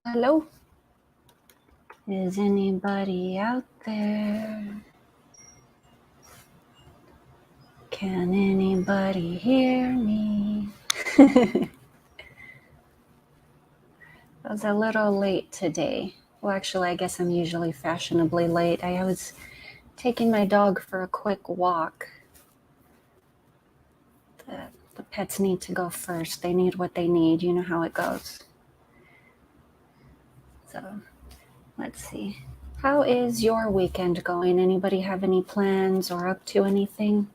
Hello? Is anybody out there? Can anybody hear me? I was a little late today. Well, actually, I guess I'm usually fashionably late. I was taking my dog for a quick walk. The pets need to go first. They need what they need. You know how it goes. So, let's see. How is your weekend going? Anybody have any plans or up to anything?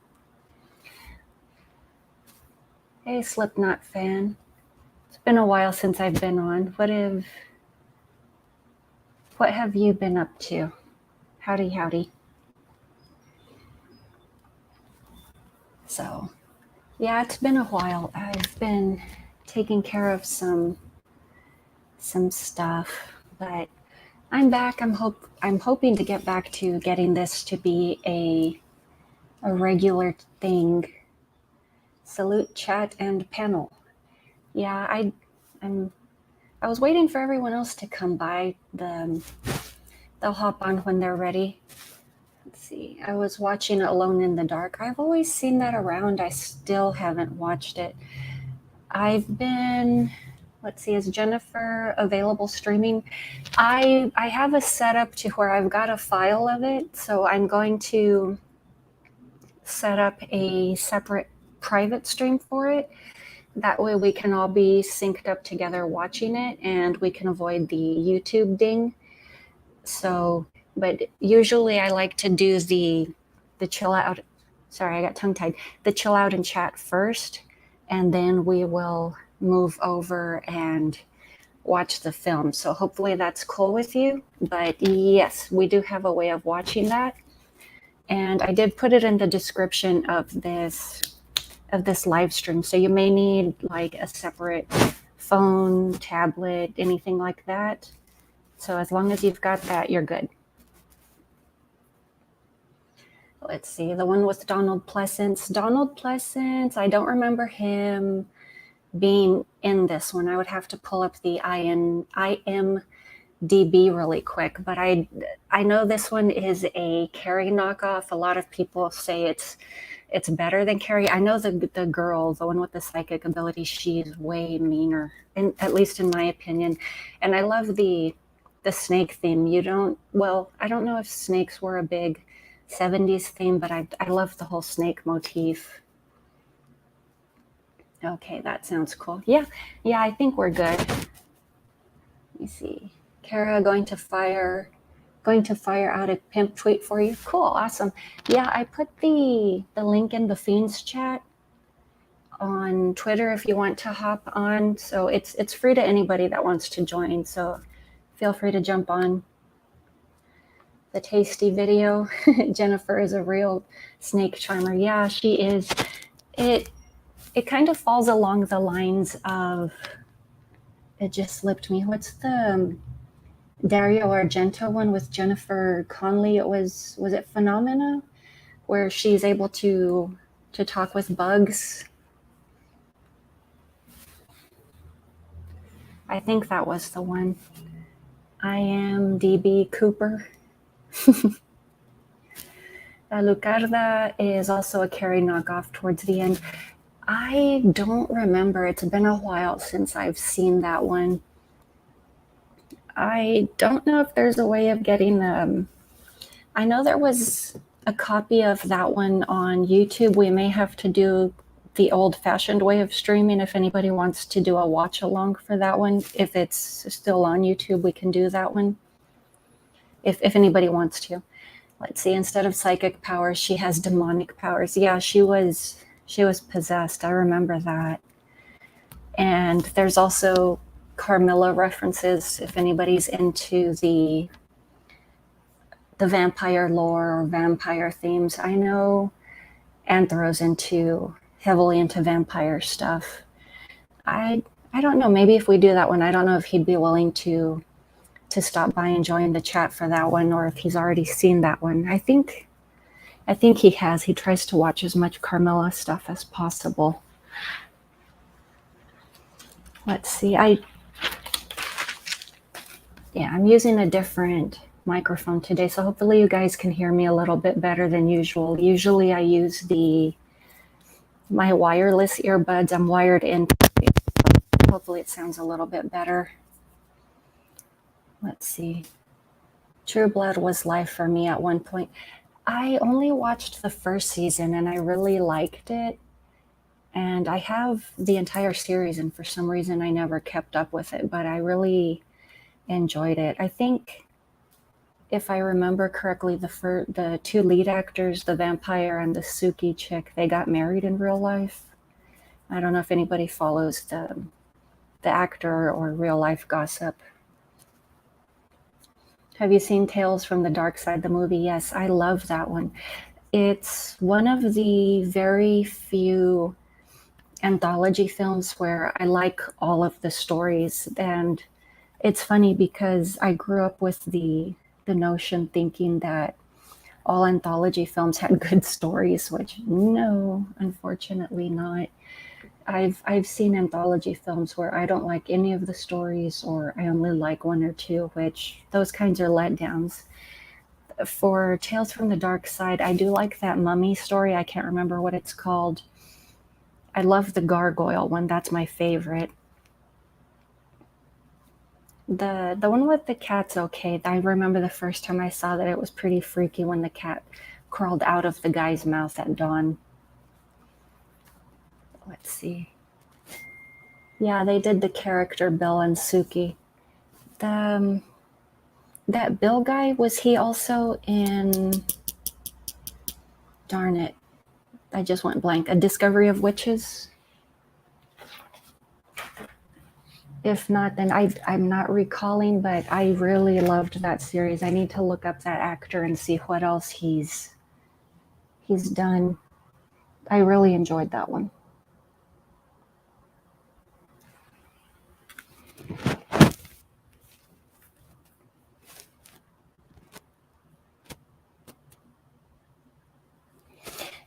Hey, Slipknot fan. It's been a while since I've been on. What have you been up to? Howdy. So, yeah, it's been a while. I've been taking care of some stuff, but I'm back. I'm hoping to get back to getting this to be a regular thing. Salute, chat, and panel. Yeah, I was waiting for everyone else to come by. They'll hop on when they're ready. Let's see. I was watching Alone in the Dark. I've always seen that around. I still haven't watched it. I've been, let's see, is Jennifer available streaming? I have a setup to where I've got a file of it, so I'm going to set up a separate private stream for it. That way we can all be synced up together watching it, and we can avoid the YouTube ding. So, but usually I like to do the chill out. Sorry, I got tongue tied. The chill out and chat first, and then we will move over and watch the film. So hopefully that's cool with you. But yes, we do have a way of watching that. And I did put it in the description of this live stream. So you may need like a separate phone, tablet, anything like that. So as long as you've got that, you're good. Let's see, the one with Donald Pleasance. Donald Pleasance, I don't remember him being in this one. I would have to pull up the IMDb really quick, but I know this one is a Carrie knockoff. A lot of people say it's better than Carrie. I know the girl, the one with the psychic ability, she's way meaner, at least in my opinion. And I love the snake theme. I don't know if snakes were a big 70s theme, but I love the whole snake motif. Okay, that sounds cool. Yeah, I think we're good. Let me see. Kara going to fire out a pimp tweet for you. Cool, awesome. Yeah, I put the link in the Fiends chat on Twitter if you want to hop on. So it's free to anybody that wants to join. So feel free to jump on. The tasty video. Jennifer is a real snake charmer. Yeah, she is. It kind of falls along the lines of, it just slipped me. What's the Dario Argento one with Jennifer Connelly? Was it Phenomena, where she's able to talk with bugs? I think that was the one. I am DB Cooper. Lucarda is also a Carrie knockoff towards the end. I don't remember. It's been a while since I've seen that one. I don't know if there's a way of getting I know there was a copy of that one on YouTube. We may have to do the old-fashioned way of streaming. If anybody wants to do a watch-along for that one, if it's still on YouTube, we can do that one. If anybody wants to. Let's see, instead of psychic powers, she has demonic powers. Yeah, she was possessed. I remember that. And there's also Carmilla references if anybody's into the vampire lore or vampire themes. I know Anthro's heavily into vampire stuff. I don't know, maybe if we do that one, I don't know if he'd be willing to stop by and join the chat for that one, or if he's already seen that one. I think he has. He tries to watch as much Carmilla stuff as possible. Let's see. Yeah, I'm using a different microphone today, so hopefully you guys can hear me a little bit better than usual. Usually I use my wireless earbuds. I'm wired in. Hopefully it sounds a little bit better. Let's see. True Blood was life for me at one point. I only watched the first season and I really liked it. And I have the entire series, and for some reason I never kept up with it, but I really enjoyed it. I think, if I remember correctly, the two lead actors, the vampire and the Suki chick, they got married in real life. I don't know if anybody follows the actor or real life gossip. Have you seen Tales from the Dark Side, the movie? Yes, I love that one. It's one of the very few anthology films where I like all of the stories. And it's funny because I grew up with the notion thinking that all anthology films had good stories, which no, unfortunately not. I've seen anthology films where I don't like any of the stories, or I only like one or two, which those kinds are letdowns. For Tales from the Dark Side, I do like that mummy story. I can't remember what it's called. I love the gargoyle one. That's my favorite. The one with the cat's okay. I remember the first time I saw that, it was pretty freaky when the cat crawled out of the guy's mouth at dawn. Let's see. Yeah, they did the character Bill and Suki. The, that Bill guy, was he also in... Darn it. I just went blank. A Discovery of Witches? If not, then I'm not recalling, but I really loved that series. I need to look up that actor and see what else he's done. I really enjoyed that one.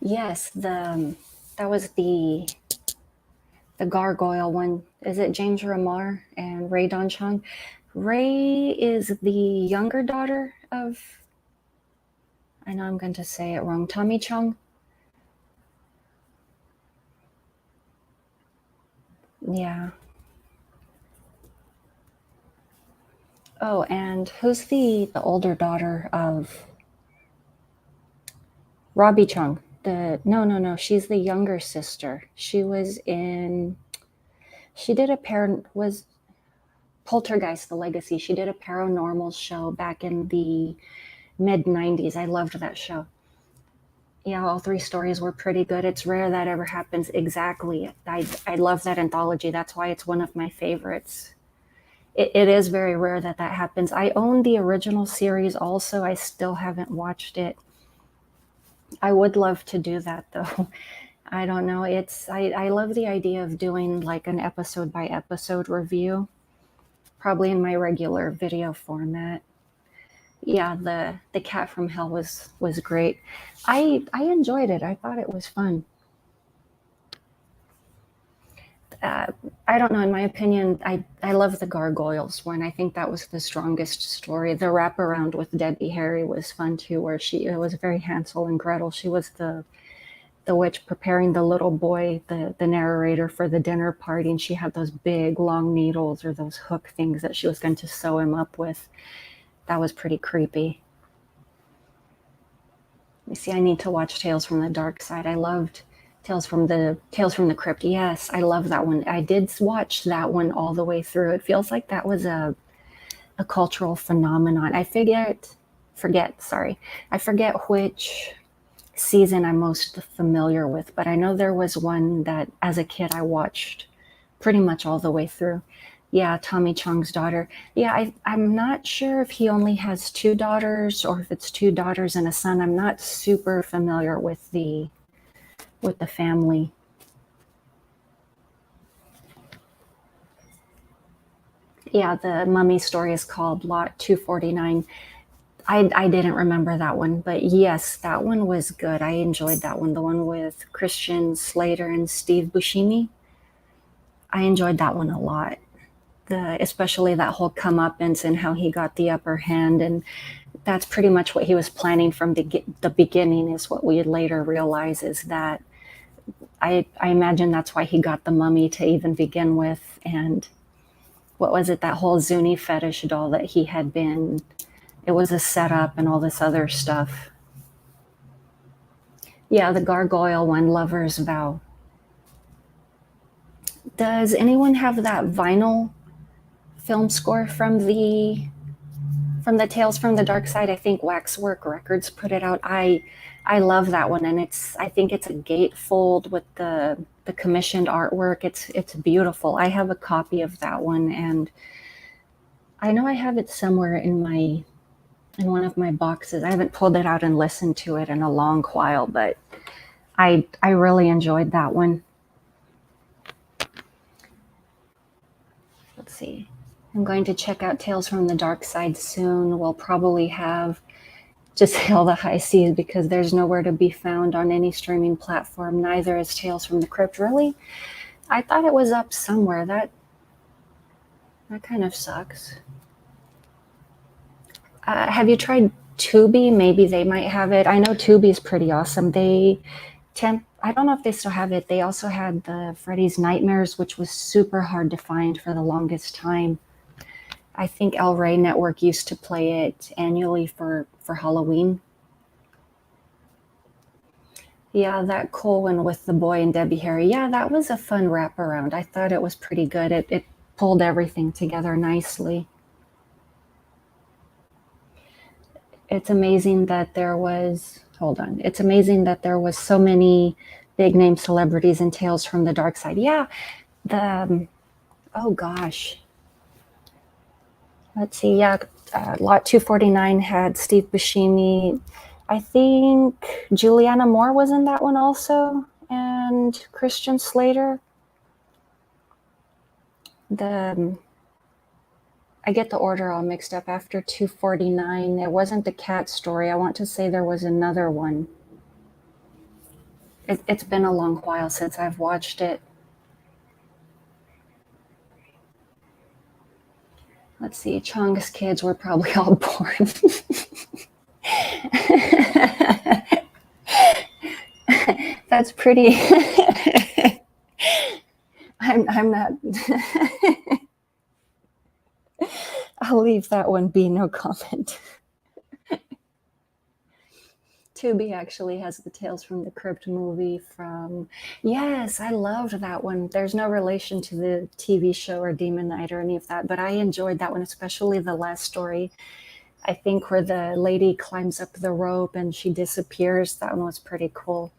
Yes, that was the gargoyle one. Is it James Remar and Ray Don Chung? Ray is the younger daughter of, I know I'm going to say it wrong, Tommy Chung. Yeah. Oh, and who's the older daughter of Robbie Chung? No, she's the younger sister. She did was Poltergeist, The Legacy. She did a paranormal show back in the mid 90s. I loved that show. Yeah, all three stories were pretty good. It's rare that ever happens. Exactly. I love that anthology. That's why it's one of my favorites. It is very rare that happens. I own the original series also. I still haven't watched it. I would love to do that though. I don't know. I love the idea of doing like an episode by episode review, probably in my regular video format. Yeah, the Cat from Hell was great. I enjoyed it. I thought it was fun. I don't know. In my opinion, I love the Gargoyles one. I think that was the strongest story. The wraparound with Debbie Harry was fun too, where it was very Hansel and Gretel. She was the witch preparing the little boy, the narrator, for the dinner party, and she had those big long needles or those hook things that she was going to sew him up with. That was pretty creepy. Let me see. I need to watch Tales from the Dark Side. I loved Tales from the Crypt. Yes, I love that one. I did watch that one all the way through. It feels like that was a cultural phenomenon. I forget which season I'm most familiar with, but I know there was one that as a kid I watched pretty much all the way through. Yeah, Tommy Chong's daughter. Yeah, I'm not sure if he only has two daughters or if it's two daughters and a son. I'm not super familiar with the family. Yeah, the mummy story is called Lot 249. I didn't remember that one, but yes, that one was good. I enjoyed that one. The one with Christian Slater and Steve Buscemi. I enjoyed that one a lot. especially that whole comeuppance and how he got the upper hand. And that's pretty much what he was planning from the beginning, is what we later realize is that I imagine that's why he got the mummy to even begin with. And what was it, that whole Zuni fetish doll that he had been, it was a setup and all this other stuff. Yeah, the gargoyle one, Lover's Vow. Does anyone have that vinyl film score from the Tales from the Dark Side? I think Waxwork Records put it out. I love that one, and I think it's a gatefold with the commissioned artwork. It's beautiful. I have a copy of that one, and I know I have it somewhere in one of my boxes. I haven't pulled it out and listened to it in a long while, but I really enjoyed that one. Let's see. I'm going to check out Tales from the Dark Side soon. We'll probably have just Hail the High Seas because there's nowhere to be found on any streaming platform. Neither is Tales from the Crypt. Really? I thought it was up somewhere. That kind of sucks. Have you tried Tubi? Maybe they might have it. I know Tubi is pretty awesome. I don't know if they still have it. They also had the Freddy's Nightmares, which was super hard to find for the longest time. I think El Rey Network used to play it annually for Halloween. Yeah, that cool one with the boy and Debbie Harry. Yeah, that was a fun wraparound. I thought it was pretty good. It pulled everything together nicely. It's amazing that there was so many big name celebrities in Tales from the Dark Side. Yeah, oh gosh. Let's see, yeah, Lot 249 had Steve Buscemi. I think Juliana Moore was in that one also, and Christian Slater. I get the order all mixed up. After 249, it wasn't the cat story. I want to say there was another one. It's been a long while since I've watched it. Let's see, Chong's kids were probably all born. That's pretty. I'm not. I'll leave that one be, no comment. Tubi actually has the Tales from the Crypt movie from. Yes, I loved that one. There's no relation to the TV show or Demon Knight or any of that, but I enjoyed that one, especially the last story. I think where the lady climbs up the rope and she disappears. That one was pretty cool.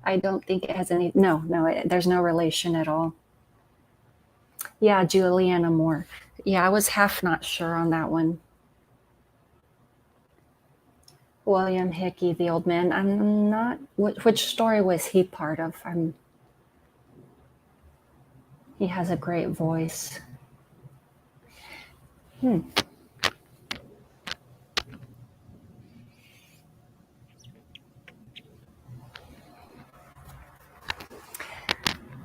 I don't think it has any. No, there's no relation at all. Yeah, Juliana Moore. Yeah, I was half not sure on that one. William Hickey, the old man. I'm not. Which story was he part of? He has a great voice.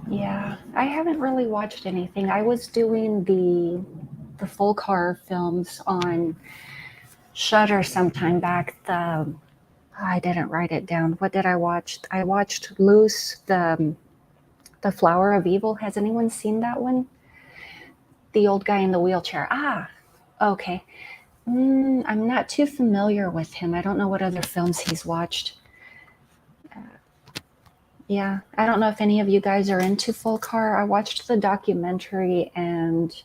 Yeah, I haven't really watched anything. I was doing the folk horror films on Shudder sometime back. I didn't write it down. What did I watch? I watched Loose, the Flower of Evil. Has anyone seen that one? The old guy in the wheelchair. Okay. I'm not too familiar with him. I don't know what other films he's watched. Yeah, I don't know if any of you guys are into folk horror. I watched the documentary and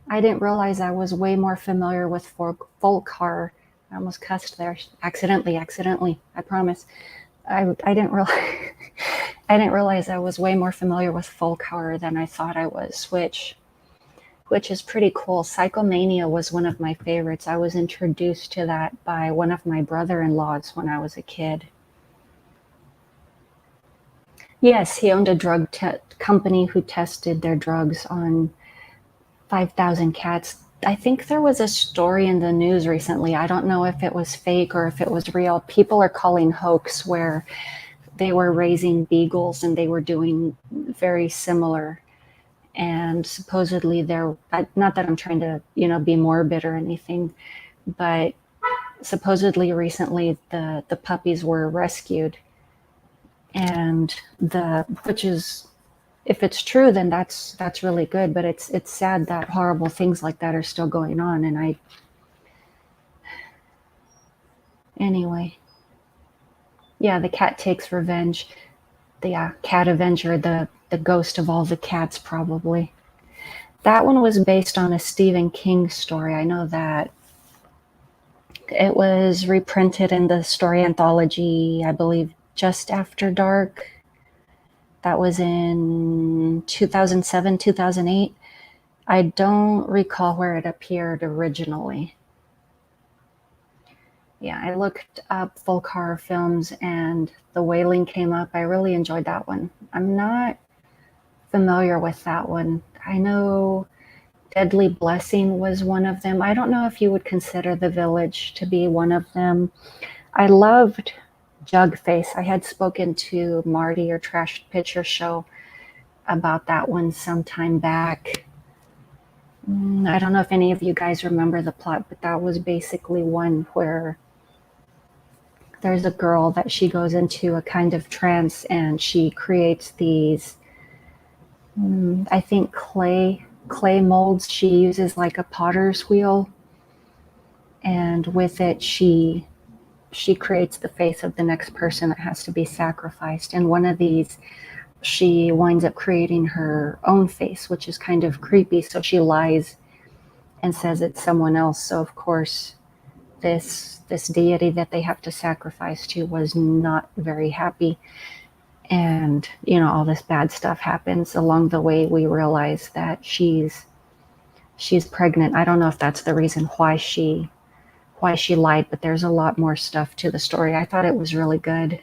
I didn't realize I was way more familiar with folk horror. I almost cussed there. Accidentally, I promise. I didn't realize I didn't realize I was way more familiar with folk horror than I thought I was, which is pretty cool. Psychomania was one of my favorites. I was introduced to that by one of my brother-in-laws when I was a kid. Yes, he owned a drug company who tested their drugs on 5,000 cats. I think there was a story in the news recently. I don't know if it was fake or if it was real. People are calling hoax, where they were raising beagles and they were doing very similar. and supposedly they're not that I'm trying to, be morbid or anything, but supposedly recently the puppies were rescued, and which is, if it's true, then that's really good. But it's sad that horrible things like that are still going on. And anyway, yeah, the cat takes revenge. The cat avenger, the ghost of all the cats, probably. That one was based on a Stephen King story. I know that. It was reprinted in the story anthology, I believe, Just After Dark. That was in 2007, 2008. I don't recall where it appeared originally. Yeah, I looked up folk horror films and The Wailing came up. I really enjoyed that one. I'm not familiar with that one. I know Deadly Blessing was one of them. I don't know if you would consider The Village to be one of them. I loved Jugface. I had spoken to Marty or Trash Picture Show about that one sometime back. I don't know if any of you guys remember the plot, but that was basically one where there's a girl that she goes into a kind of trance and she creates these, I think clay molds. She uses like a potter's wheel, and with it she creates the face of the next person that has to be sacrificed. And one of these, she winds up creating her own face, which is kind of creepy. So she lies and says it's someone else. So of course, this deity that they have to sacrifice to was not very happy. And, all this bad stuff happens. Along the way, we realize that she's pregnant. I don't know if that's the reason why she lied, but there's a lot more stuff to the story. I thought it was really good.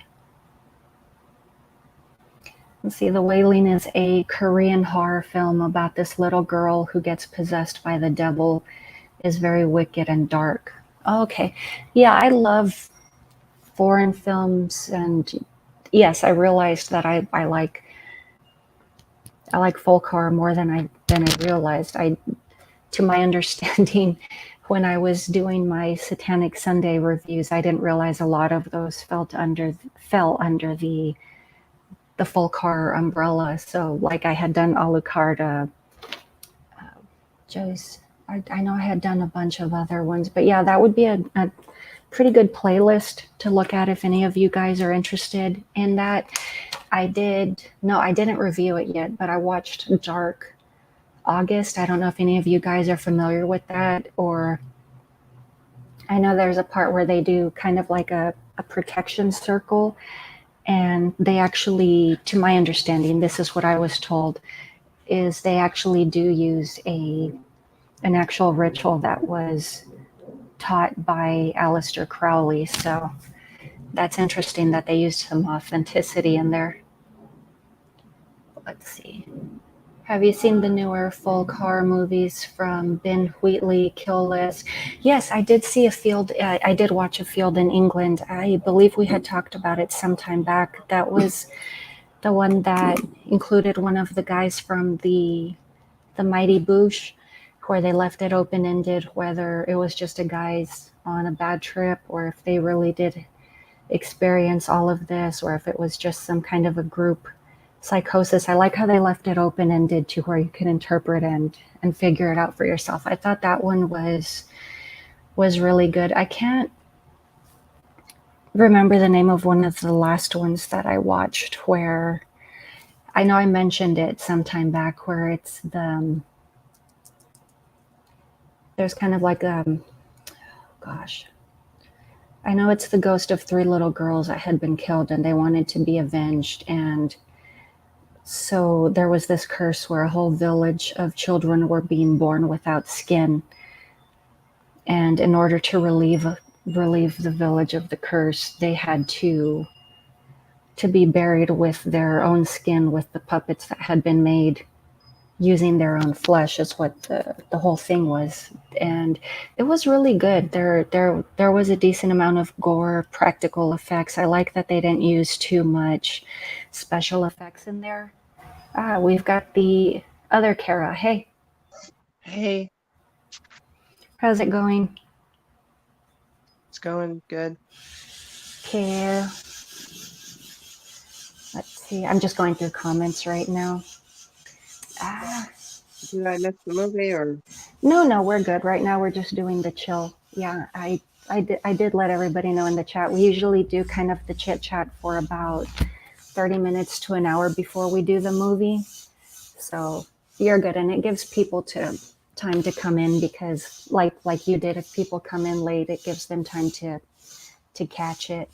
Let's see, The Wailing is a Korean horror film about this little girl who gets possessed by the devil, is very wicked and dark. Okay. Yeah, I love foreign films, and yes, I realized that I like folk horror more than I realized. To my understanding, when I was doing my Satanic Sunday reviews, I didn't realize a lot of those fell under the folk horror umbrella. So, like, I had done Alucard, Joe's. I know I had done a bunch of other ones, but yeah, that would be a pretty good playlist to look at if any of you guys are interested in that. I didn't review it yet, but I watched Dark August. I don't know if any of you guys are familiar with that, or I know there's a part where they do kind of like a protection circle, and they actually, to my understanding, this is what I was told, is they actually do use an actual ritual that was taught by Aleister Crowley. So that's interesting that they used some authenticity in there. Let's see. Have you seen the newer folk horror movies from Ben Wheatley, Kill List? Yes, I did see I did watch A Field in England. I believe we had talked about it some time back. That was the one that included one of the guys from the Mighty Boosh, where they left it open-ended whether it was just a guys on a bad trip or if they really did experience all of this, or if it was just some kind of a group psychosis. I like how they left it open-ended to where you can interpret and figure it out for yourself. I thought that one was really good. I can't remember the name of one of the last ones that I watched, where I know I mentioned it sometime back, where it's there's kind of like gosh, I know it's the ghost of 3 little girls that had been killed and they wanted to be avenged. And so there was this curse where a whole village of children were being born without skin. And in order to relieve the village of the curse, they had to be buried with their own skin, with the puppets that had been made using their own flesh, is what the whole thing was. And it was really good. There was a decent amount of gore, practical effects. I like that they didn't use too much special effects in there. We've got the Other Kara. Hey, Hey, how's it going? it's going good. Care. Let's see. I'm just going through comments right now. Ah, Did I miss the movie or? no, we're good. Right now we're just doing the chill. Yeah, I did let everybody know in the chat. We usually do kind of the chit chat for about 30 minutes to an hour before we do the movie. So you're good, and it gives people to time to come in because, like you did, if people come in late, it gives them time to catch it.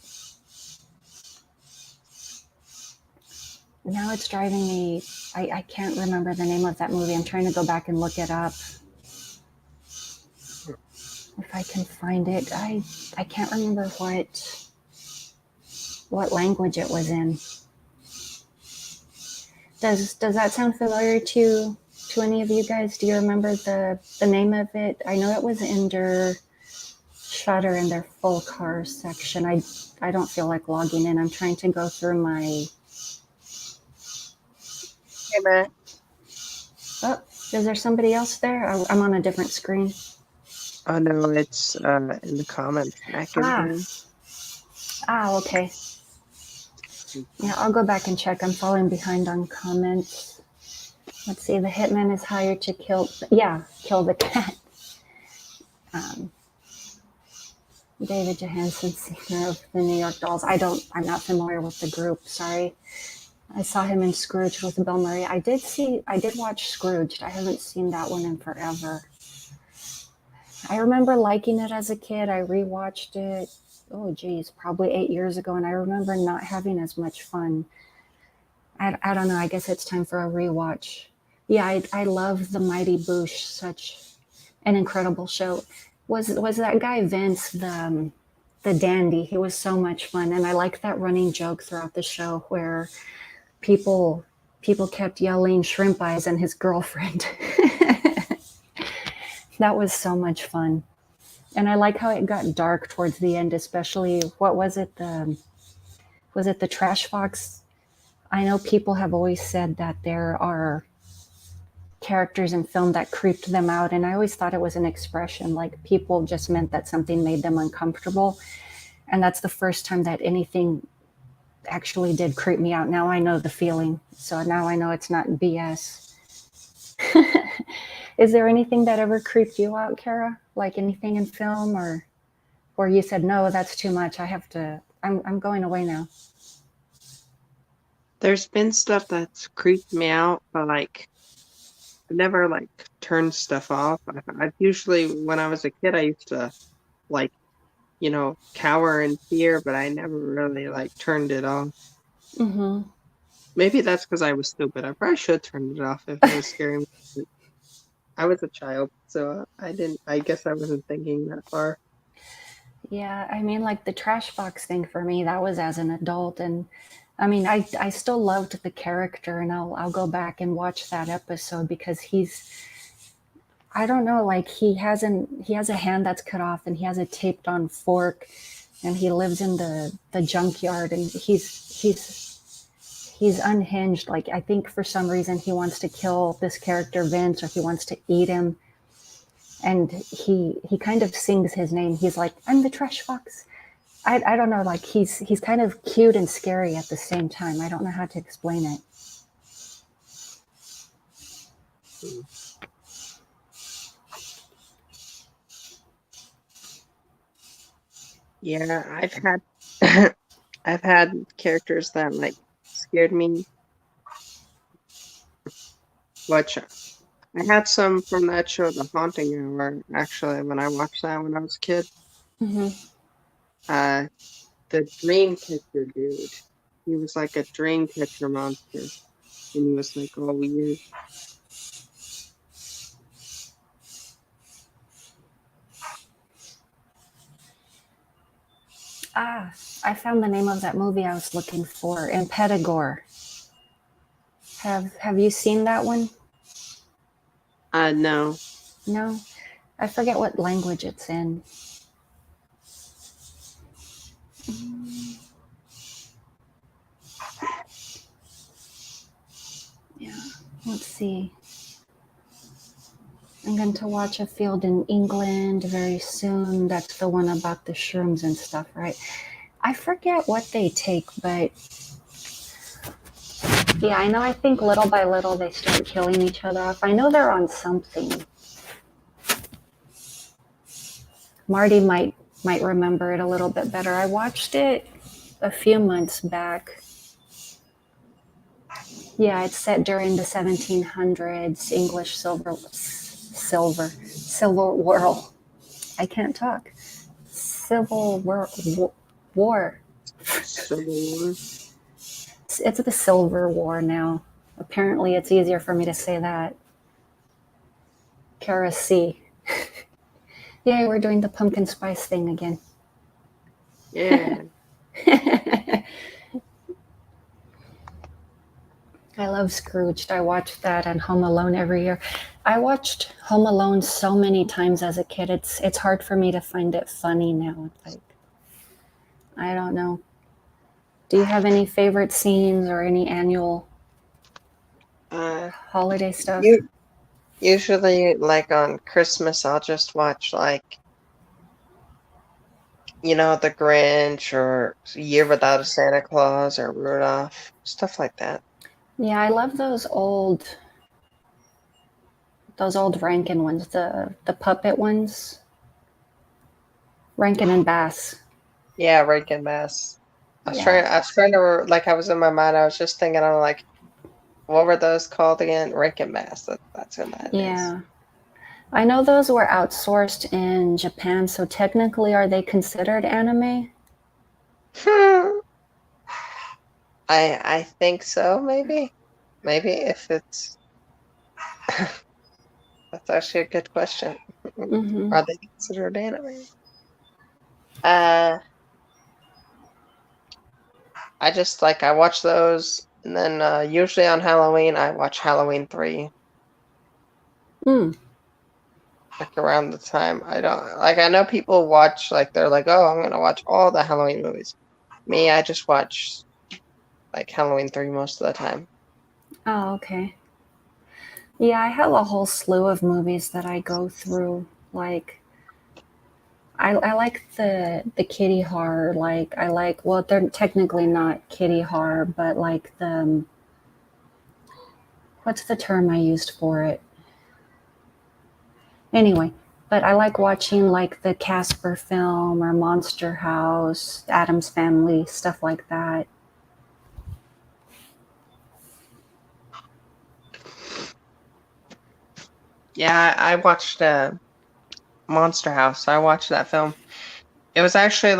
Now it's driving me. I can't remember the name of that movie. I'm trying to go back and look it up. If I can find it, I can't remember what language it was in. Does that sound familiar to any of you guys? Do you remember the name of it? I know it was under Shutter in their full car section. I don't feel like logging in. I'm trying to go through my. Hey, man. Oh, is there somebody else there? I'm on a different screen. Oh no, it's in the comments section Ah, thing. okay. Yeah, I'll go back and check. I'm falling behind on comments. Let's see. The hitman is hired to kill. Yeah, kill the cat. Um, David Johansen, singer of the New York Dolls. I'm not familiar with the group. Sorry. I saw him in Scrooge with Bill Murray. I did watch Scrooged. I haven't seen that one in forever. I remember liking it as a kid. I rewatched it. Oh, geez, probably 8 years ago, and I remember not having as much fun. I don't know. I guess it's time for a rewatch. Yeah, I love The Mighty Boosh. Such an incredible show. Was that guy Vince the dandy? He was so much fun, and I like that running joke throughout the show where people people kept yelling "shrimp eyes" and his girlfriend. That was so much fun, and I like how it got dark towards the end. Especially what was it? The trash box? I know people have always said that there are characters in film that creeped them out, and I always thought it was an expression, like people just meant that something made them uncomfortable, and that's the first time that anything actually did creep me out. Now I know the feeling, so now I know it's not BS. Is there anything that ever creeped you out, Kara? Like anything in film, or you said no, that's too much. I'm going away now. There's been stuff that's creeped me out, but like I've never like turned stuff off. I've usually when I was a kid, I used to like cower in fear, but I never really like turned it off. Mm-hmm. Maybe that's because I was stupid. I probably should turn it off if it was scaring me. But I was a child, so I didn't. I guess I wasn't thinking that far. Yeah, I mean, like the trash box thing for me, that was as an adult, and I mean, I still loved the character, and I'll go back and watch that episode because I don't know, like he has a hand that's cut off, and he has a taped on fork, and he lives in the junkyard, and he's unhinged. Like I think for some reason he wants to kill this character Vince, or he wants to eat him, and he kind of sings his name. He's like, "I'm the trash fox." I don't know. Like he's kind of cute and scary at the same time. I don't know how to explain it. Yeah, I've had I've had characters that like scared me, which I had some from that show, The Haunting Hour, actually, when I watched that when I was a kid. Hmm. Uh, the dream catcher dude, he was like a dream catcher monster, and he was like all weird. Ah, I found the name of that movie I was looking for. In Pedigore. Have you seen that one? No. No, I forget what language it's in. Yeah, let's see. I'm going to watch A Field in England very soon. That's the one about the shrooms and stuff, right? I forget what they take, but yeah, I know. I think little by little they start killing each other off. I know they're on something. Marty might remember it a little bit better. I watched it a few months back. Yeah, it's set during the 1700s, English silver whirl. I can't talk. Civil war. So, It's the Silver War now. Apparently, it's easier for me to say that. Kara C. Yay, we're doing the pumpkin spice thing again. yeah. I love Scrooged. I watch that and Home Alone every year. I watched Home Alone so many times as a kid. It's hard for me to find it funny now. Like, I don't know. Do you have any favorite scenes or any annual holiday stuff? Usually, like on Christmas, I'll just watch like The Grinch or Year Without a Santa Claus or Rudolph, stuff like that. Yeah, I love those old Rankin ones, the puppet ones. Rankin and Bass. Yeah, Rankin Bass. I was trying to like I was in my mind. I was just thinking, I'm like, what were those called again? Rankin Bass. That's what that is. Yeah. I know those were outsourced in Japan, so technically, are they considered anime? I think so, maybe. Maybe if it's that's actually a good question. Mm-hmm. Are they considered anime? I just I watch those, and then usually on Halloween I watch Halloween 3. Like around the time I don't I know people watch they're like, oh, I'm gonna watch all the Halloween movies. Me, I just watch Halloween 3 most of the time. Oh, okay. Yeah, I have a whole slew of movies that I go through. Like, I like the kitty horror. Like, I like, well, they're technically not kitty horror, but like what's the term I used for it? Anyway, but I like watching like the Casper film or Monster House, Addams Family, stuff like that. Yeah, I watched Monster House. I watched that film. It was actually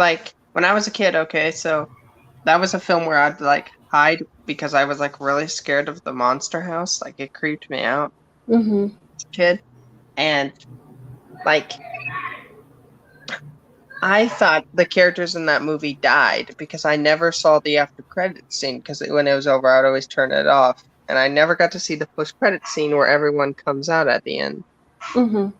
when I was a kid, okay, so that was a film where I'd hide because I was really scared of the Monster House. It creeped me out Mm-hmm. as a kid. And I thought the characters in that movie died because I never saw the after credits scene because when it was over, I'd always turn it off. And I never got to see the post credits scene where everyone comes out at the end. Mm-hmm.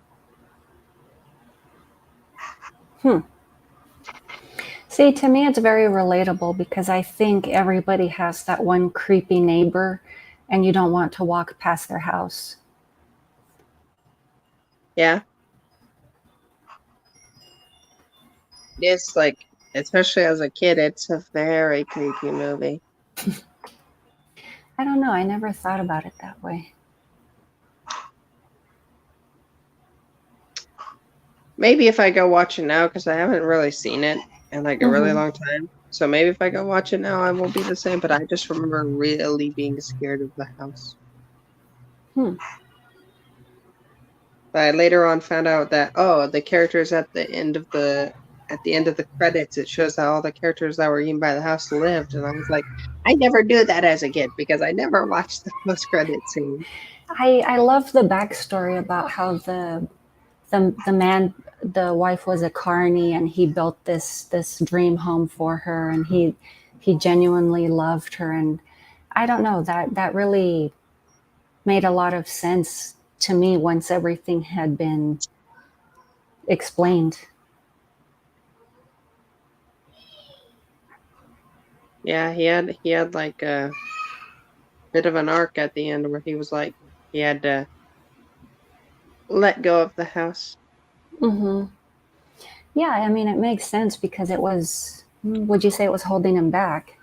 See, to me, it's very relatable because I think everybody has that one creepy neighbor and you don't want to walk past their house. Yeah. It's especially as a kid, it's a very creepy movie. I don't know. I never thought about it that way. Maybe if I go watch it now, because I haven't really seen it in a really long time. So maybe if I go watch it now, I won't be the same. But I just remember really being scared of the house. But I later on found out that the characters at the end of the credits, it shows that all the characters that were eaten by the house lived, and I was like, I never knew that as a kid because I never watched the post credit scene. I love the backstory about how the wife was a carny and he built this dream home for her and he genuinely loved her, and I don't know, that really made a lot of sense to me once everything had been explained. Yeah, he had a bit of an arc at the end where he was he had to let go of the house. Mm-hmm. Yeah, I mean, it makes sense because it was. Would you say it was holding him back?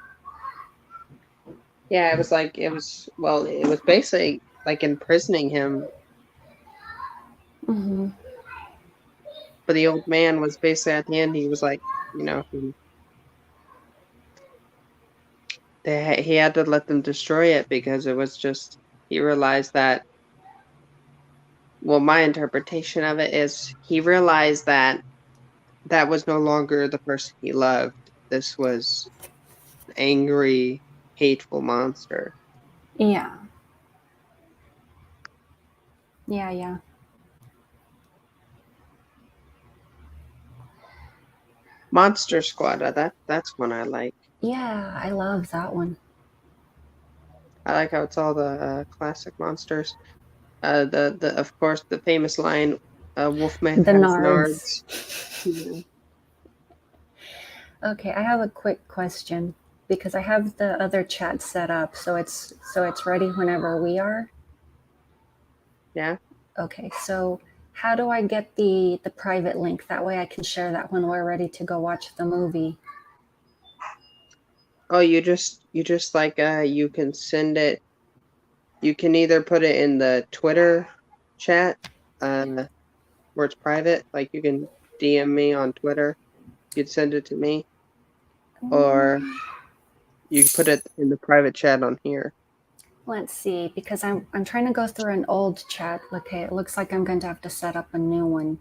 Yeah, it was basically like imprisoning him. Mm-hmm. But the old man was basically at the end, he was like, you know, he had to let them destroy it because it was just, he realized that, well, my interpretation of it is he realized that that was no longer the person he loved. This was an angry, hateful monster. Yeah. Yeah. Yeah. Monster Squad, that's one I like. Yeah. I love that one. I like how it's all the classic monsters. The of course the famous line, Wolfman The has Nards. nards. Yeah. Okay, I have a quick question because I have the other chat set up, so it's ready whenever we are. Yeah. Okay, so how do I get the private link? That way I can share that when we're ready to go watch the movie. Oh, you just like you can send it. You can either put it in the Twitter chat, uh, where it's private, like you can DM me on Twitter. You'd send it to me, or you can put it in the private chat on here. Let's see, because I'm trying to go through an old chat. Okay, it looks like I'm going to have to set up a new one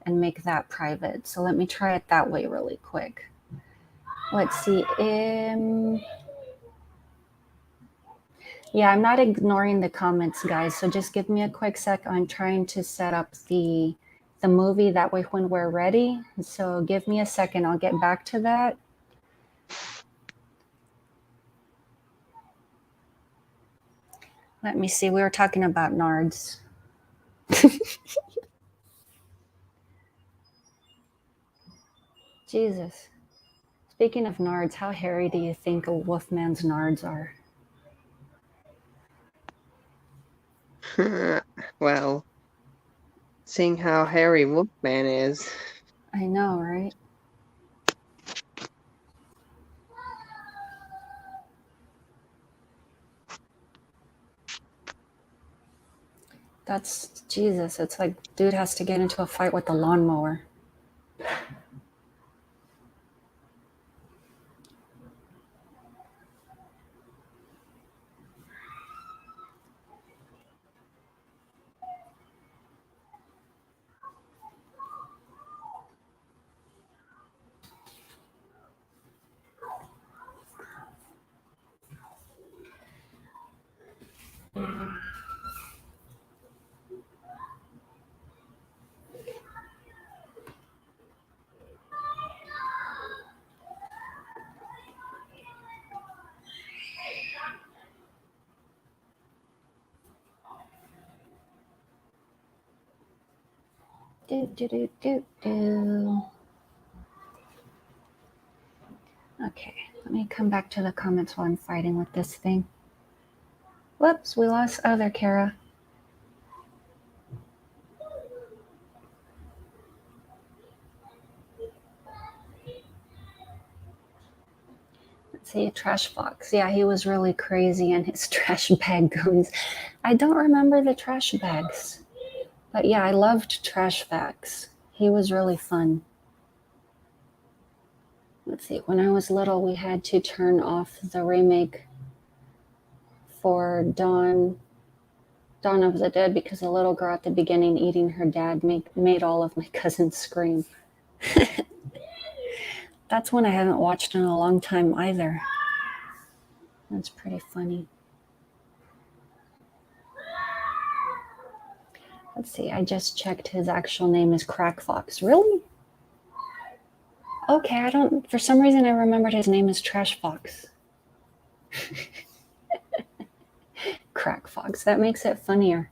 and make that private. So let me try it that way really quick. Let's see. Yeah, I'm not ignoring the comments, guys. So just give me a quick sec. I'm trying to set up the movie that way when we're ready. So give me a second. I'll get back to that. Let me see. We were talking about Nards. Jesus. Speaking of Nards, how hairy do you think a Wolfman's Nards are? Well, seeing how hairy Wolfman is. I know, right? That's Jesus. It's like dude has to get into a fight with the lawnmower. Do, do, do, do, do. Okay, let me come back to the comments while I'm fighting with this thing. Whoops, we lost other Kara. Let's see, Trash Fox. Yeah, he was really crazy in his trash bag goons. I don't remember the trash bags. But yeah, I loved Trash Facts. He was really fun. Let's see, when I was little, we had to turn off the remake for Dawn of the Dead because the little girl at the beginning eating her dad made all of my cousins scream. That's one I haven't watched in a long time either. That's pretty funny. Let's see, I just checked his actual name is Crack Fox. Really? Okay, for some reason I remembered his name is Trash Fox. Crack Fox. That makes it funnier.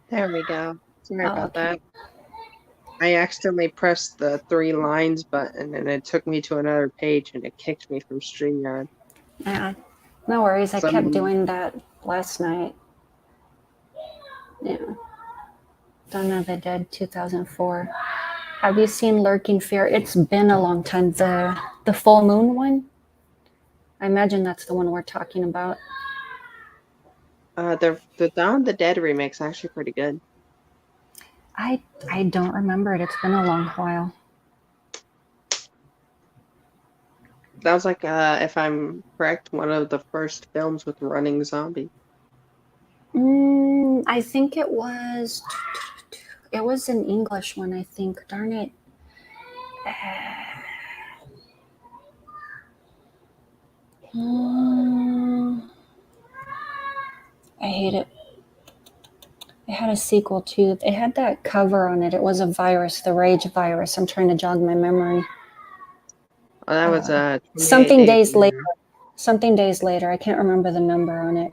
There we go. Sorry Oh, about okay. that. I accidentally pressed the 3 lines button and it took me to another page and it kicked me from StreamYard. No worries. I kept Someone, doing that last night. Yeah. Dawn of the Dead 2004. Have you seen Lurking Fear? It's been a long time. The full moon one? I imagine that's the one we're talking about. The Dawn of the Dead remake's actually pretty good. I don't remember it. It's been a long while. That was like, if I'm correct, one of the first films with running zombies. I think it was. It was an English one, I think. Darn it. I hate it. It had a sequel too. It had that cover on it. It was a virus, the Rage virus. I'm trying to jog my memory. Oh, that was 28 something days later. Something days later. I can't remember the number on it.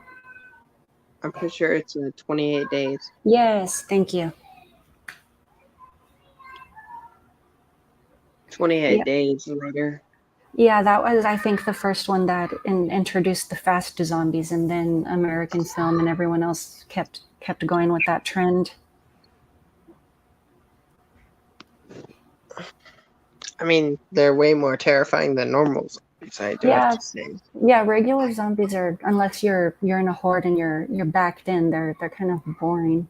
I'm pretty sure it's 28 days. Yes, thank you. 28 days later. Yeah, that was, I think, the first one that introduced the fast zombies, and then American Film and everyone else kept going with that trend. I mean, they're way more terrifying than normal zombies, I do have to say. Yeah, regular zombies are, unless you're in a horde and you're backed in, they're kind of boring.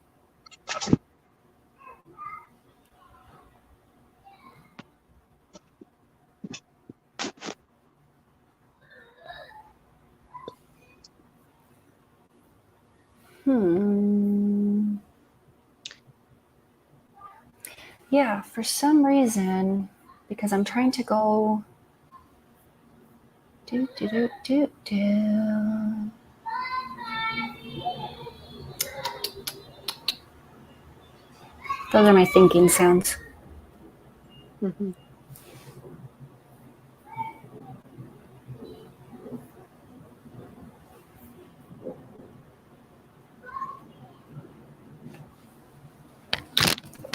Yeah, for some reason, because I'm trying to go. Those are my thinking sounds. Mm-hmm.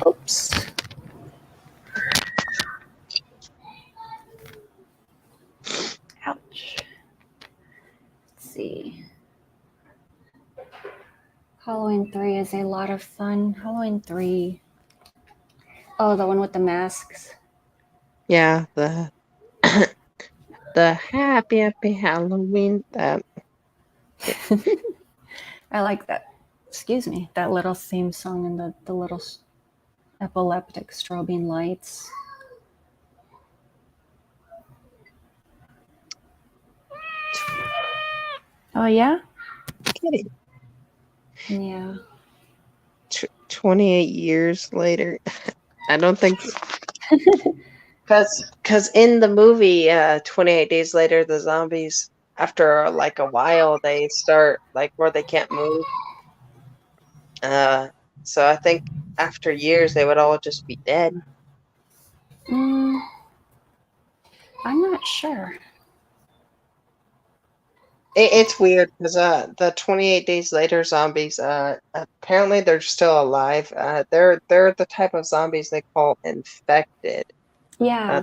Oops. Ouch. Let's see. Halloween 3 is a lot of fun. Halloween 3. Oh, the one with the masks. Yeah, the happy Halloween. That. I like that. Excuse me. That little theme song and the little epileptic strobing lights. Oh, yeah? Kitty. Yeah. 28 years later. I don't think... Because in the movie, 28 days later, the zombies, after like a while, they start like where they can't move. So I think after years, they would all just be dead. I'm not sure. It's weird because the 28 days later zombies, apparently they're still alive. They're the type of zombies they call infected. Yeah,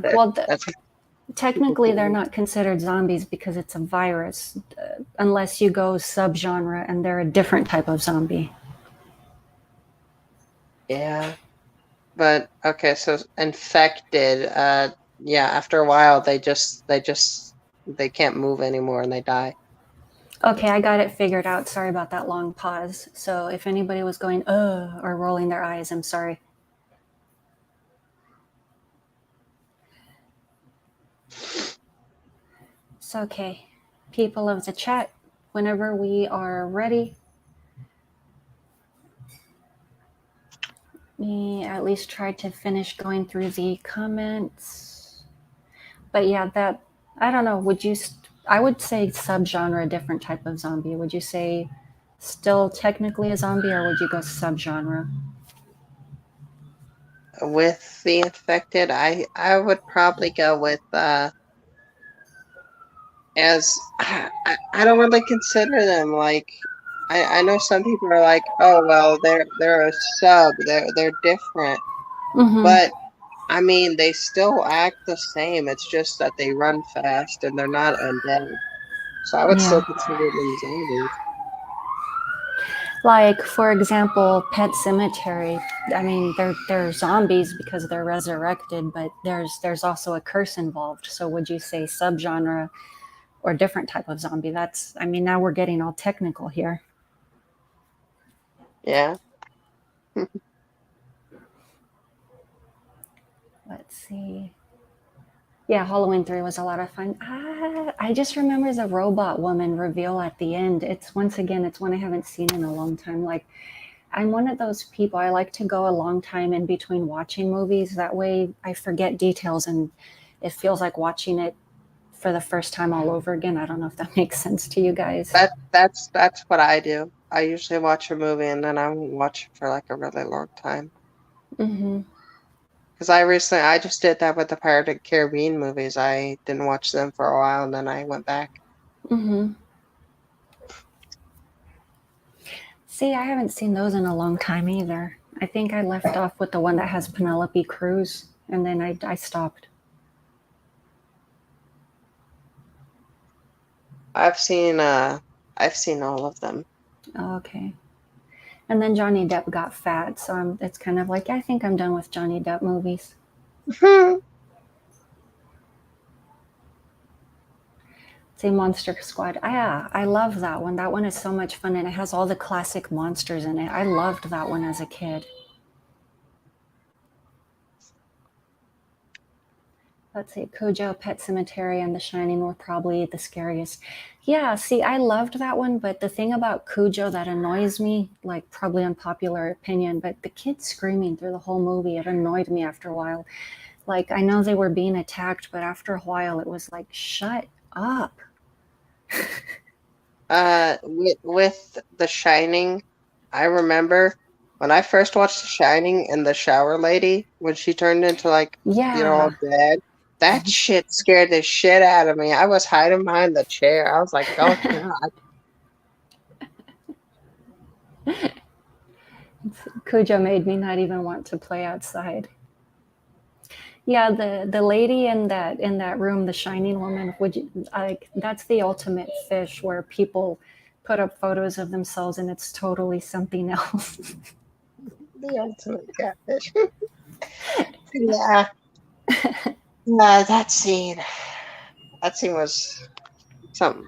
technically they're not considered zombies because it's a virus, unless you go subgenre and they're a different type of zombie. Yeah, but okay, so infected. Yeah, after a while they can't move anymore and they die. Okay, I got it figured out. Sorry about that long pause. So if anybody was going or rolling their eyes, I'm sorry. It's okay. People of the chat, whenever we are ready, me at least try to finish going through the comments. But yeah, that, I don't know, I would say subgenre, a different type of zombie. Would you say still technically a zombie, or would you go subgenre? With the infected, I would probably go with as I don't really consider them like I know some people are like, oh well, they're a sub, they're different, but I mean they still act the same. It's just that they run fast and they're not undead. So I would still consider them zombies. Like, for example, Pet Cemetery. I mean, they're zombies because they're resurrected, but there's also a curse involved. So would you say subgenre or different type of zombie? That's, I mean, now we're getting all technical here. Yeah. Let's see. Yeah, Halloween 3 was a lot of fun. I just remember the robot woman reveal at the end. It's once again, it's one I haven't seen in a long time. Like, I'm one of those people, I like to go a long time in between watching movies. That way I forget details and it feels like watching it for the first time all over again. I don't know if that makes sense to you guys. That's what I do. I usually watch a movie and then I won't watch it for like a really long time. Mm-hmm. Because I just did that with the Pirates of the Caribbean movies. I didn't watch them for a while and then I went back. Mm-hmm. See, I haven't seen those in a long time either. I think I left off with the one that has Penelope Cruz, and then I stopped. I've seen all of them. Oh, okay. And then Johnny Depp got fat, so it's kind of like, I think I'm done with Johnny Depp movies. Say Monster Squad. Yeah, I love that one. That one is so much fun, and it has all the classic monsters in it. I loved that one as a kid. Let's see, Cujo, Pet Cemetery, and The Shining were probably the scariest. Yeah, see, I loved that one, but the thing about Cujo that annoys me, like probably unpopular opinion, but the kids screaming through the whole movie, it annoyed me after a while. Like, I know they were being attacked, but after a while it was like, shut up. With The Shining, I remember when I first watched The Shining and the shower lady, when she turned into like, all Yeah. dead, that shit scared the shit out of me. I was hiding behind the chair. I was like, oh God. Cujo made me not even want to play outside. Yeah, the lady in that room, the Shining woman, would you, like, that's the ultimate fish where people put up photos of themselves and it's totally something else. The ultimate catfish. Yeah. No, that scene was something.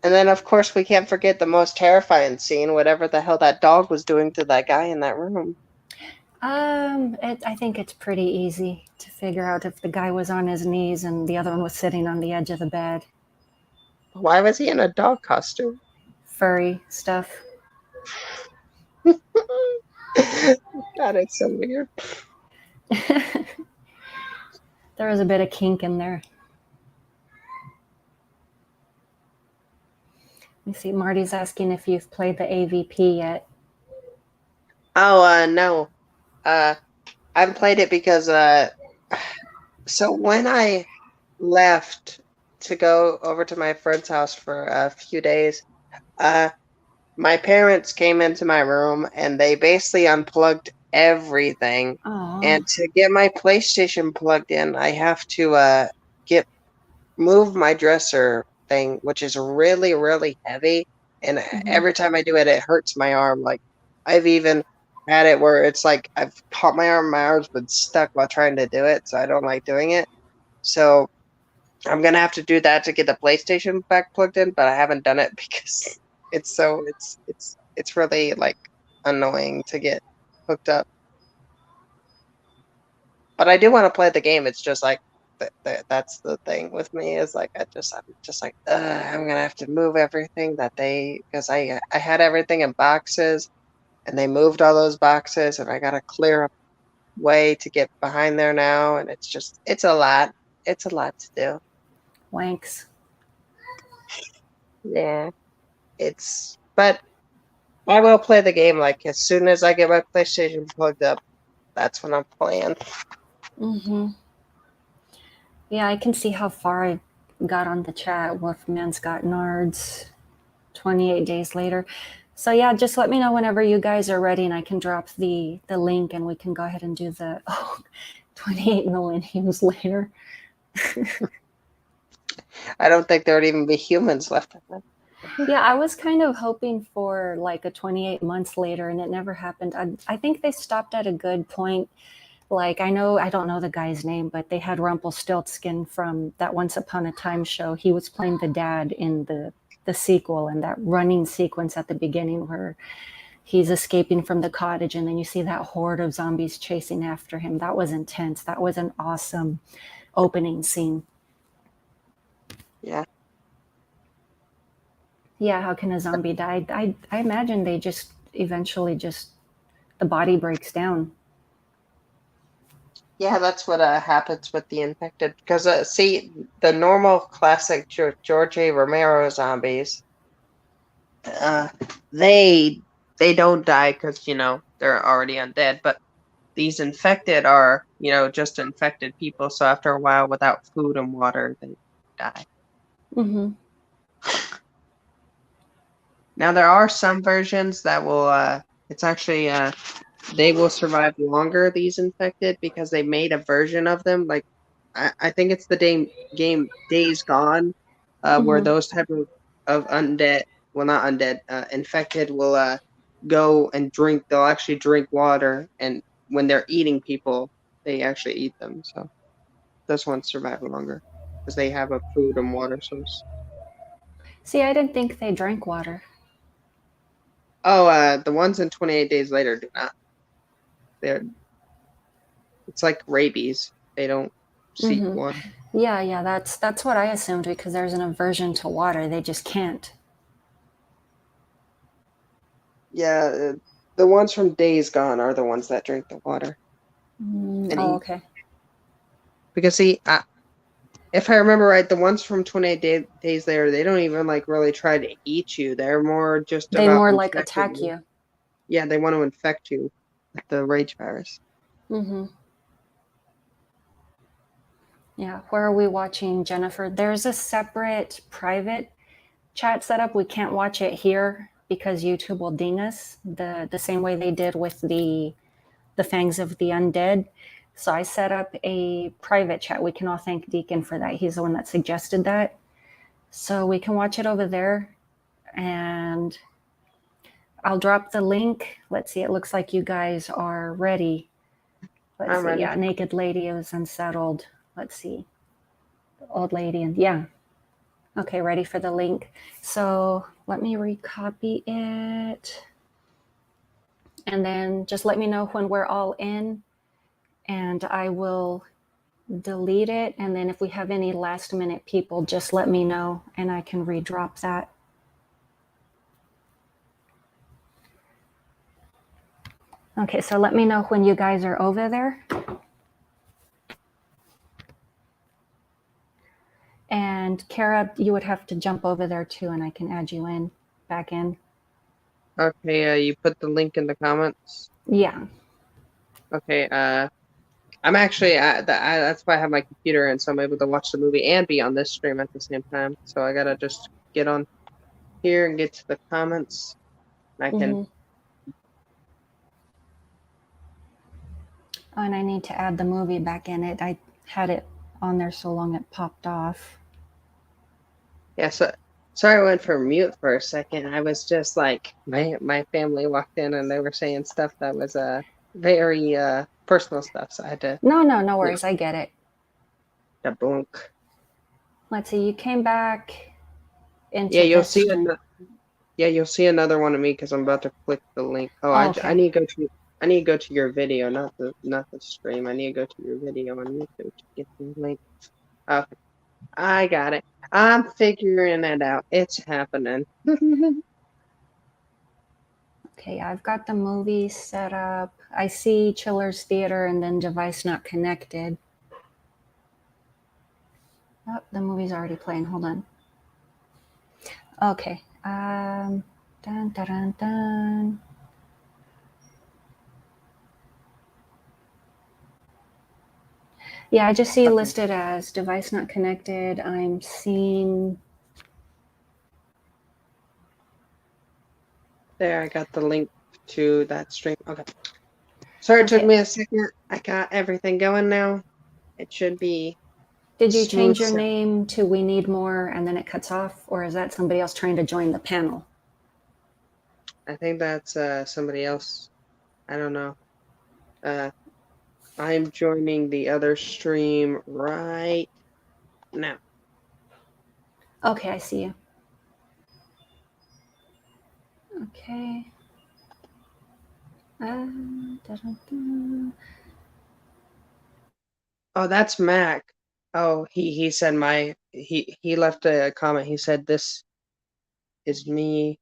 And then, of course, we can't forget the most terrifying scene, whatever the hell that dog was doing to that guy in that room. I think it's pretty easy to figure out if the guy was on his knees and the other one was sitting on the edge of the bed. Why was he in a dog costume? Furry stuff. God, it's so weird. There was a bit of kink in there. Let me see. Marty's asking if you've played the AVP yet. Oh, no. I haven't played it because, so when I left to go over to my friend's house for a few days, my parents came into my room and they basically unplugged everything. Aww. And to get my PlayStation plugged in, I have to move my dresser thing, which is really, really heavy. And every time I do it, it hurts my arm. Like, I've even had it where it's like I've caught my arm, my arm's been stuck while trying to do it, so I don't like doing it. So I'm gonna have to do that to get the PlayStation back plugged in, but I haven't done it because it's really like annoying to get hooked up. But I do want to play the game. It's just like that's the thing with me is like I'm just like I'm gonna have to move everything because I had everything in boxes and they moved all those boxes and I gotta clear a way to get behind there now, and it's a lot to do. Wanks. Yeah, but I will play the game like as soon as I get my PlayStation plugged up. That's when I'm playing. Yeah, I can see how far I got on the chat. Wolfman's got nards 28 days later. So yeah, just let me know whenever you guys are ready and I can drop the link and we can go ahead and do the 28 millenniums later. I don't think there would even be humans left in them. Yeah, I was kind of hoping for like a 28 months later, and it never happened. I think they stopped at a good point. Like, I know, I don't know the guy's name, but they had Rumpelstiltskin from that Once Upon a Time show. He was playing the dad in the sequel, and that running sequence at the beginning where he's escaping from the cottage, and then you see that horde of zombies chasing after him. That was intense. That was an awesome opening scene. Yeah. Yeah, how can a zombie die? I imagine they just eventually just the body breaks down. Yeah, that's what happens with the infected. Because see, the normal classic George A. Romero zombies, uh, they don't die because they're already undead. But these infected are just infected people. So after a while, without food and water, they die. Mm-hmm. Now there are some versions that will. It's actually they will survive longer. These infected because they made a version of them like. I think it's the game Days Gone, where Mm-hmm. those type of undead, well not undead, infected will go and drink. They'll actually drink water, and when they're eating people, they actually eat them. So those ones survive longer because they have a food and water source. See, I didn't think they drank water. Oh, the ones in 28 Days Later do not. They're It's like rabies. They don't seek Mm-hmm. water. Yeah, that's what I assumed because there's an aversion to water. They just can't. Yeah, the ones from Days Gone are the ones that drink the water and Oh, eat. okay. Because see, if I remember right, the ones from 28 Days Later, they don't even like really try to eat you. They're more just They about more like infecting attack you. you. Yeah, they want to infect you with the rage virus. Mm-hmm. Yeah. Where are we watching, Jennifer? There's a separate private chat setup. We can't watch it here because YouTube will ding us the same way they did with the Fangs of the Undead. So I set up a private chat. We can all thank Deacon for that. He's the one that suggested that. So we can watch it over there. And I'll drop the link. Let's see. It looks like you guys are ready. Let's I'm see. ready. Yeah, Naked Lady is unsettled. Let's see. Old lady. And yeah. Okay, ready for the link. So let me recopy it. And then just let me know when we're all in. And I will delete it. And then if we have any last minute people, just let me know and I can redrop that. Okay, so let me know when you guys are over there. And Kara, you would have to jump over there too, and I can add you back in. Okay, you put the link in the comments. Yeah. Okay, I'm actually that's why I have my computer in, so I'm able to watch the movie and be on this stream at the same time. So I gotta just get on here and get to the comments. I can. Mm-hmm. Oh, and I need to add the movie back in it. I had it on there so long it popped off. Yeah, so sorry I went for mute for a second. I was just like my family walked in and they were saying stuff that was very personal stuff, so I had to No worries. I get it. debunk. Let's see. You came back Yeah, into you'll this see stream. you'll see another one of me because I'm about to click the link. Oh, Oh, I okay. need to go to your video, not the stream. I need to go to your video on YouTube to get the link. Okay, I got it. I'm figuring it out. It's happening. Okay, I've got the movie set up. I see Chiller's Theater and then device not connected. Oh, the movie's already playing. Hold on. Okay. Dun, dun, dun, dun. Yeah, I just see Okay. listed as device not connected. I'm seeing. There, I got the link to that stream. Okay. Sorry, it took Okay. me a second. I got everything going now. It should be Did you smooth change your sound. name to We Need More and then it cuts off? Or is that somebody else trying to join the panel? I think that's somebody else. I don't know. I'm joining the other stream right now. Okay, I see you. Okay. Da-da-da. Oh, that's Mac. Oh, he said he left a comment. He said this is me,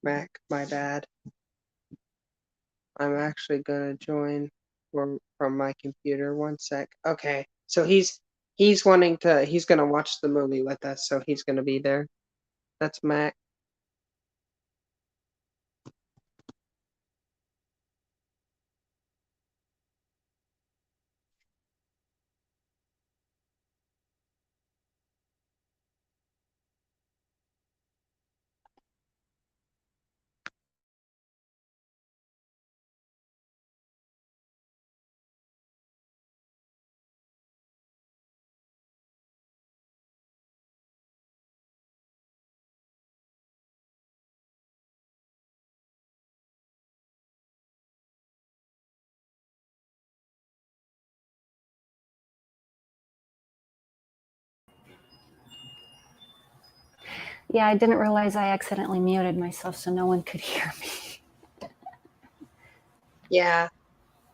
Mac. My bad. I'm actually gonna join from my computer. One sec. Okay. So he's he's gonna watch the movie with us, so he's gonna be there. That's Mac. Yeah, I didn't realize I accidentally muted myself so no one could hear me. Yeah.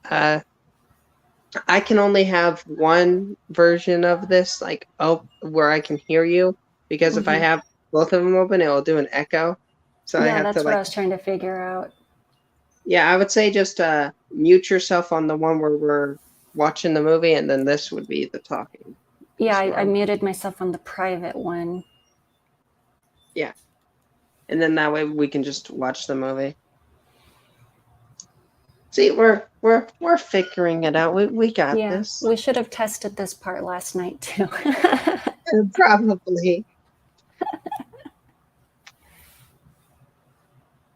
I can only have one version of this, like, where I can hear you, because if I Mhm. have both of them open, it will do an echo. So I Yeah, have to that's what I like, was trying to figure out. yeah, I would say just mute yourself on the one where we're watching the movie, and then this would be the talking. Yeah, Just I normal. muted myself on the private one. Yeah, and then that way we can just watch the movie. See, we're figuring it out. We got Yeah, this. we should have tested this part last night too. Probably.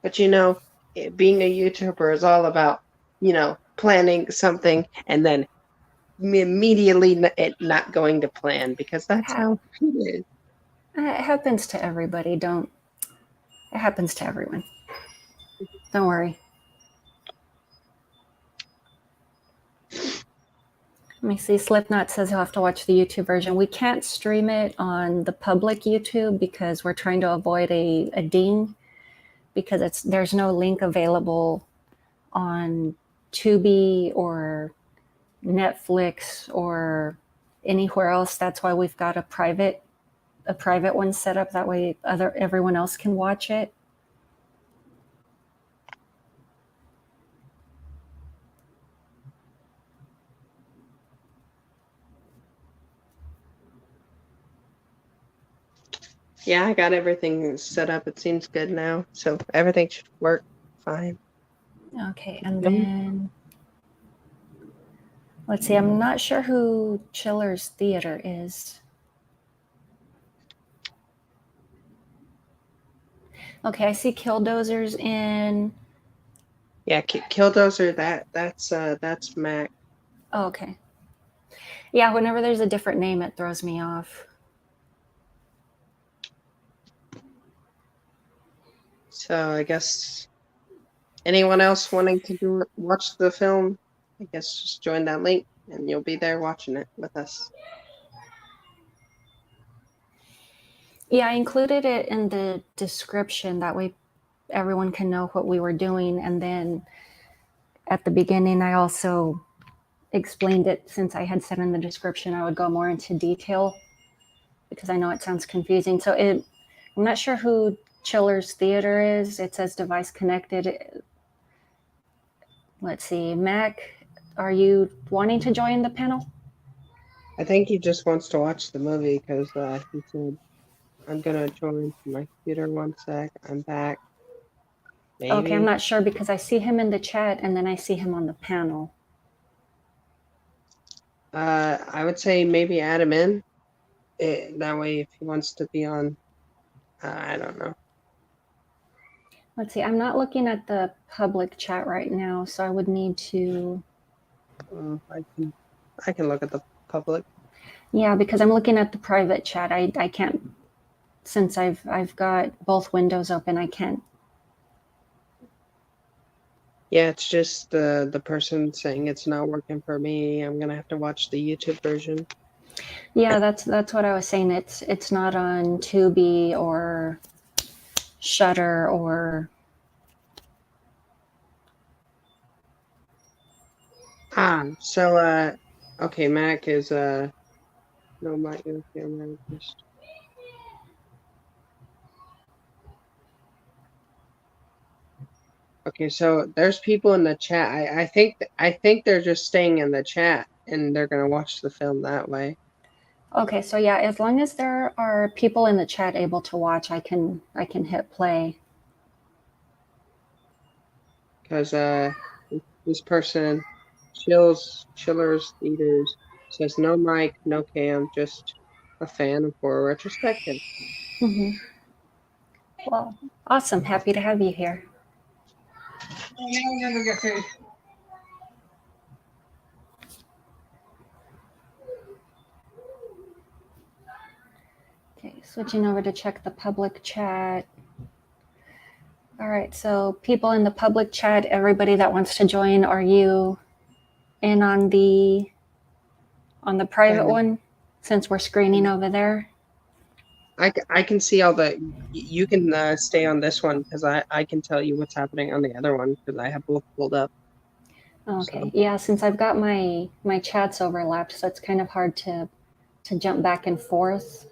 But being a YouTuber is all about, planning something and then immediately it not going to plan, because that's how it is. It happens to everybody. It happens to everyone. Don't worry. Let me see. Slipknot says he'll have to watch the YouTube version. We can't stream it on the public YouTube because we're trying to avoid a ding, because there's no link available on Tubi or Netflix or anywhere else. That's why we've got a private one set up. That way everyone else can watch it. Yeah, I got everything set up. It seems good now, so everything should work fine. Okay, and then let's see. I'm not sure who Chiller's Theater is. Okay, I see Killdozer's in. Yeah, Killdozer. That's Mac. Oh, okay. Yeah, whenever there's a different name, it throws me off. So I guess anyone else wanting to watch the film, I guess just join that link and you'll be there watching it with us. Yeah, I included it in the description. That way everyone can know what we were doing. And then at the beginning, I also explained it, since I had said in the description I would go more into detail, because I know it sounds confusing. So I'm not sure who Chiller's Theater is. It says device connected. Let's see. Mac, are you wanting to join the panel? I think he just wants to watch the movie because he said, I'm gonna join from my computer. One sec, I'm back. Maybe. Okay, I'm not sure because I see him in the chat and then I see him on the panel. I would say maybe add him in. That way, if he wants to be on, I don't know. Let's see. I'm not looking at the public chat right now, so I would need to. I can look at the public. Yeah, because I'm looking at the private chat. I can't, since I've got both windows open, I can't. Yeah, it's just the person saying it's not working for me. I'm gonna have to watch the YouTube version. Yeah, that's what I was saying. It's not on Tubi or Shutter or So okay, Mac is no Mac is camera just okay, so there's people in the chat. I think they're just staying in the chat and they're gonna watch the film that way. okay. So yeah, as long as there are people in the chat able to watch, I can hit play. Because this person chillers eaters says no mic, no cam, just a fan for a retrospective. Hmm. Well, awesome. Happy to have you here. Okay, switching over to check the public chat. All right, so people in the public chat, everybody that wants to join, are you in on the private one since we're screening over there? I can see all the you can stay on this one because I can tell you what's happening on the other one because I have both pulled up. Okay, So yeah, since I've got my chats overlapped, so it's kind of hard to jump back and forth.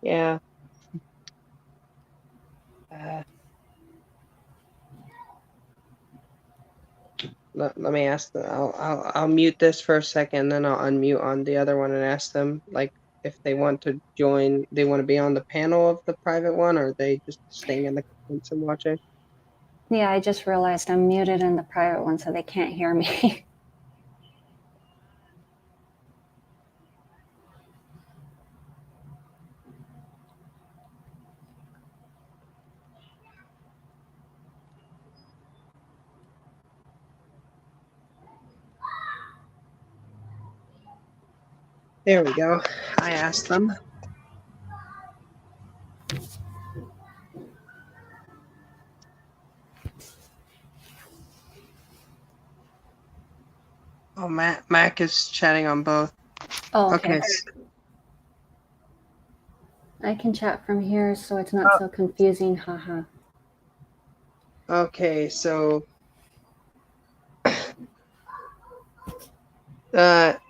yeah. Let me ask them. I'll mute this for a second, then I'll unmute on the other one and ask them like if they want to join. They want to be on the panel of the private one, or are they just staying in the comments and watching? Yeah, I just realized I'm muted in the private one, so they can't hear me. There we go. I asked them. Oh, Mac is chatting on both. Oh, okay. Okay. I can chat from here, so it's not so confusing. Haha. Okay, so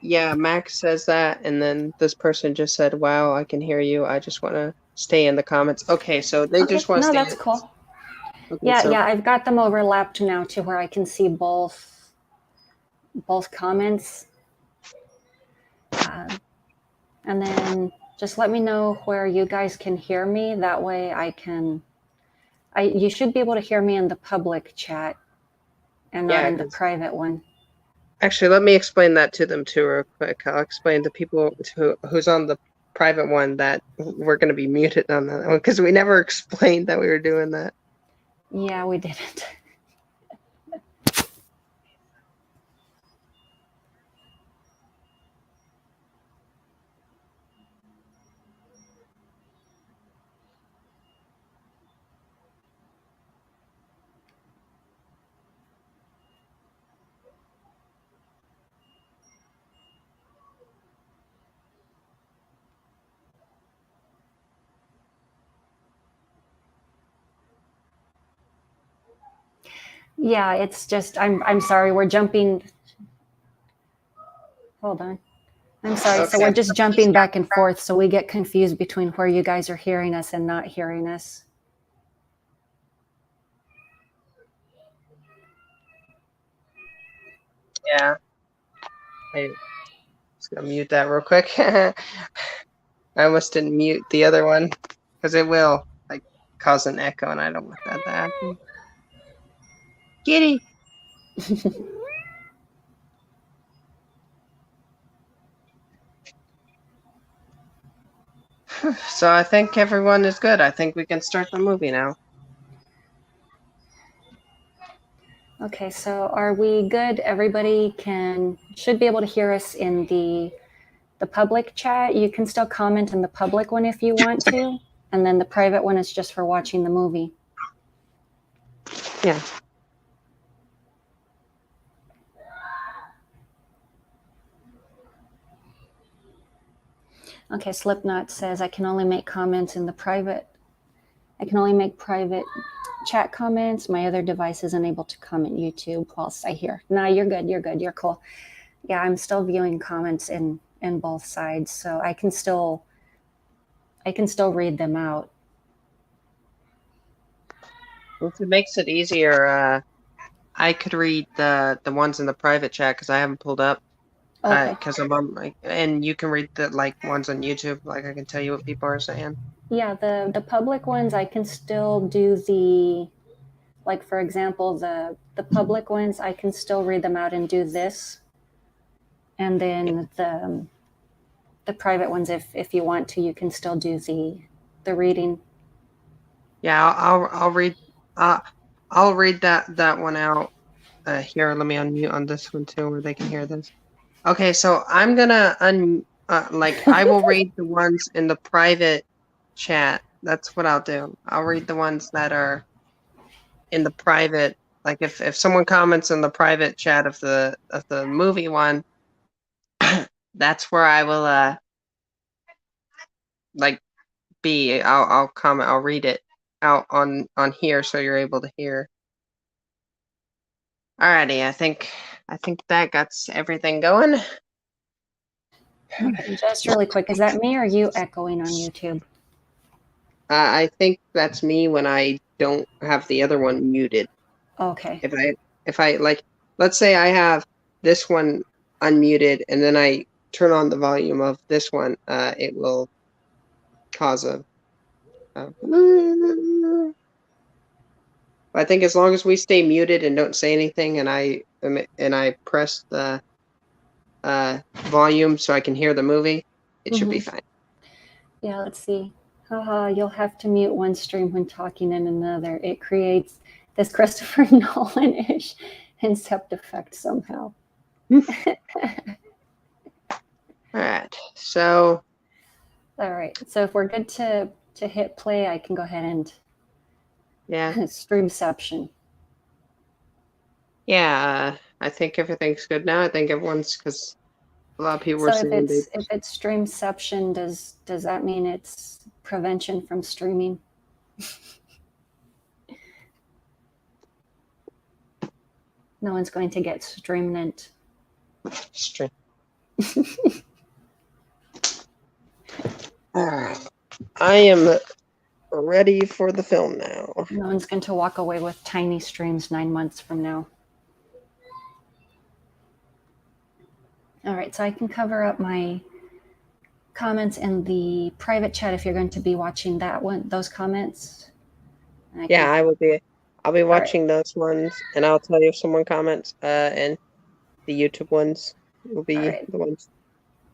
yeah, Max says that, and then this person just said, "Wow, I can hear you. I just want to stay in the comments." Okay, so they Okay, just want to no, stay. that's cool. Okay, Yeah, so yeah, I've got them overlapped now to where I can see both comments. And then just let me know where you guys can hear me. That way you should be able to hear me in the public chat and not yeah, in the private one. actually, let me explain that to them too, real quick. I'll explain to people who's on the private one that we're going to be muted on that one because we never explained that we were doing that. Yeah, we didn't. Yeah, it's just I'm sorry, we're jumping. Hold on. I'm sorry. So Okay. we're just jumping back and forth, so we get confused between where you guys are hearing us and not hearing us. Yeah. I just gonna mute that real quick. I almost didn't mute the other one because it will like cause an echo, and I don't want that to happen. Kitty. So I think everyone is good. I think we can start the movie now. Okay, so are we good? Everybody should be able to hear us in the public chat. You can still comment in the public one if you want to, and then the private one is just for watching the movie. Yeah. Okay, Slipknot says I can only make comments in the private. I can only make private chat comments. My other device is unable to comment YouTube whilst I hear. No, you're good. You're good. You're cool. Yeah, I'm still viewing comments in both sides, so I can still read them out. If it makes it easier, I could read the ones in the private chat because I haven't pulled up. Okay. Because I'm on, like, and you can read the ones on YouTube. Like I can tell you what people are saying. Yeah, the public ones I can still do the, like for example, the public ones I can still read them out and do this, and then the private ones, if you want to, you can still do the reading. Yeah, I'll read. I'll read that one out. Here, let me unmute on this one too, where they can hear this. Okay, so I'm gonna I will read the ones in the private chat. That's what I'll do. I'll read the ones that are in the private. Like if someone comments in the private chat of the movie one, that's where I will like be. I'll comment. I'll read it out on here so you're able to hear. Alrighty, I think that got everything going. Just really quick, is that me or you echoing on YouTube? I think that's me when I don't have the other one muted. Okay. If I like, let's say I have this one unmuted and then I turn on the volume of this one, it will cause a. I think as long as we stay muted and don't say anything, and I press the volume so I can hear the movie, it should be fine. Yeah, let's see. Haha, you'll have to mute one stream when talking in another. It creates this Christopher Nolan-ish incept effect somehow. All right. So. All right. So if we're good to hit play, I can go ahead and streamception. Yeah, I think everything's good now. I think everyone's, because a lot of people were So saying if it's streamception, does that mean it's prevention from streaming? No one's going to get streamnant. Stream. All right. I am ready for the film now. No one's going to walk away with tiny streams 9 months from now. All right, so I can cover up my comments in the private chat if you're going to be watching that one, those comments. I will be. I'll be watching those ones, and I'll tell you if someone comments. And the YouTube ones will be the ones.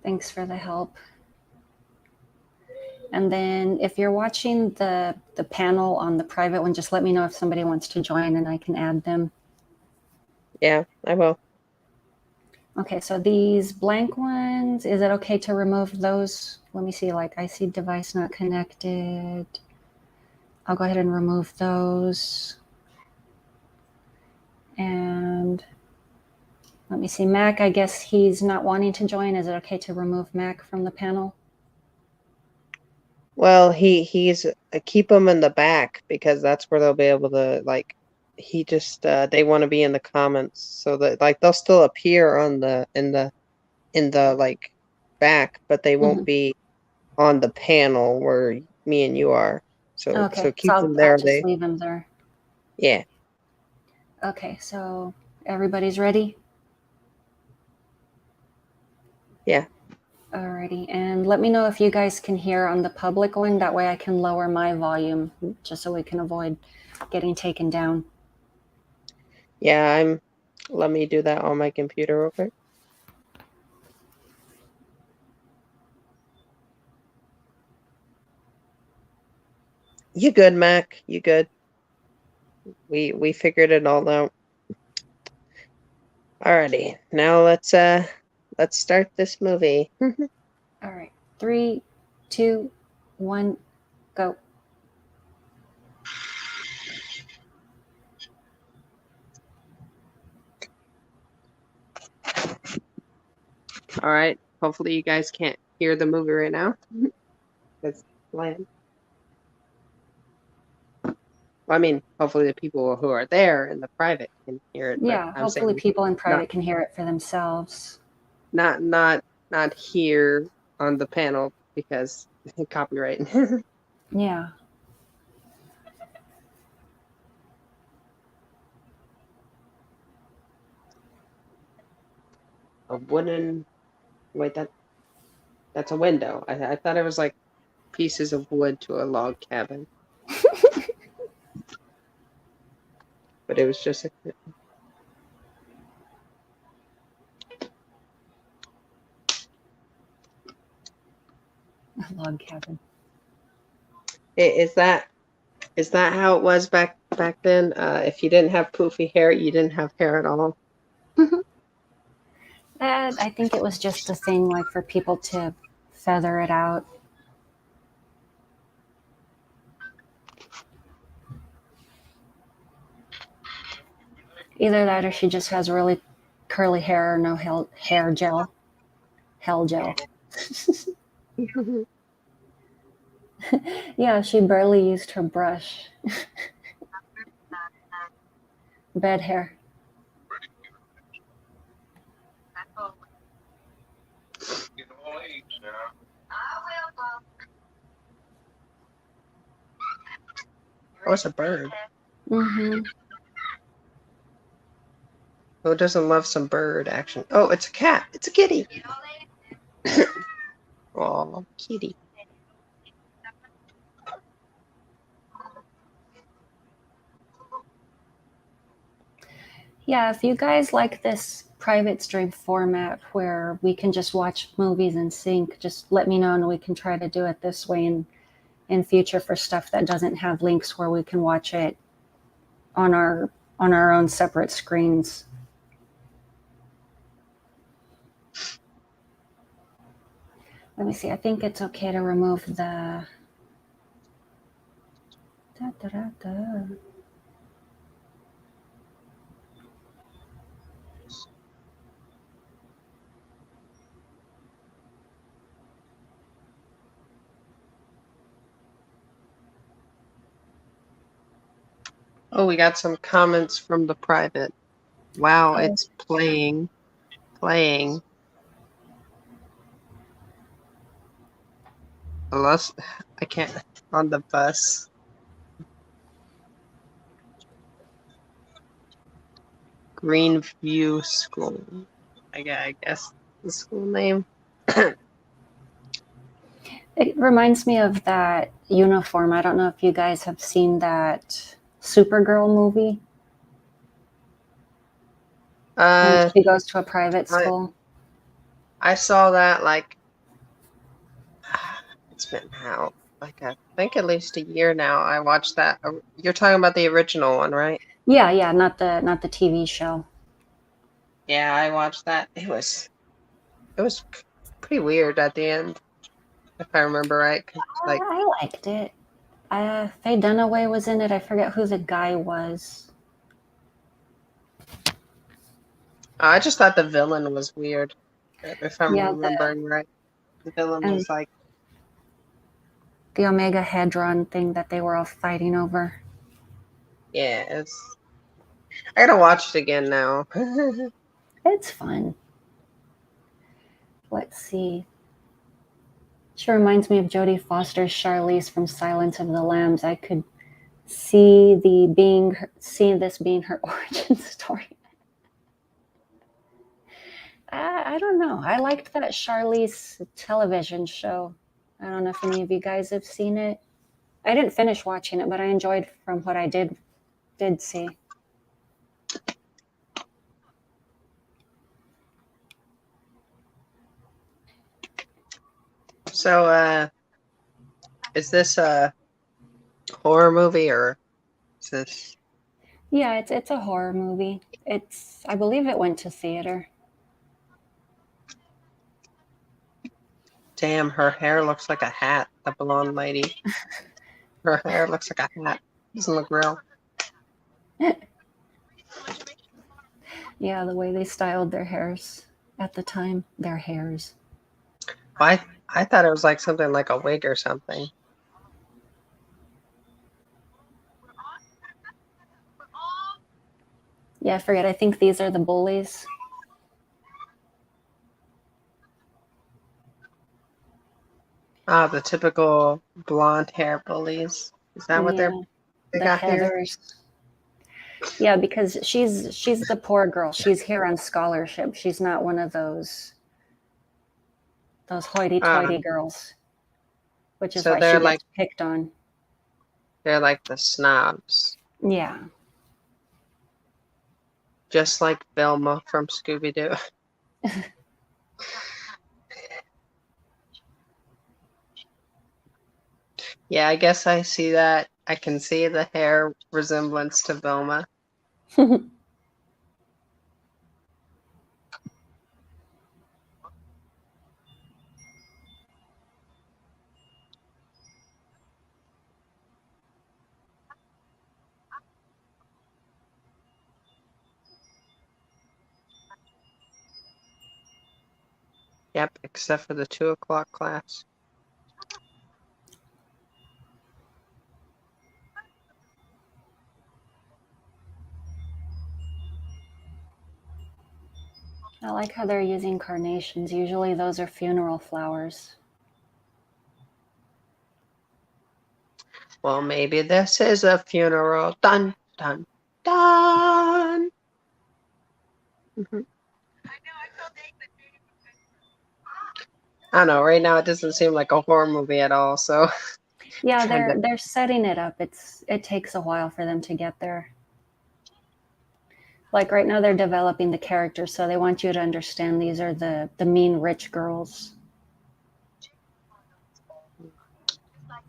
Thanks for the help. And then if you're watching the panel on the private one, just let me know if somebody wants to join and I can add them. Yeah, I will. Okay, so these blank ones, is it okay to remove those? Let me see, like I see device not connected. I'll go ahead and remove those. And let me see, Mac, I guess he's not wanting to join. Is it okay to remove Mac from the panel? Well, he's keep them in the back because that's where they'll be able to he just they want to be in the comments so that they'll still appear on in the back, but they won't be on the panel where me and you are. So keep them there. I'll just leave them there. Yeah. Okay, so everybody's ready? Yeah. Alrighty, and let me know if you guys can hear on the public one. That way I can lower my volume just so we can avoid getting taken down. Yeah, let me do that on my computer real quick. You good, Mac? You good? We figured it all out. Alrighty, now let's start this movie. All right. 3, 2, 1, go. All right. Hopefully you guys can't hear the movie right now. It's bland. Well, I mean, hopefully the people who are there in the private can hear it, but Yeah, I'm hopefully saying people in not private can hear it for themselves. not here on the panel because copyright. Yeah. A wooden wait that's a window. I thought it was like pieces of wood to a log cabin, but it was just a A log cabin. Is that how it was back then? If you didn't have poofy hair, you didn't have hair at all. I think it was just a thing like for people to feather it out. Either that or she just has really curly hair or no hair gel. Hell gel. Yeah, she barely used her brush. Bad hair. Oh, it's a bird. Mm-hmm. Who doesn't love some bird action? Oh, it's a cat. It's a kitty. Oh, kitty. Yeah, if you guys like this private stream format where we can just watch movies in sync, just let me know and we can try to do it this way in future for stuff that doesn't have links where we can watch it on our own separate screens. Let me see. I think it's okay to remove the. Da, da, da, da. Oh, we got some comments from the private. Wow, Oh. it's playing. Unless I can't on the bus. Greenview School. I guess the school name. It reminds me of that uniform. I don't know if you guys have seen that Supergirl movie when she goes to a private school. I saw that like it's been out like I think at least a year now. I watched that. You're talking about the original one, right? Yeah, not the TV show. Yeah, I watched that. It was pretty weird at the end, if I remember right. Like I liked it. Faye Dunaway was in it. I forget who the guy was. I just thought the villain was weird, if I'm Yeah, remembering right. The villain and was like the Omega Hedron thing that they were all fighting over. yeah, I gotta watch it again now. It's fun. Let's see. She reminds me of Jodie Foster's Charlize from Silence of the Lambs. I could see this being her origin story. I don't know. I liked that Charlize television show. I don't know if any of you guys have seen it. I didn't finish watching it, but I enjoyed from what I did see. So, is this a horror movie or is this? Yeah, it's a horror movie. I believe it went to theater. Damn, her hair looks like a hat. The blonde lady. Her hair looks like a hat. Doesn't look real. Yeah, the way they styled their hairs at the time, their hairs. I thought it was like something like a wig or something. Yeah, I forget. I think these are the bullies. Ah, the typical blonde hair bullies. Is that what Yeah, they the got here? Heathers. Yeah, because she's the poor girl. She's here on scholarship. She's not one of those hoity-toity Um, girls, which is so why she gets picked on. they're like the snobs, Yeah. just like Velma from Scooby Doo. Yeah, I guess I see that. I can see the hair resemblance to Velma. Yep, except for the 2 o'clock class. I like how they're using carnations. Usually those are funeral flowers. Well, maybe this is a funeral. Dun, dun, dun. Mhm. I don't know. Right now, it doesn't seem like a horror movie at all. So, Yeah, trying to. they're setting it up. It takes a while for them to get there. Like right now they're developing the characters, so they want you to understand these are the mean rich girls.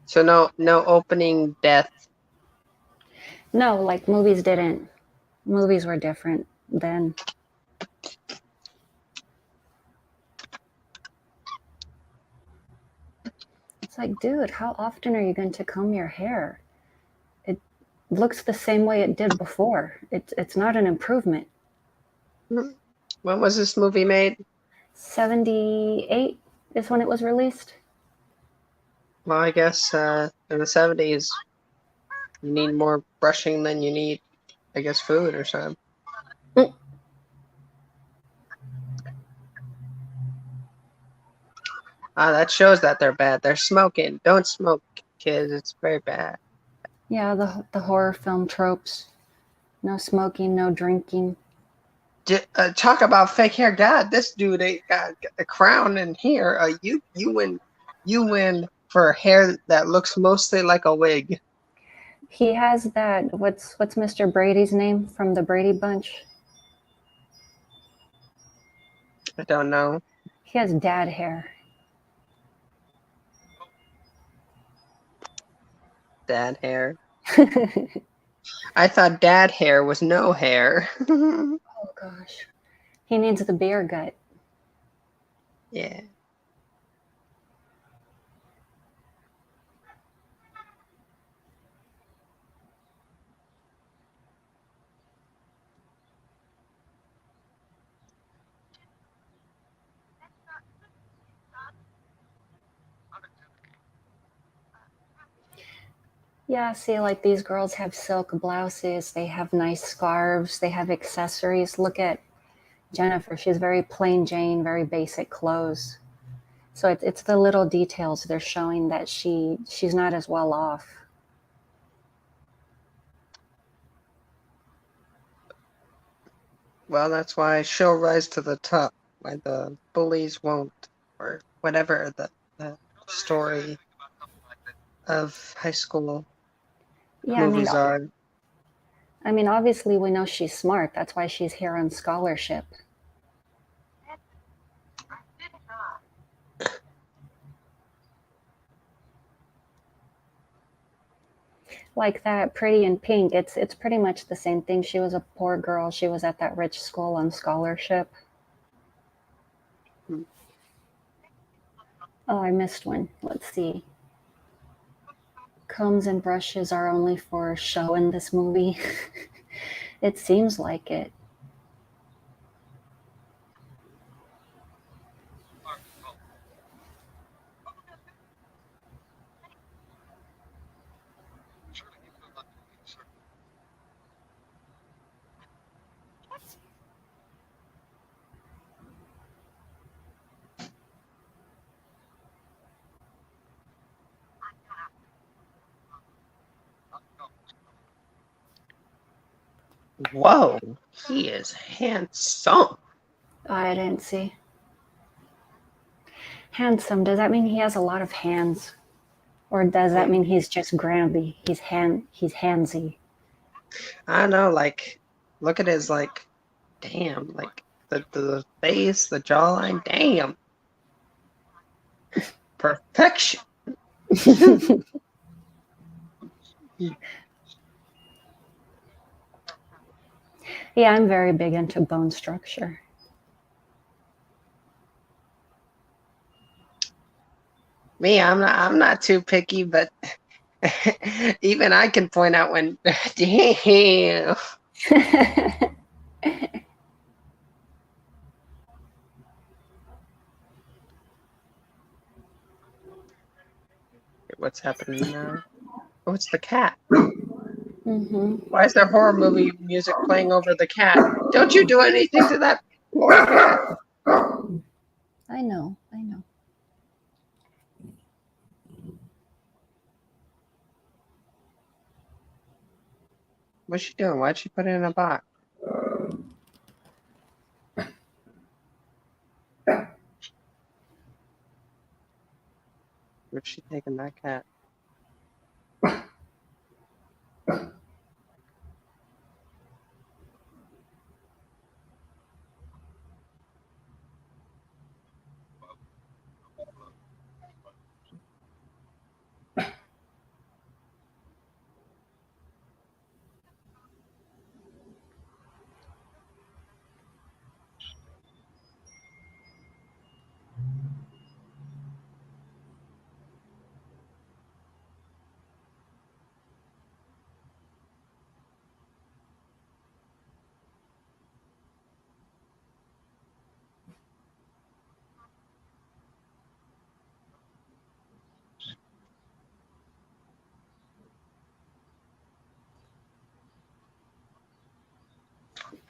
So no opening death. No, like movies were different then. It's like, dude, how often are you going to comb your hair? It looks the same way it did before. It's not an improvement. When was this movie made? 78 is when it was released. Well, I guess in the 70s, you need more brushing than you need, I guess, food or something. Mm. Ah, that shows that they're bad. They're smoking. Don't smoke, kids. It's very bad. Yeah, the horror film tropes. No smoking, no drinking. Talk about fake hair. God, this dude ain't got a crown in here. You win for hair that looks mostly like a wig. He has that what's Mr. Brady's name from the Brady Bunch? I don't know. He has dad hair. Dad hair. I thought dad hair was no hair. Oh gosh. He needs the beer gut. Yeah. Yeah, see, like these girls have silk blouses, they have nice scarves, they have accessories. Look at Jennifer. She's very plain Jane, very basic clothes. So it's the little details they're showing that she's not as well off. Well, that's why she'll rise to the top. Why the bullies won't, or whatever the story of high school Yeah, movies are. I mean, obviously we know she's smart. That's why she's here on scholarship. like that Pretty in Pink. It's pretty much the same thing. She was a poor girl. She was at that rich school on scholarship. Hmm. Oh, I missed one. Let's see. Combs and brushes are only for show in this movie. It seems like it. Whoa, he is handsome. I didn't see. Handsome, does that mean he has a lot of hands? Or does that mean he's just grabby? He's handsy. I don't know, like, look at his, like, damn, like, the face, the jawline, damn. Perfection. Yeah, I'm very big into bone structure. Me, I'm not too picky, but even I can point out when, damn. What's happening now? Oh, it's the cat. Mm-hmm. Why is there horror movie music playing over the cat? Don't you do anything to that poor cat. I know, I know. What's she doing? Why'd she put it in a box? Where's she taking that cat?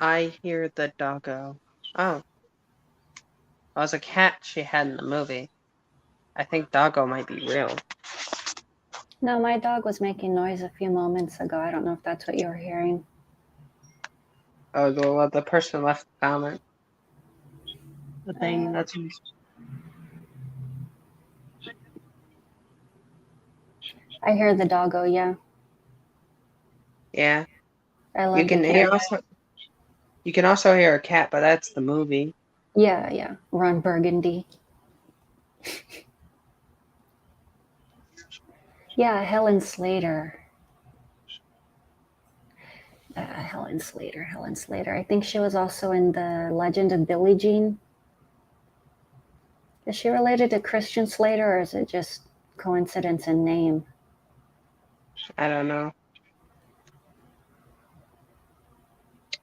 I hear the doggo. Oh, that was a cat she had in the movie. I think doggo might be real. No, my dog was making noise a few moments ago. I don't know if that's what you were hearing. Oh, the person left the comment. The thing that's. I hear the doggo, yeah. Yeah. I love You the can cat. hear also. You can also hear a cat, but that's the movie. Yeah, yeah. Ron Burgundy. Yeah, Helen Slater. Helen Slater. I think she was also in The Legend of Billie Jean. Is she related to Christian Slater, or is it just coincidence in name? I don't know.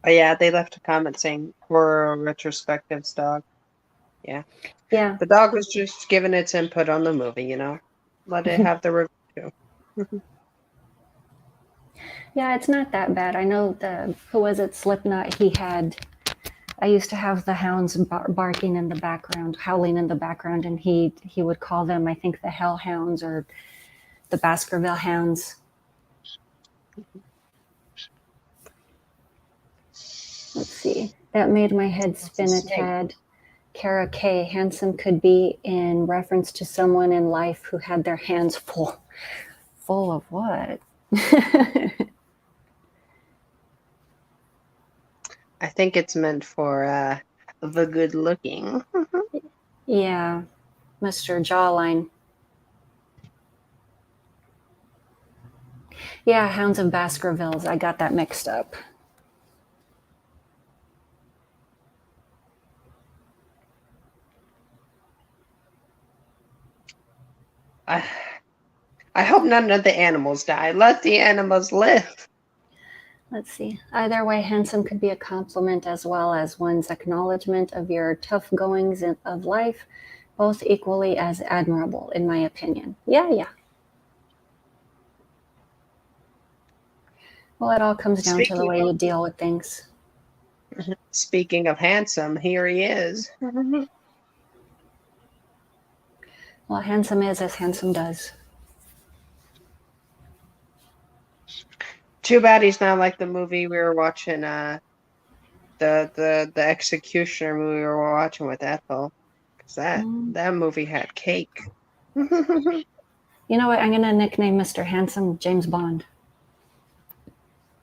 Oh yeah, they left a comment saying horror retrospectives dog. Yeah. Yeah. The dog was just giving its input on the movie, you know. Let it have the review. Yeah, it's not that bad. I know who was it, Slipknot, I used to have the hounds barking in the background, howling in the background, and he would call them, I think, the Hellhounds or the Baskerville Hounds. Let's see. That made my head spin a tad. Kara K. Handsome could be in reference to someone in life who had their hands full. Full of what? I think it's meant for the good looking. Yeah, Mr. Jawline. Yeah, Hounds of Baskervilles. I got that mixed up. I hope none of the animals die. Let the animals live. Let's see. Either way, handsome could be a compliment as well as one's acknowledgement of your tough goings of life, both equally as admirable, in my opinion. Yeah. Well, it all comes down to the way you deal with things. Speaking of handsome, here he is. Well, handsome is as handsome does. Too bad he's not like the movie we were watching, the Executioner movie we were watching with Ethel. Because that movie had cake. You know what? I'm going to nickname Mr. Handsome James Bond.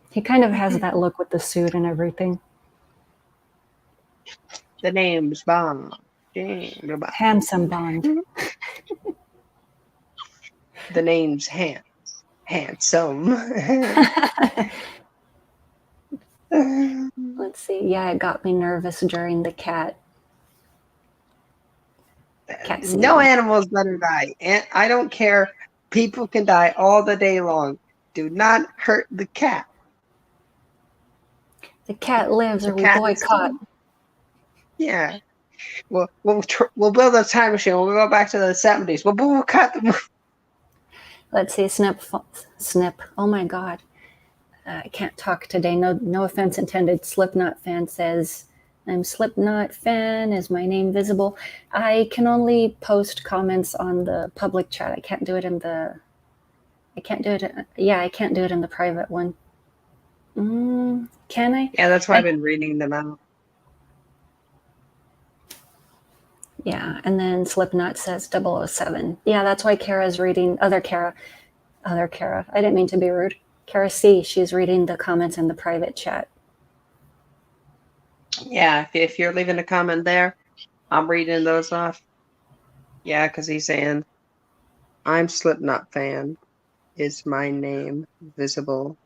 He kind of has that look with the suit and everything. The name's Bond. James Bond. Handsome Bond. The name's Handsome. Let's see. Yeah, it got me nervous during the cat scene. No animals better die. And I don't care. People can die all the day long. Do not hurt the cat. The cat lives, or we boycott. Yeah. We'll build a time machine. We'll go back to the 70s. We'll boycott the movie. Let's see. Snip. Oh my God. I can't talk today. No offense intended. Slipknot fan says, I'm Slipknot fan. Is my name visible? I can only post comments on the public chat. I can't do it in the private one. Can I? Yeah, that's why I've been reading them out. Yeah, and then Slipknot says 007. Yeah, that's why Kara's reading other Kara. I didn't mean to be rude. Kara C, she's reading the comments in the private chat. Yeah, if you're leaving a comment there, I'm reading those off. Yeah, because he's saying, I'm Slipknot fan. Is my name visible?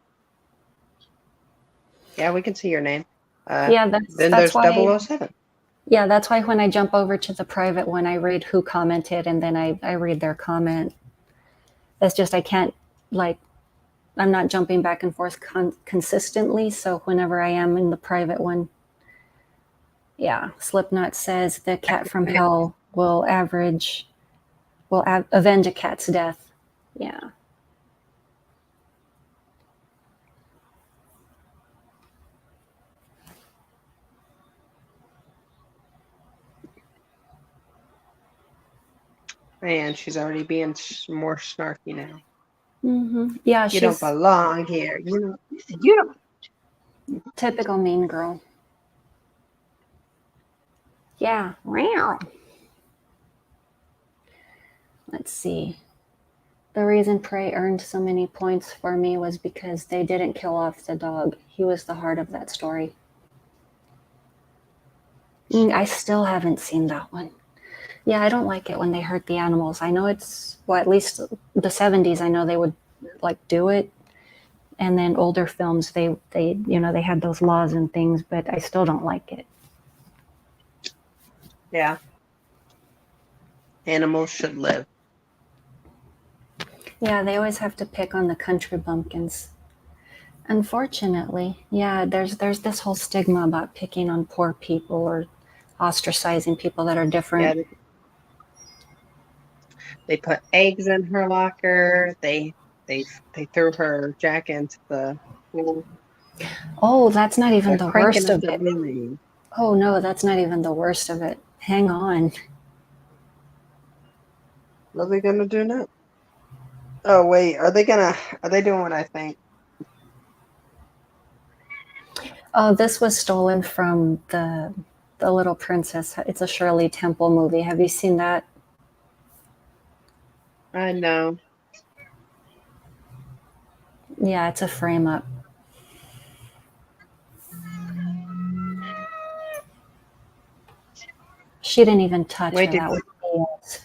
Yeah, we can see your name. Yeah, there's why, 007. Yeah, that's why when I jump over to the private one, I read who commented and then I read their comment. It's just I can't, I'm not jumping back and forth consistently. So whenever I am in the private one, yeah, Slipknot says the cat from hell will avenge a cat's death. Yeah. Man, she's already being more snarky now. Mm-hmm. Yeah, you don't belong here. You don't. Typical mean girl. Yeah. Let's see. The reason Prey earned so many points for me was because they didn't kill off the dog. He was the heart of that story. I still haven't seen that one. Yeah, I don't like it when they hurt the animals. I know it's, well, at least the 70s, I know they would do it. And then older films, they had those laws and things, but I still don't like it. Yeah. Animals should live. Yeah, they always have to pick on the country bumpkins. Unfortunately, yeah, there's this whole stigma about picking on poor people or ostracizing people that are different. Yeah, they put eggs in her locker. They threw her jacket into the pool. Oh, that's not even the worst of it. Really. Oh no, that's not even the worst of it. Hang on. What are they gonna do now? Oh wait, are they doing what I think? Oh, this was stolen from the Little Princess. It's a Shirley Temple movie. Have you seen that? I know. Yeah, it's a frame up. She didn't even touch her. That was BS.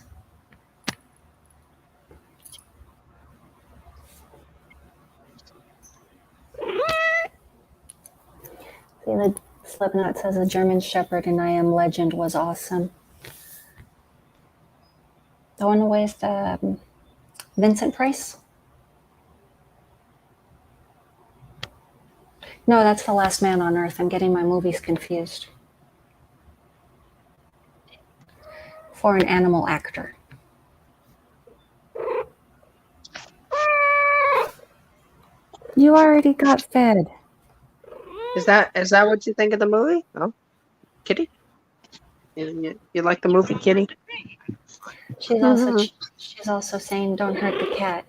See, the Slipknot says a German Shepherd in I Am Legend was awesome. The one with Vincent Price? No, that's The Last Man on Earth. I'm getting my movies confused. For an animal actor. You already got fed. Is that what you think of the movie? Oh, Kitty? You like the movie, Kitty? She's also saying, "Don't hurt the cat."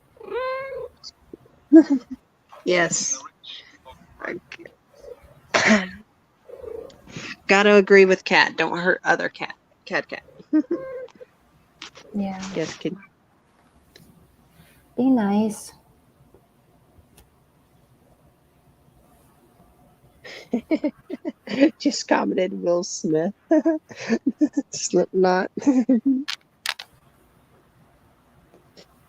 Yes. Gotta agree with Cat. Don't hurt other cat. Cat. Yeah. Yes, Kitty. Be nice. Just commented Will Smith. Slipknot.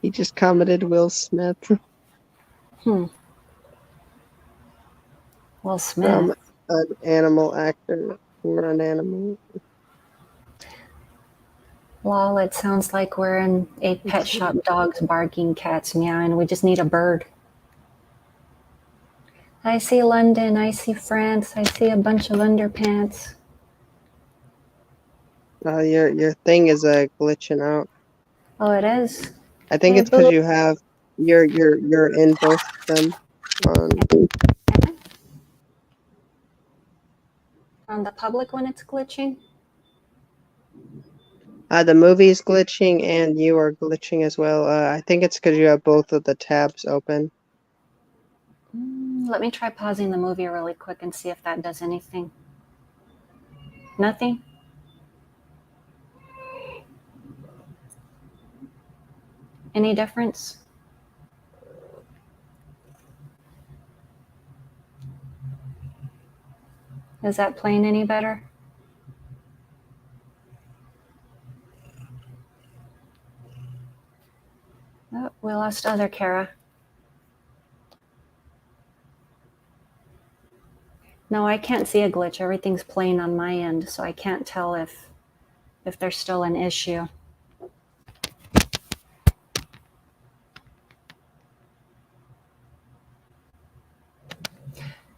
He just commented Will Smith Will Smith. from an animal actor or an animal. Lol, it sounds like we're in a pet shop, dogs barking, cats meowing. We just need a bird. I see London, I see France, I see a bunch of underpants. Your thing is glitching out. Oh, it is? I think Hey, it's because boo. you have you're in both of them On the public when it's glitching? the movie's glitching and you are glitching as well. I think it's because you have both of the tabs open. Let me try pausing the movie really quick and see if that does anything. Nothing? Any difference? Is that playing any better? Oh, we lost other Kara. No, I can't see a glitch. Everything's playing on my end, so I can't tell if there's still an issue.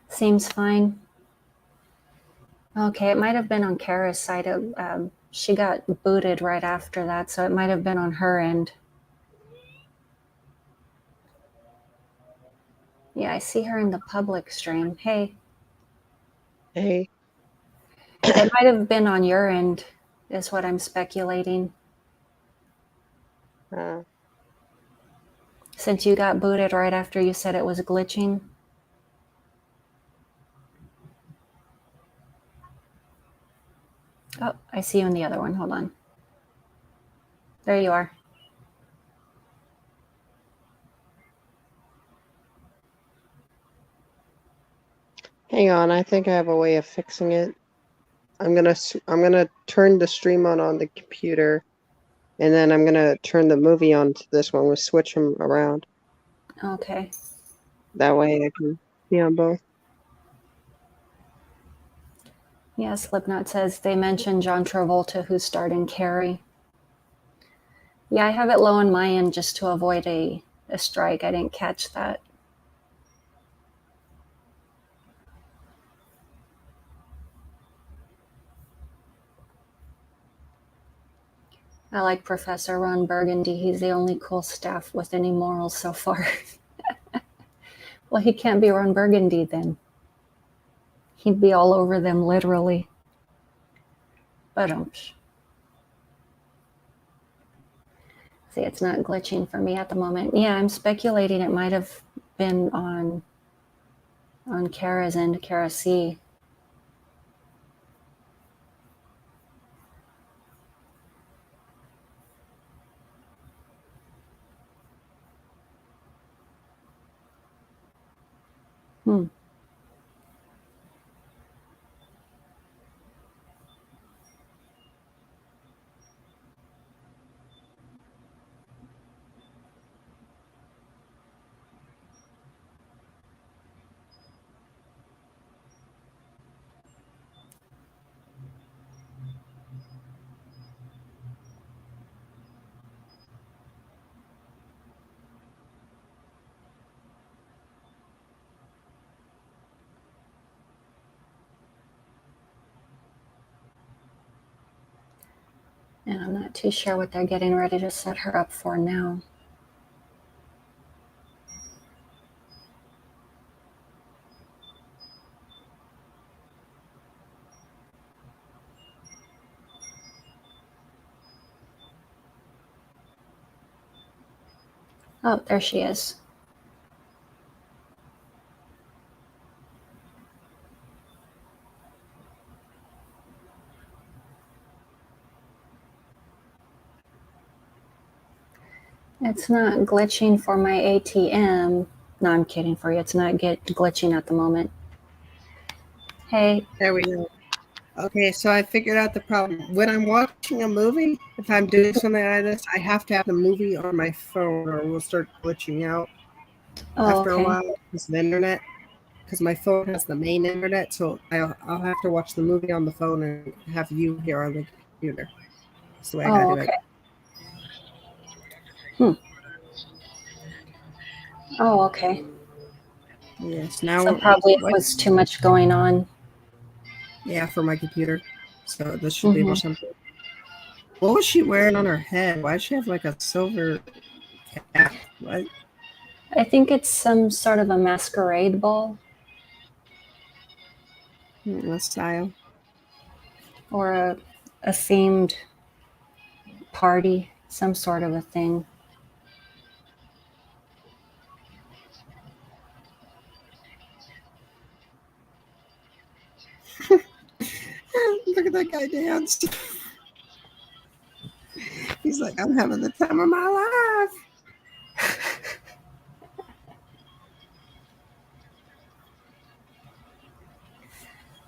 Seems fine. Okay, it might have been on Kara's side. She got booted right after that, so it might have been on her end. Yeah, I see her in the public stream. Hey. Hey. It might have been on your end, is what I'm speculating. Since you got booted right after you said it was glitching. Oh, I see you in the other one. Hold on. There you are. Hang on, I think I have a way of fixing it. I'm gonna turn the stream on the computer, and then I'm gonna turn the movie on to this one. We'll switch them around. Okay. That way I can be on both. Yeah, Slipknot says they mentioned John Travolta, who starred in Carrie. Yeah, I have it low on my end just to avoid a strike. I didn't catch that. I like Professor Ron Burgundy. He's the only cool staff with any morals so far. Well, he can't be Ron Burgundy then. He'd be all over them, literally. But see, it's not glitching for me at the moment. Yeah, I'm speculating it might have been on Kara's end, Kara C. Not too sure what they're getting ready to set her up for now. Oh, there she is. It's not glitching for my ATM. No, I'm kidding for you. It's not glitching at the moment. Hey. There we go. Okay, so I figured out the problem. When I'm watching a movie, if I'm doing something like this, I have to have the movie on my phone or we'll start glitching out after a while because of the internet. Because my phone has the main internet, so I'll have to watch the movie on the phone and have you here on the computer. That's the way I gotta do it. Oh, okay. Yes, now So probably it was too much going on. Yeah, for my computer. So this should be more simple. What was she wearing on her head? Why does she have like a silver cap? What? I think it's some sort of a masquerade ball. A style. Or a themed party, some sort of a thing. Look at that guy dance. He's like, I'm having the time of my life.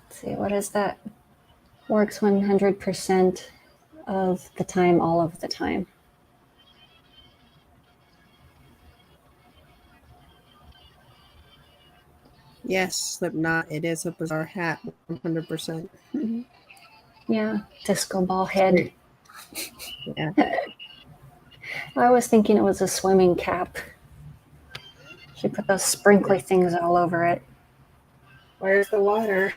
Let's see, what is that? Works 100% of the time, all of the time. Yes, Slipknot. It is a bizarre hat, 100%. Yeah, disco ball head. Yeah. I was thinking it was a swimming cap. She put those sprinkly things all over it. Where's the water?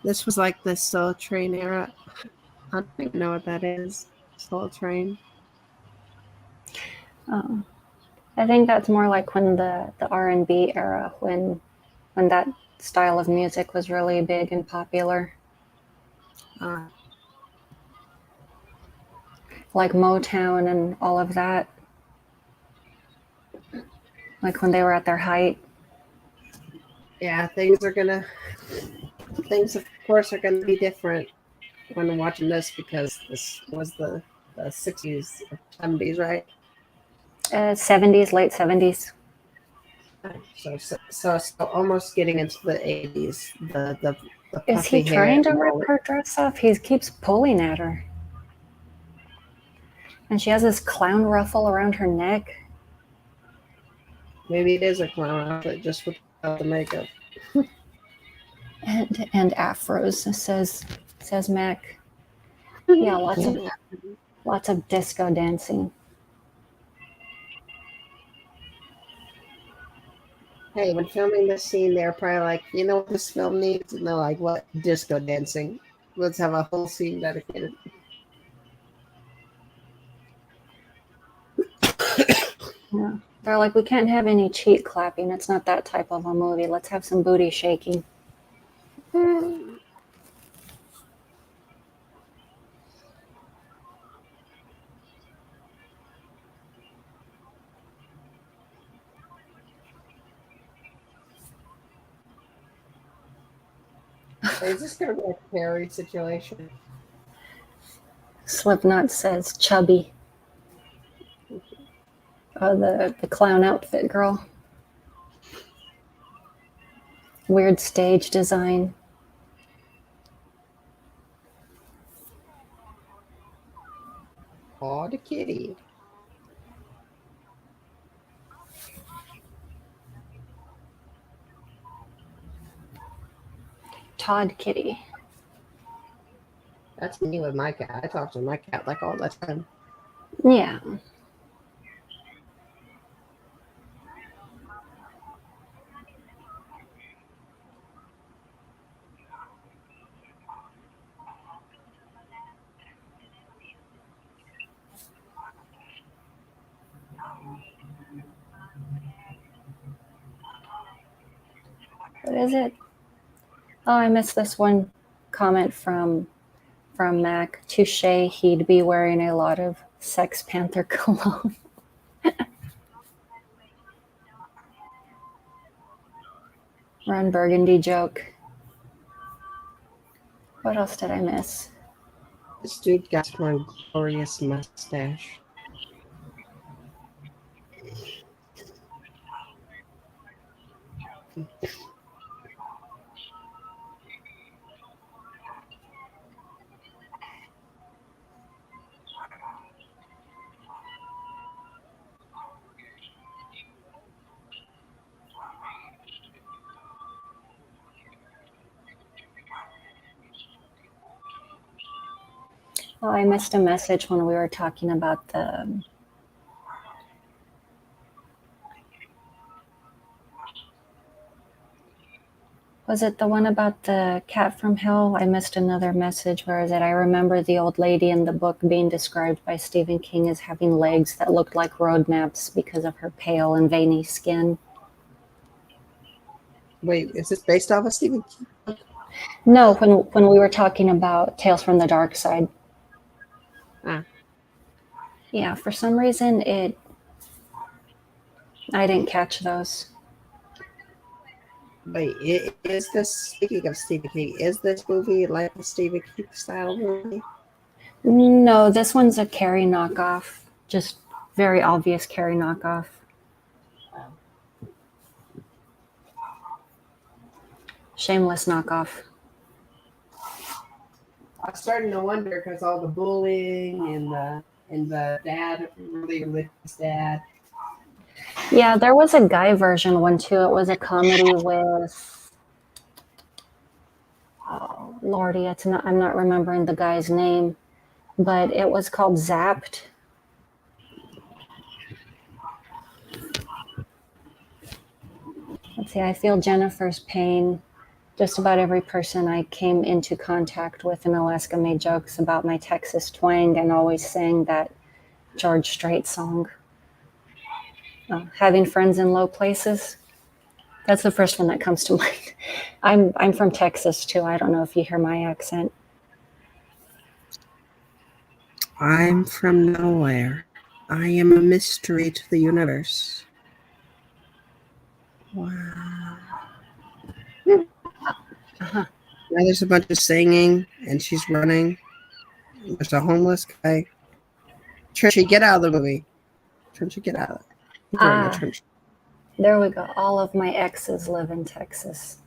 This was like the Soul Train era. I don't even know what that is. Soul Train. Oh, I think that's more like when the R&B era, when that style of music was really big and popular. Like Motown and all of that. Like when they were at their height. Yeah, things of course are gonna be different when watching this because this was the 60s, 70s, right? 70s, late 70s. So almost getting into the 80s. The Is he puffy hair trying to and rip all her dress off? He keeps pulling at her. And she has this clown ruffle around her neck. Maybe it is a clown outfit just without the makeup. And afros, says Mac. Yeah, lots of disco dancing. Hey, when filming this scene, they're probably like, you know what this film needs? And they're like, what? Disco dancing. Let's have a whole scene dedicated. Yeah. They're like, we can't have any cheek clapping. It's not that type of a movie. Let's have some booty shaking. Is this going to be a Carrie situation? Slipknot says chubby. Oh, the clown outfit girl. Weird stage design. Aw, the kitty. Todd Kitty. That's me with my cat. I talk to my cat like all the time. Yeah. is it? Oh, I missed this one comment from Mac. Touche, he'd be wearing a lot of Sex Panther cologne. Ron Burgundy joke. What else did I miss? This dude got one glorious mustache. Oh, I missed a message when we were talking about the... Was it the one about the cat from hell? I missed another message. Where is it? I remember the old lady in the book being described by Stephen King as having legs that looked like road maps because of her pale and veiny skin. Wait, is this based off of Stephen King? No, when we were talking about Tales from the Dark Side. Ah. Yeah, for some reason I didn't catch those. Wait, is this, speaking of Stephen King, is this movie like a Stephen King style movie? No, this one's a Carrie knockoff. Just very obvious Carrie knockoff. Shameless knockoff. I'm starting to wonder because all the bullying and the dad, really religious dad. Yeah, there was a guy version one too. It was a comedy with, oh lordy, I'm not remembering the guy's name, but it was called Zapped. Let's see, I feel Jennifer's pain. Just about every person I came into contact with in Alaska made jokes about my Texas twang and always sang that George Strait song. Having friends in low places. That's the first one that comes to mind. I'm from Texas too. I don't know if you hear my accent. I'm from nowhere. I am a mystery to the universe. Wow. Uh-huh. Now there's a bunch of singing, and she's running. There's a homeless guy. Trishy, get out of the movie. Trishy, get out of it. There we go. All of my exes live in Texas.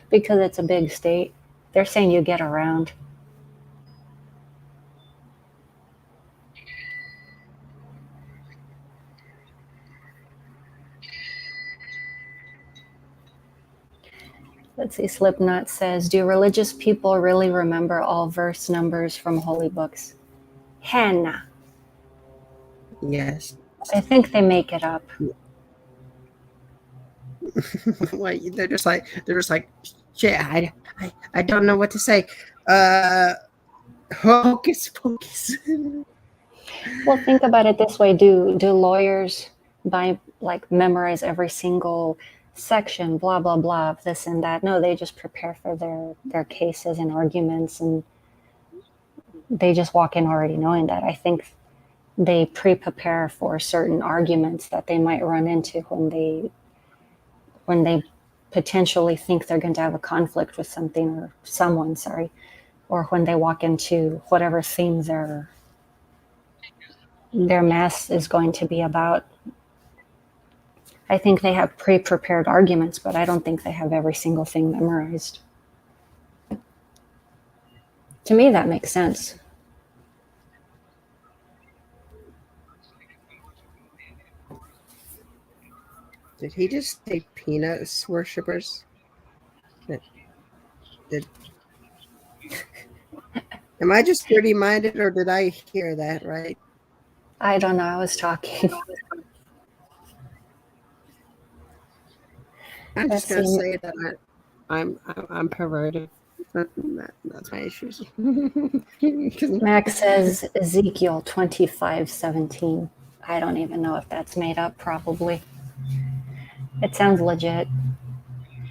Because it's a big state. They're saying you get around. Let's see, Slipknot says, do religious people really remember all verse numbers from holy books? Hannah. Yes. I think they make it up. Well, they're just like, yeah, I don't know what to say. Hocus pocus. Well, think about it this way. Do lawyers memorize every single section, blah, blah, blah, of this and that? No, they just prepare for their cases and arguments, and they just walk in already knowing that. I think they pre-prepare for certain arguments that they might run into when they potentially think they're going to have a conflict with something or someone, or when they walk into whatever theme their mass is going to be about. I think they have pre-prepared arguments, but I don't think they have every single thing memorized. To me, that makes sense. Did he just say peanuts worshippers? Am I just dirty-minded, or did I hear that right? I don't know. I was talking. I'm just gonna say that I'm perverted. That's my issues. Max says Ezekiel 25:17. I don't even know if that's made up. Probably. It sounds legit.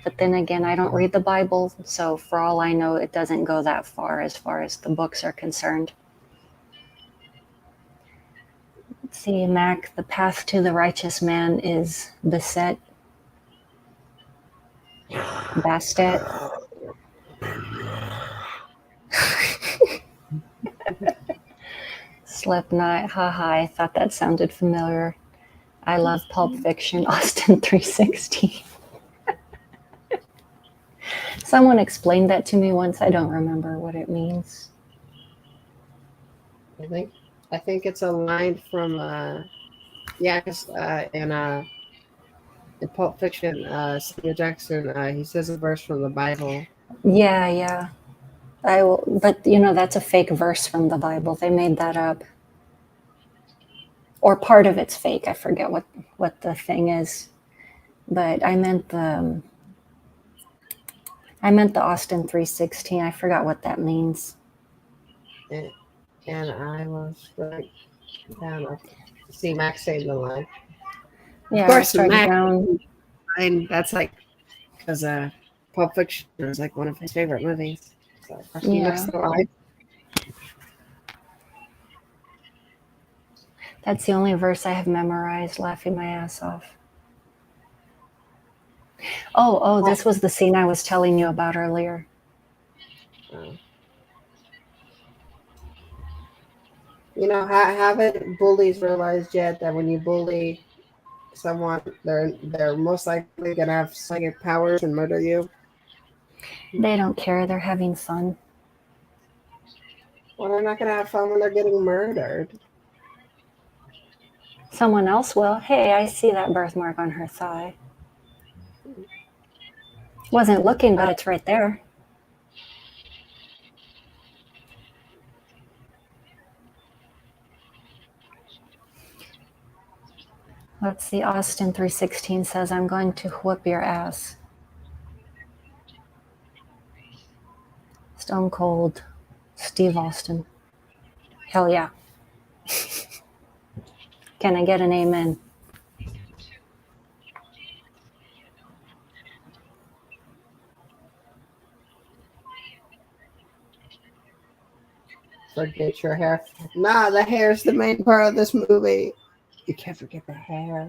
But then again, I don't read the Bible, so for all I know, it doesn't go that far as the books are concerned. Let's see, Mac, the path to the righteous man is beset. Bastet. Slipknot, haha, I thought that sounded familiar. I love Pulp Fiction, Austin 360. Someone explained that to me once. I don't remember what it means. I think it's a line from in Pulp Fiction, Samuel Jackson, he says a verse from the Bible. Yeah. But that's a fake verse from the Bible. They made that up. Or part of it's fake. I forget what the thing is. But I meant the Austin 316. I forgot what that means. And I was like, down. See Max saying the line. Yeah, Of course, Max down. And that's like because Pulp Fiction is like one of his favorite movies. So he looks the line. That's the only verse I have memorized, laughing my ass off. Oh, this was the scene I was telling you about earlier. Haven't bullies realized yet that when you bully someone, they're most likely gonna have psychic powers and murder you? They don't care. They're having fun. Well, they're not gonna have fun when they're getting murdered. Someone else will. Hey, I see that birthmark on her thigh. Wasn't looking, but it's right there. Let's see. Austin 316 says, I'm going to whoop your ass. Stone Cold Steve Austin. Hell yeah. Can I get an amen? Forget your hair. Nah, the hair is the main part of this movie. You can't forget the hair.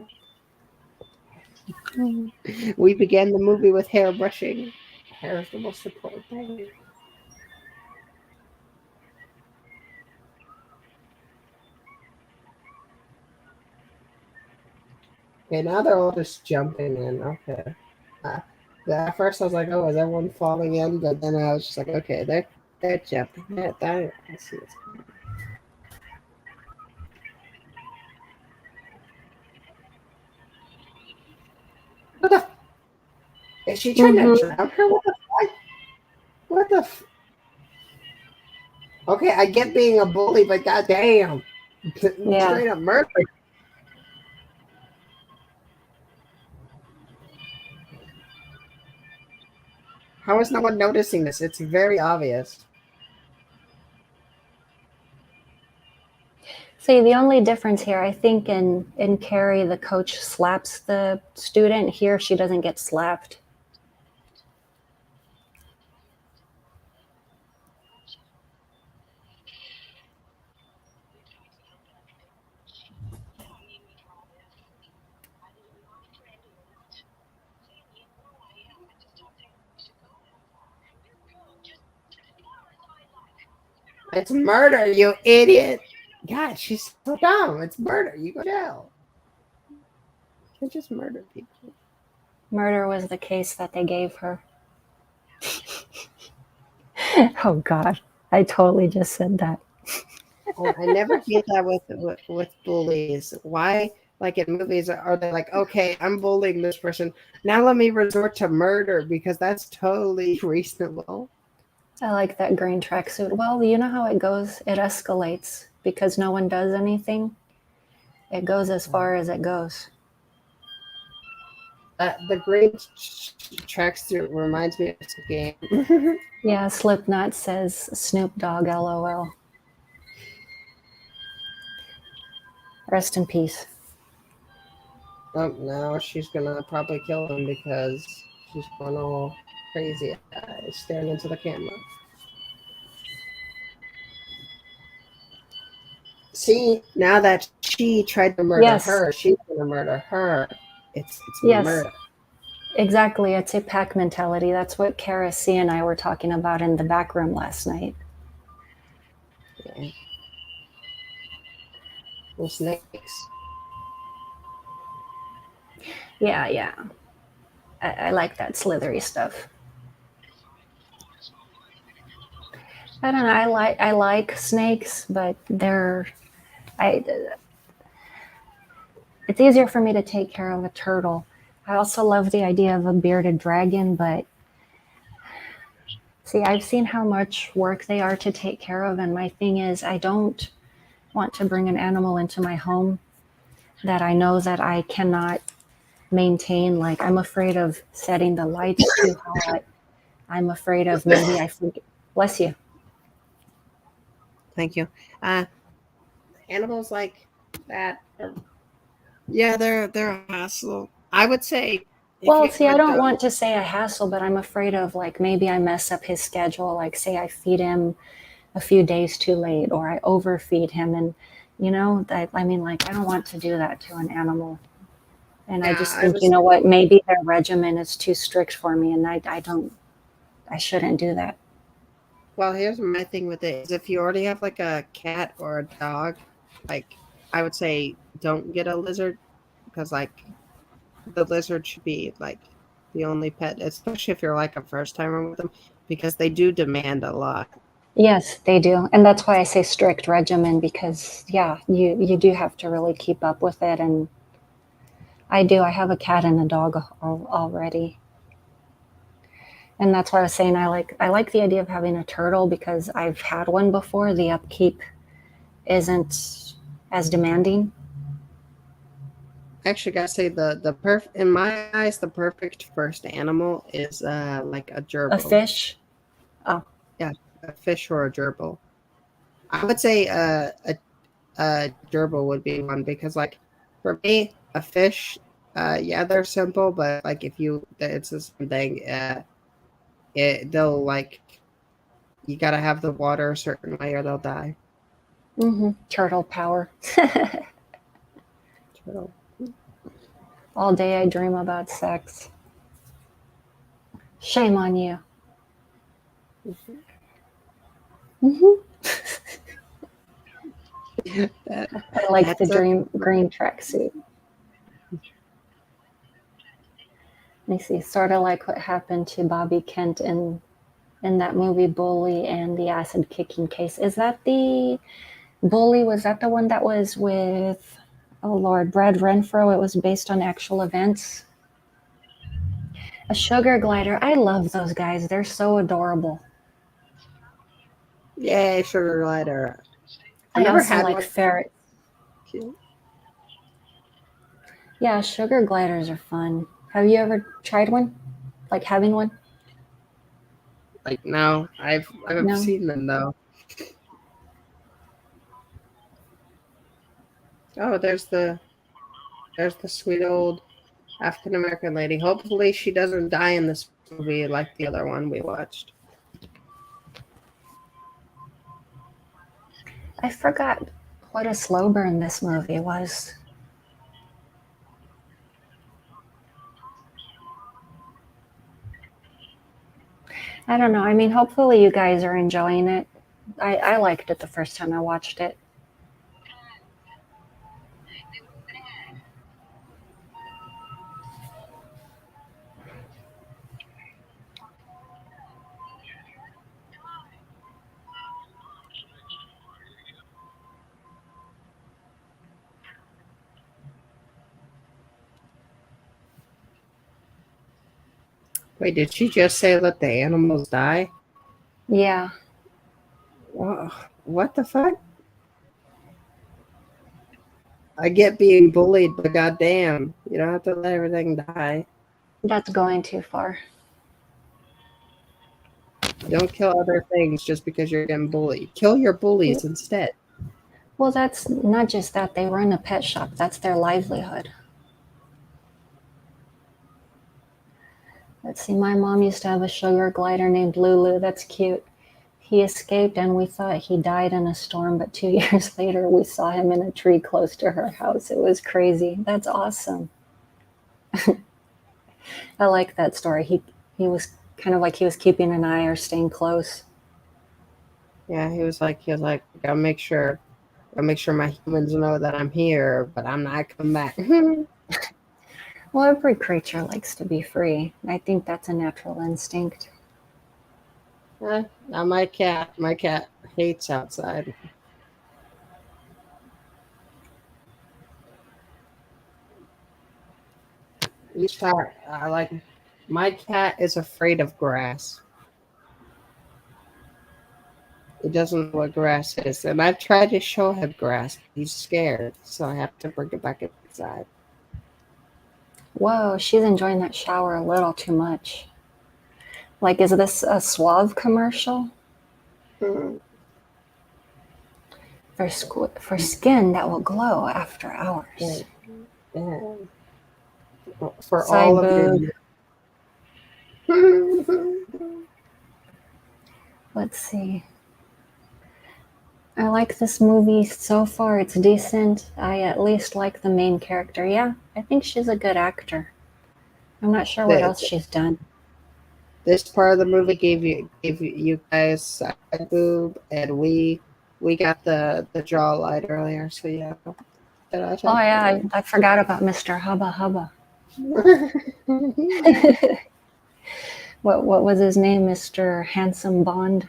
We began the movie with hair brushing. Hair is the most important thing. Okay, now they're all just jumping in. Okay. At first I was like, oh, is everyone falling in? But then I was just like, okay, they're jumping. I see what's going on. What the? Is she trying to drown her? What the fuck? What the? Okay, I get being a bully, but goddamn, straight up murder. How is no one noticing this? It's very obvious. See, the only difference here, I think in Carrie, the coach slaps the student. Here, she doesn't get slapped. It's murder, you idiot. God, she's so dumb. It's murder. You go to jail. You can't just murder people. Murder was the case that they gave her. Oh, God. I totally just said that. I never get that with bullies. Why, like in movies, are they like, okay, I'm bullying this person. Now let me resort to murder because that's totally reasonable. I like that green tracksuit. Well, you know how it goes? It escalates because no one does anything. It goes as far as it goes. The green tracksuit reminds me of this game. Yeah, Slipknot says Snoop Dogg, LOL. Rest in peace. Oh, now she's gonna probably kill him because She's going all crazy, staring into the camera. See, now that she tried to murder Yes. her, she's going to murder her. It's Yes. murder. Exactly. It's a pack mentality. That's what Carrie and I were talking about in the back room last night. Yeah. Well, snakes. Yeah. I like that slithery stuff. I don't know. I like snakes, but it's easier for me to take care of a turtle. I also love the idea of a bearded dragon, but see, I've seen how much work they are to take care of, and my thing is I don't want to bring an animal into my home that I know that I cannot maintain. Like, I'm afraid of setting the lights too hot. I'm afraid of maybe I forget. Bless you. Thank you. Animals like that, yeah, they're a hassle. I would say. Well, see, I don't want to say a hassle, but I'm afraid of, like, maybe I mess up his schedule. Like, say I feed him a few days too late, or I overfeed him, and I mean, like, I don't want to do that to an animal. And I just think, you know what, maybe their regimen is too strict for me, and I shouldn't do that. Well, here's my thing with it is if you already have like a cat or a dog, like I would say don't get a lizard because like the lizard should be like the only pet, especially if you're like a first timer with them, because they do demand a lot. Yes, they do. And that's why I say strict regimen, because you do have to really keep up with it. And I do. I have a cat and a dog already. And that's why I was saying I like the idea of having a turtle, because I've had one before. The upkeep isn't as demanding. I actually gotta say in my eyes the perfect first animal is like a gerbil. A fish? Oh. Yeah, a fish or a gerbil. I would say a gerbil would be one, because like for me a fish, yeah, they're simple, but like it's the same thing. They'll like, you gotta have the water a certain way or they'll die. Mm-hmm. Turtle power. Turtle. All day I dream about sex. Shame on you. Mm-hmm. I like the green tracksuit. Let me see, sort of like what happened to Bobby Kent in that movie Bully and the acid kicking case. Is that the Bully? Was that the one that was with, oh Lord, Brad Renfro? It was based on actual events. A sugar glider. I love those guys. They're so adorable. Yay, sugar glider. I never also had like ferrets. Cute. Yeah, sugar gliders are fun. Have you ever tried one? Like having one? Like no, I've seen them though. Oh, there's the sweet old African American lady. Hopefully she doesn't die in this movie like the other one we watched. I forgot what a slow burn this movie was. I don't know. I mean, hopefully you guys are enjoying it. I liked it the first time I watched it. Wait, did she just say let the animals die? Yeah. Whoa, what the fuck? I get being bullied, but goddamn, you don't have to let everything die. That's going too far. Don't kill other things just because you're getting bullied. Kill your bullies instead. Well, that's not just that. They run a pet shop. That's their livelihood. Let's see, my mom used to have a sugar glider named Lulu. That's cute. He escaped and we thought he died in a storm, but 2 years later we saw him in a tree close to her house. It was crazy. That's awesome. I like that story. He was kind of like he was keeping an eye or staying close. Yeah, he was like, I'll make sure my humans know that I'm here, but I'm not coming back. Well, every creature likes to be free. I think that's a natural instinct. Now my cat hates outside. Each time I like, my cat is afraid of grass. He doesn't know what grass is, and I've tried to show him grass. But he's scared, so I have to bring it back inside. Whoa, she's enjoying that shower a little too much. Like, is this a Suave commercial? For skin that will glow after hours. Yeah. For Side all of boob. your Let's see. I like this movie so far. It's decent. I at least like the main character. Yeah, I think she's a good actor. I'm not sure what else she's done. This part of the movie gave you guys side boob, and we got the jaw light earlier. So yeah. Oh yeah, I forgot about Mr. Hubba Hubba. What was his name? Mr. Handsome Bond?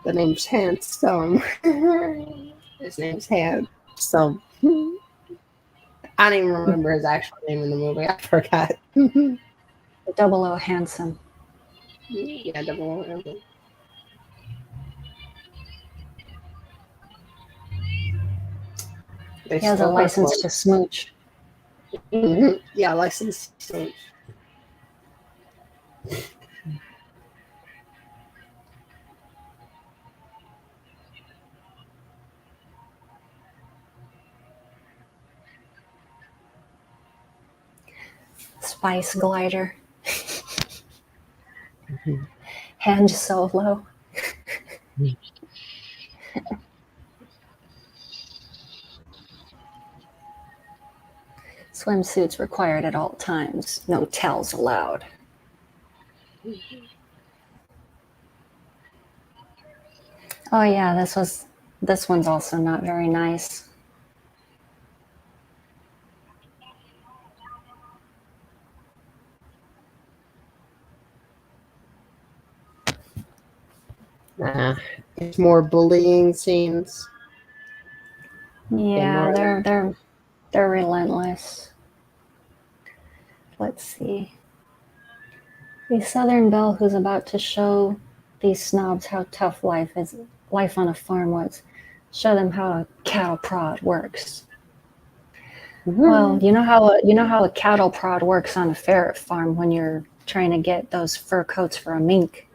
The name's Handsome. His name's Handsome. I don't even remember his actual name in the movie. I forgot. 00 Handsome. Yeah, double. He has a license to smooch. Yeah, license to smooch. Spice glider. Hand solo. Swimsuits required at all times. No towels allowed. Oh yeah, this one's also not very nice. It's more bullying scenes. Yeah, they're relentless. Let's see. The Southern Belle who's about to show these snobs how tough life on a farm was. Show them how a cattle prod works. Well, you know how a cattle prod works on a ferret farm when you're trying to get those fur coats for a mink.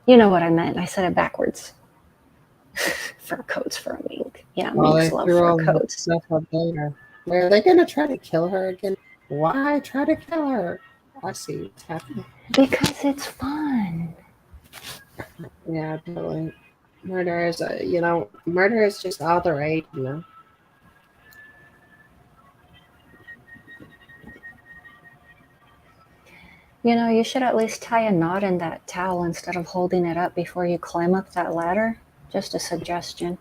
You know what I meant. I said it backwards. Fur coats for a mink. Yeah, minks love fur coats. Stuff up there. Are they gonna try to kill her again? Why try to kill her? I see what's happening. Because it's fun. Yeah, totally. Murder is just all the rage, You should at least tie a knot in that towel instead of holding it up before you climb up that ladder. Just a suggestion.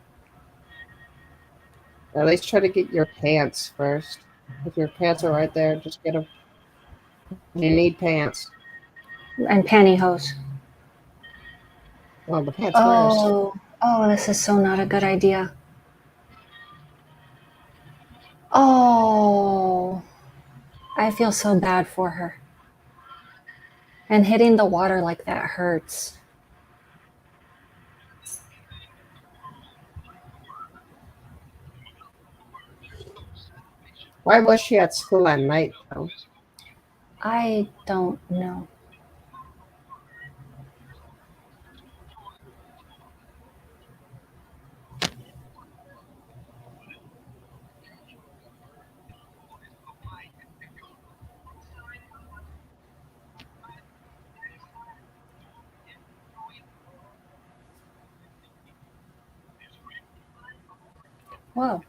At least try to get your pants first. If your pants are right there, just get them. You need pants. And pantyhose. Well, the pants first. Oh, this is so not a good idea. Oh, I feel so bad for her. And hitting the water like that hurts. Why was she at school at night, though? I don't know. Whoa.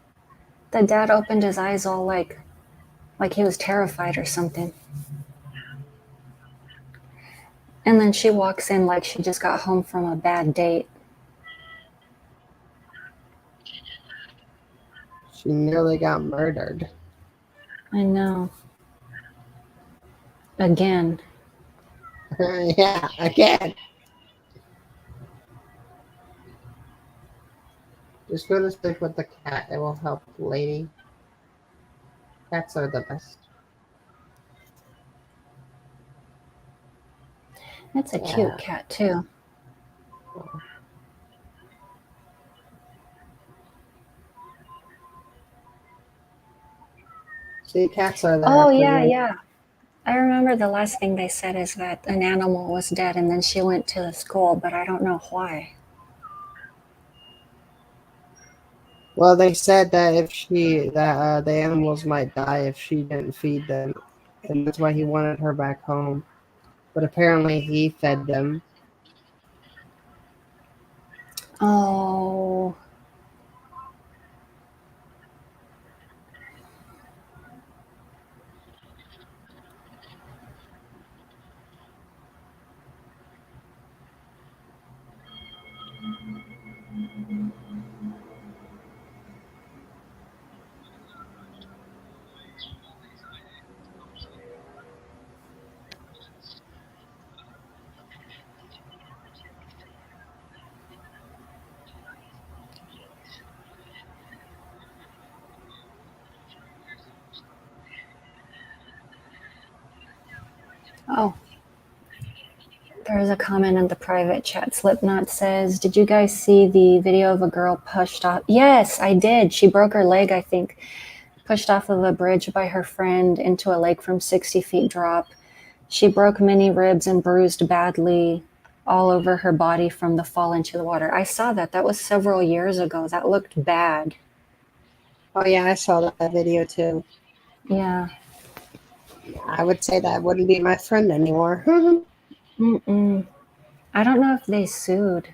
The dad opened his eyes all like he was terrified or something. And then she walks in like she just got home from a bad date. She nearly got murdered. I know. Again. Yeah, again. Just go to sleep with the cat. It will help, lady. Cats are the best. It's a cute Yeah. cat, too. See, cats are there Oh, for yeah, you. yeah. I remember the last thing they said is that an animal was dead and then she went to the school, but I don't know why. Well, they said that the animals might die if she didn't feed them, and that's why he wanted her back home. But apparently, he fed them. Oh, oh. There's a comment in the private chat. Slipknot says, "Did you guys see the video of a girl pushed off?" Yes, I did. She broke her leg, I think. Pushed off of a bridge by her friend into a lake from 60 feet drop. She broke many ribs and bruised badly all over her body from the fall into the water. I saw that. That was several years ago. That looked bad. Oh yeah, I saw that video too. Yeah. I would say that wouldn't be my friend anymore. Mm-mm. I don't know if they sued.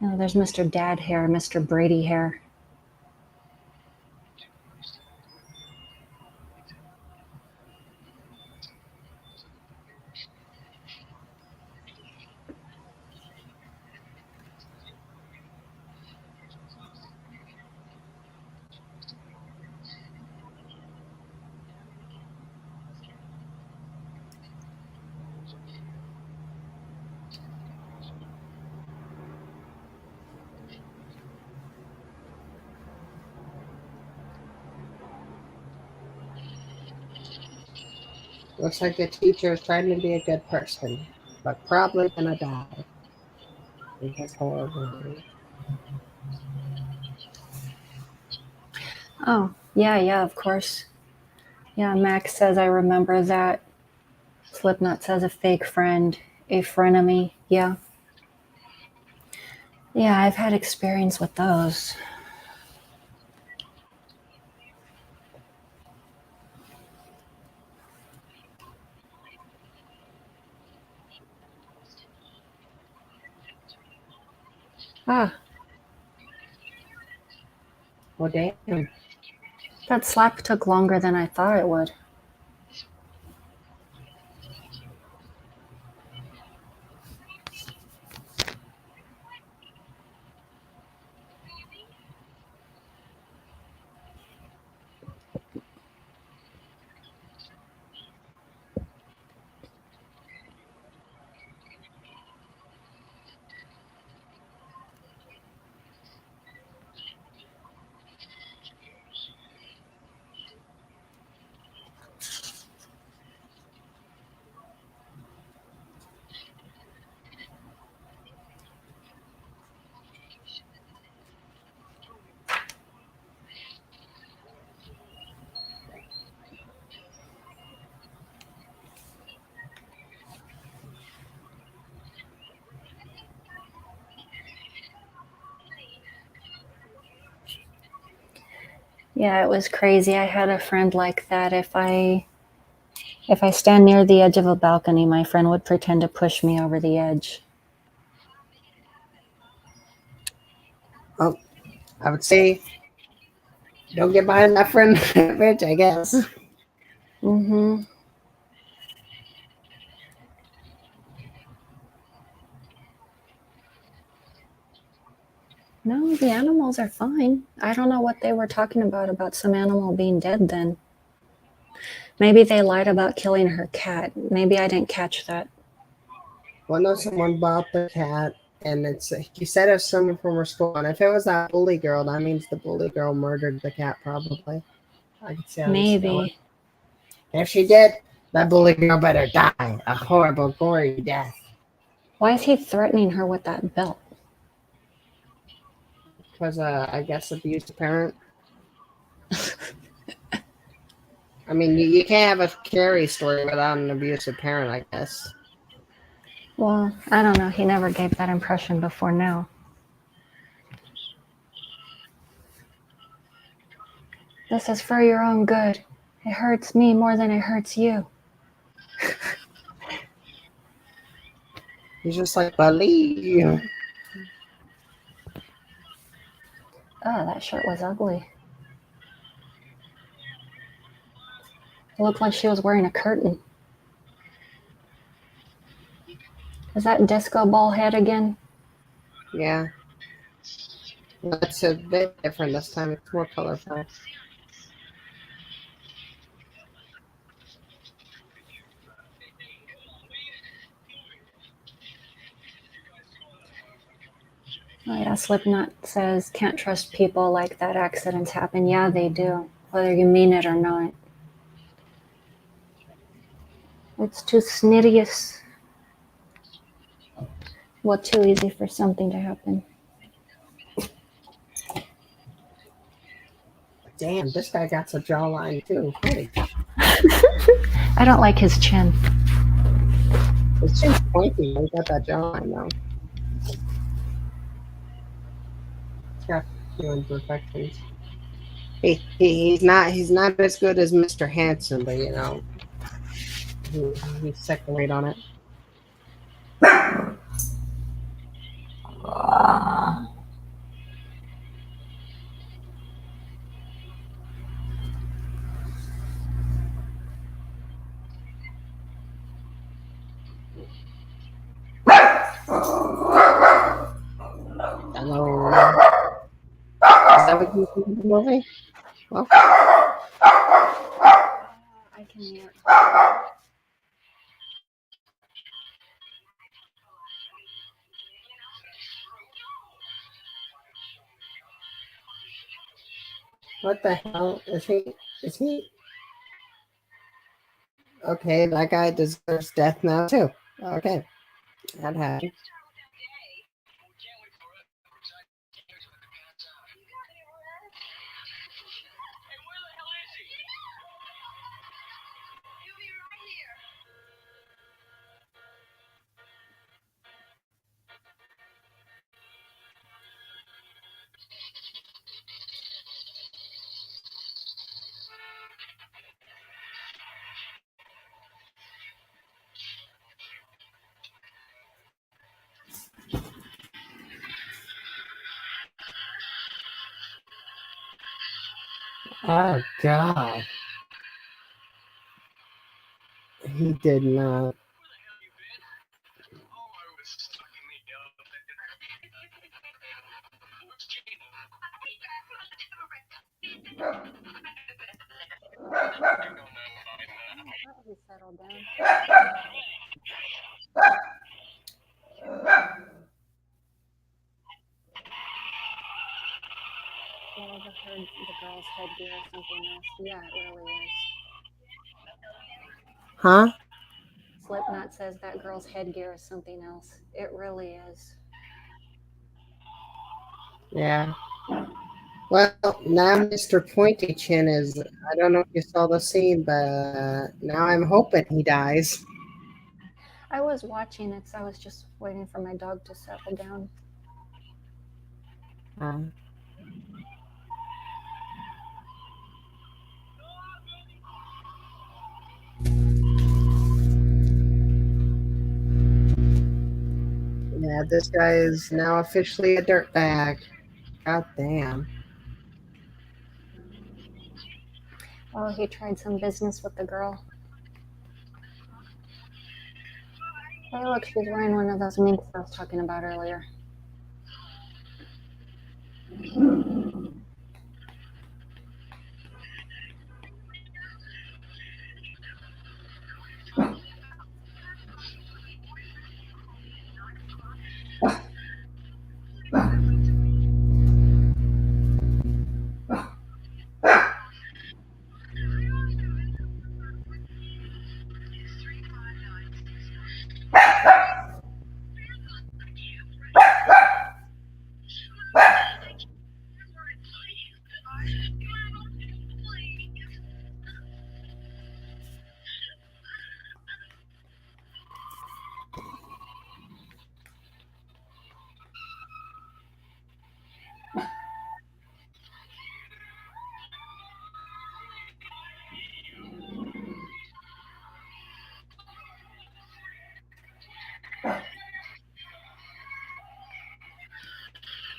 Oh, there's Mr. Dad hair, Mr. Brady hair. Looks like the teacher is trying to be a good person, but probably gonna die. Because horrible. Oh, yeah, yeah, of course. Yeah, Max says, I remember that. Slipknot says, a fake friend, a frenemy. Yeah. Yeah, I've had experience with those. Ah, Well, damn. that slap took longer than I thought it would. Yeah, it was crazy. I had a friend like that. If I stand near the edge of a balcony, my friend would pretend to push me over the edge. Oh, I would say don't get behind that friend bitch, I guess. Mm-hmm. No, the animals are fine. I don't know what they were talking about some animal being dead then. Maybe they lied about killing her cat. Maybe I didn't catch that. Well, no, someone bought the cat, and he said it's someone from her school. And if it was that bully girl, that means the bully girl murdered the cat, probably. I could see how this going. Maybe. If she did, that bully girl better die a horrible, gory death. Why is he threatening her with that belt? Because, I guess, abusive parent. I mean, you can't have a Carrie story without an abusive parent, I guess. Well, I don't know. He never gave that impression before now. This is for your own good. It hurts me more than it hurts you. He's just like, believe you. Oh, that shirt was ugly. It looked like she was wearing a curtain. Is that disco ball head again? Yeah. It's a bit different this time. It's more colorful. Oh yeah, Slipknot says, can't trust people like that. Accidents happen. Yeah, they do. Whether you mean it or not. It's too snittious. Well, too easy for something to happen. Damn, this guy got a jawline too. Holy. I don't like his chin. His chin's pointy. He got that jawline though. He's got a few imperfections. He's not as good as Mr. Handsome, but you know, he's second rate on it. Hello. Is that what you think of the movie? Well, I can mute. what the hell is he? Is he? Okay, that guy deserves death now too. Okay, that happened. Oh God, he did not. He settled down. Well, I heard the girl's headgear or something else. Yeah, it really is. Huh? Slipknot says that girl's headgear is something else. It really is. Yeah. Well, now Mr. Pointy Chin is. I don't know if you saw the scene, but now I'm hoping he dies. I was watching it, so I was just waiting for my dog to settle down. this guy is now officially a dirtbag. God damn. Oh, he tried some business with the girl. Hey, look, she's wearing one of those minks I was talking about earlier.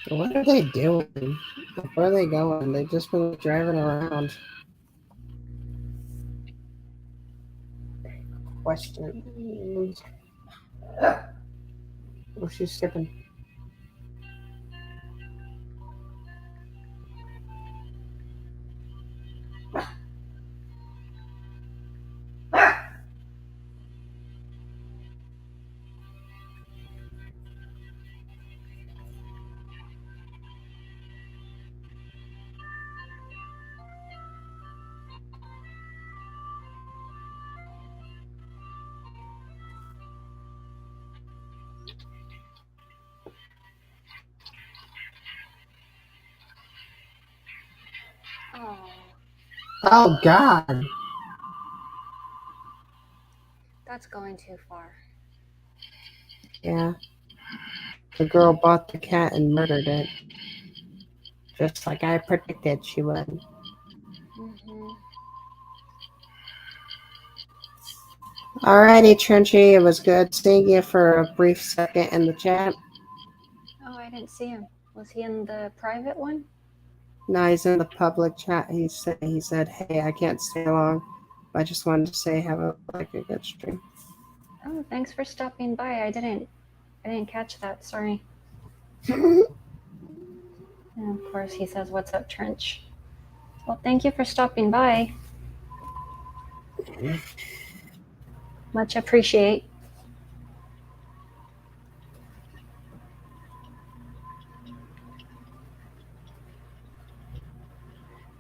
What are they doing? Where are they going? They've just been driving around. Questions. Oh, she's skipping. Oh, Oh, God. that's going too far. Yeah. The girl bought the cat and murdered it. Just like I predicted she would. Mm-hmm. Alrighty, Trenchy. It was good seeing you for a brief second in the chat. Oh, I didn't see him. Was he in the private one? No, he's in the public chat. He said, hey, I can't stay long. I just wanted to say have a good stream. Oh, thanks for stopping by. I didn't catch that. Sorry. And of course, he says, "What's up, Trench?" Well, thank you for stopping by. Much appreciate.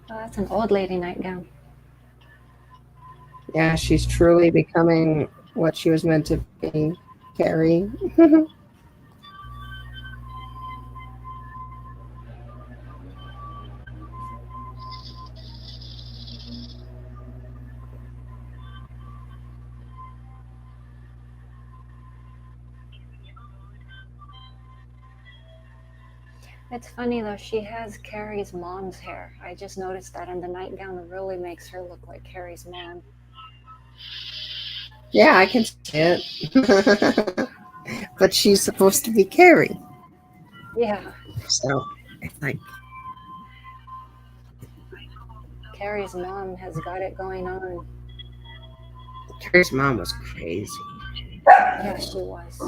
Oh, that's an old lady nightgown. Yeah, she's truly becoming what she was meant to be, Carrie. It's funny though, she has Carrie's mom's hair. I just noticed that, and the nightgown really makes her look like Carrie's mom. Yeah, I can see it. But she's supposed to be Carrie. Yeah, So, it's like, Carrie's mom has got it going on. Carrie's mom was crazy. Yeah, she was.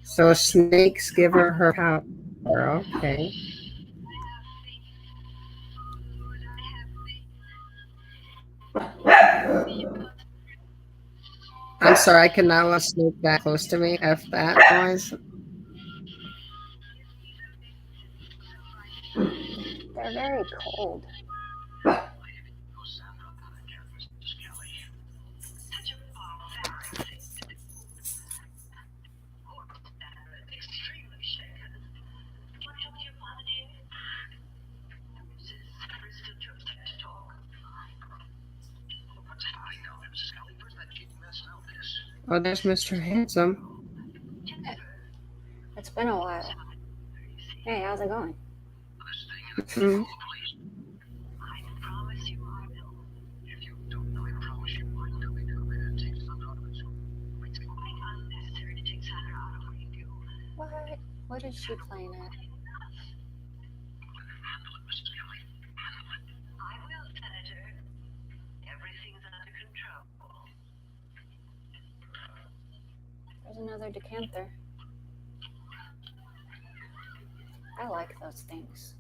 So snakes give her power. Okay. I'm sorry, I could not let a snake that close to me. F that noise. They're very cold. Oh, there's Mr. Handsome. It's been a while. Hey, how's it going? Mhm. What? What is she playing at? There's another decanter. I like those things.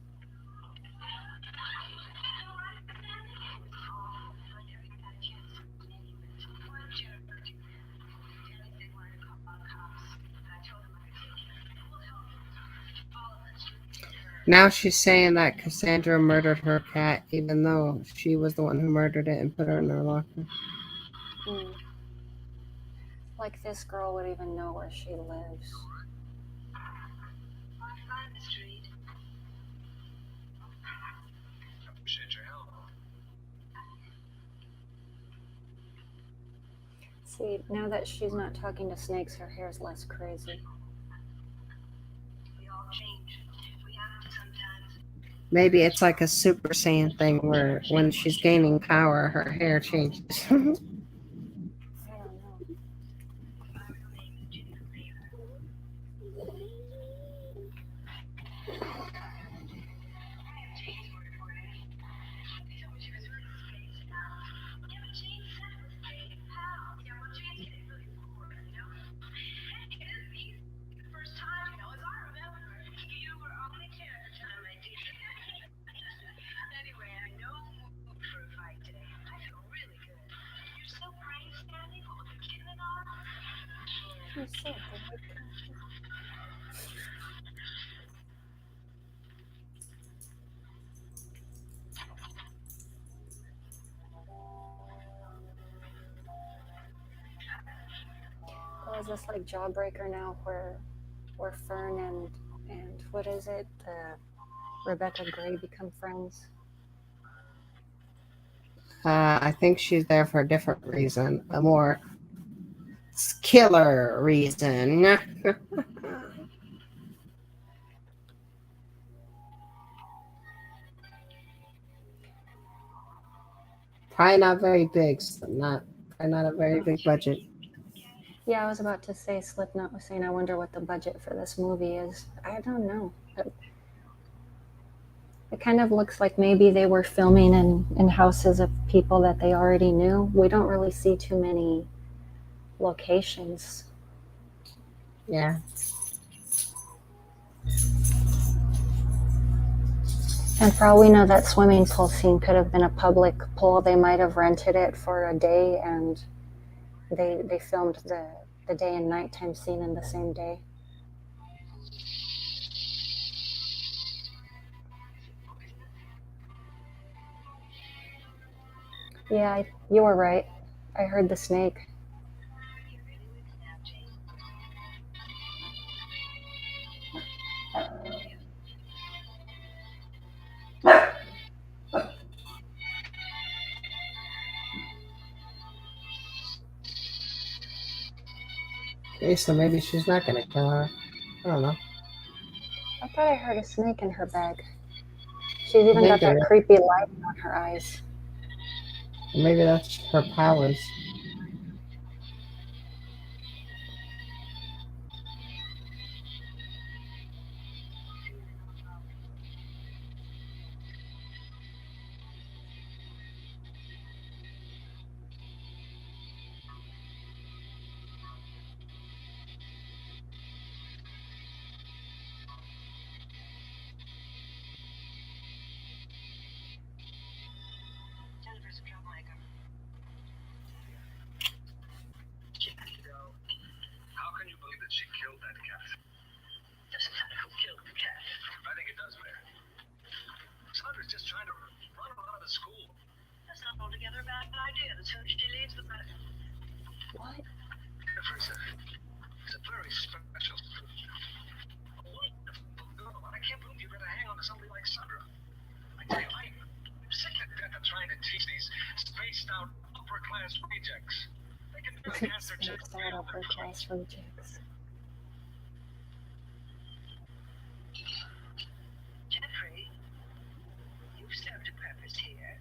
Now she's saying that Cassandra murdered her cat, even though she was the one who murdered it and put her in her locker. Hmm. Like this girl would even know where she lives. See, now that she's not talking to snakes, her hair's less crazy. Maybe it's like a Super Saiyan thing where when she's gaining power, her hair changes. I don't know. She's so good. Oh, is this like Jawbreaker now, where Fern and what is it? Rebecca Gray become friends. I think she's there for a different reason, a more killer reason. Probably not very big, so probably not a very big budget. Yeah, I was about to say, Slipknot was saying, I wonder what the budget for this movie is. I don't know. It kind of looks like maybe they were filming in houses of people that they already knew. We don't really see too many locations. Yeah. And for all we know, that swimming pool scene could have been a public pool. They might have rented it for a day, and they filmed the day and nighttime scene in the same day. Yeah, you were right. I heard the snake. Okay, so maybe she's not gonna kill her. I don't know. I thought I heard a snake in her bag. She's even Maybe got that creepy light on her eyes. Maybe that's her powers. What? Spaced out upper class rejects. They can barely have their children. cross rejects. Jeffrey, you've served a purpose here.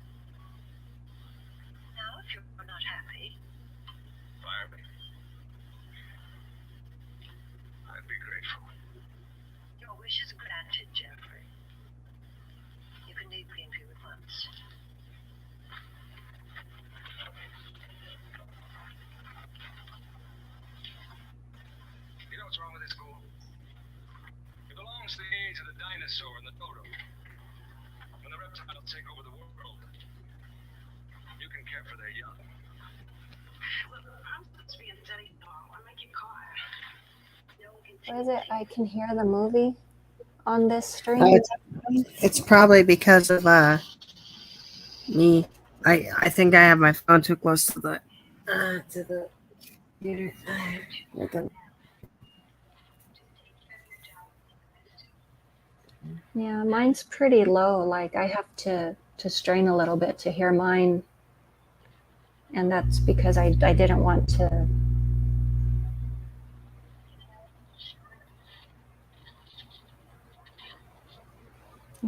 Now, if you're not happy, Fire me. I'd be grateful. your wish is granted, Jeffrey. You can leave Greenview at once. You know what's wrong with this school? It belongs to the age of the dinosaur and the dodo. When the reptiles take over the world, you can care for their young. Well, I'm supposed to be in study tomorrow. I might get caught. No one can What is it? I can hear the movie on this stream. It's probably because of me. I think I have my phone too close to the computer. Yeah, mine's pretty low. Like I have to strain a little bit to hear mine. And that's because I didn't want to.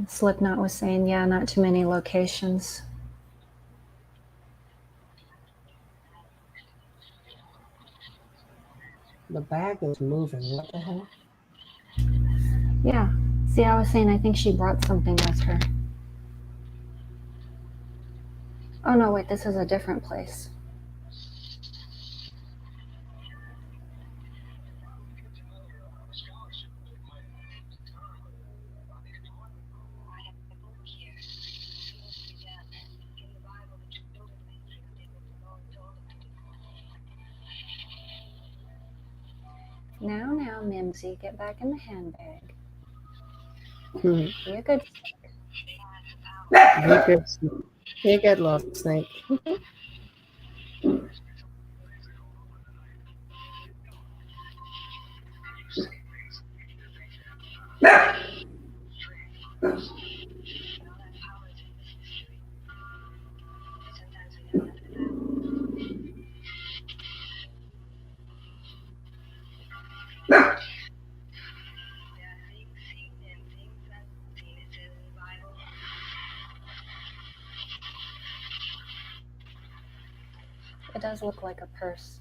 Slipknot was saying, yeah, not too many locations. The bag is moving. What the hell? Yeah. See, I was saying I think she brought something with her. Oh no, wait, this is a different place. Now, Mimsy, get back in the handbag. Be a good. Be a good little snake. It does look like a purse.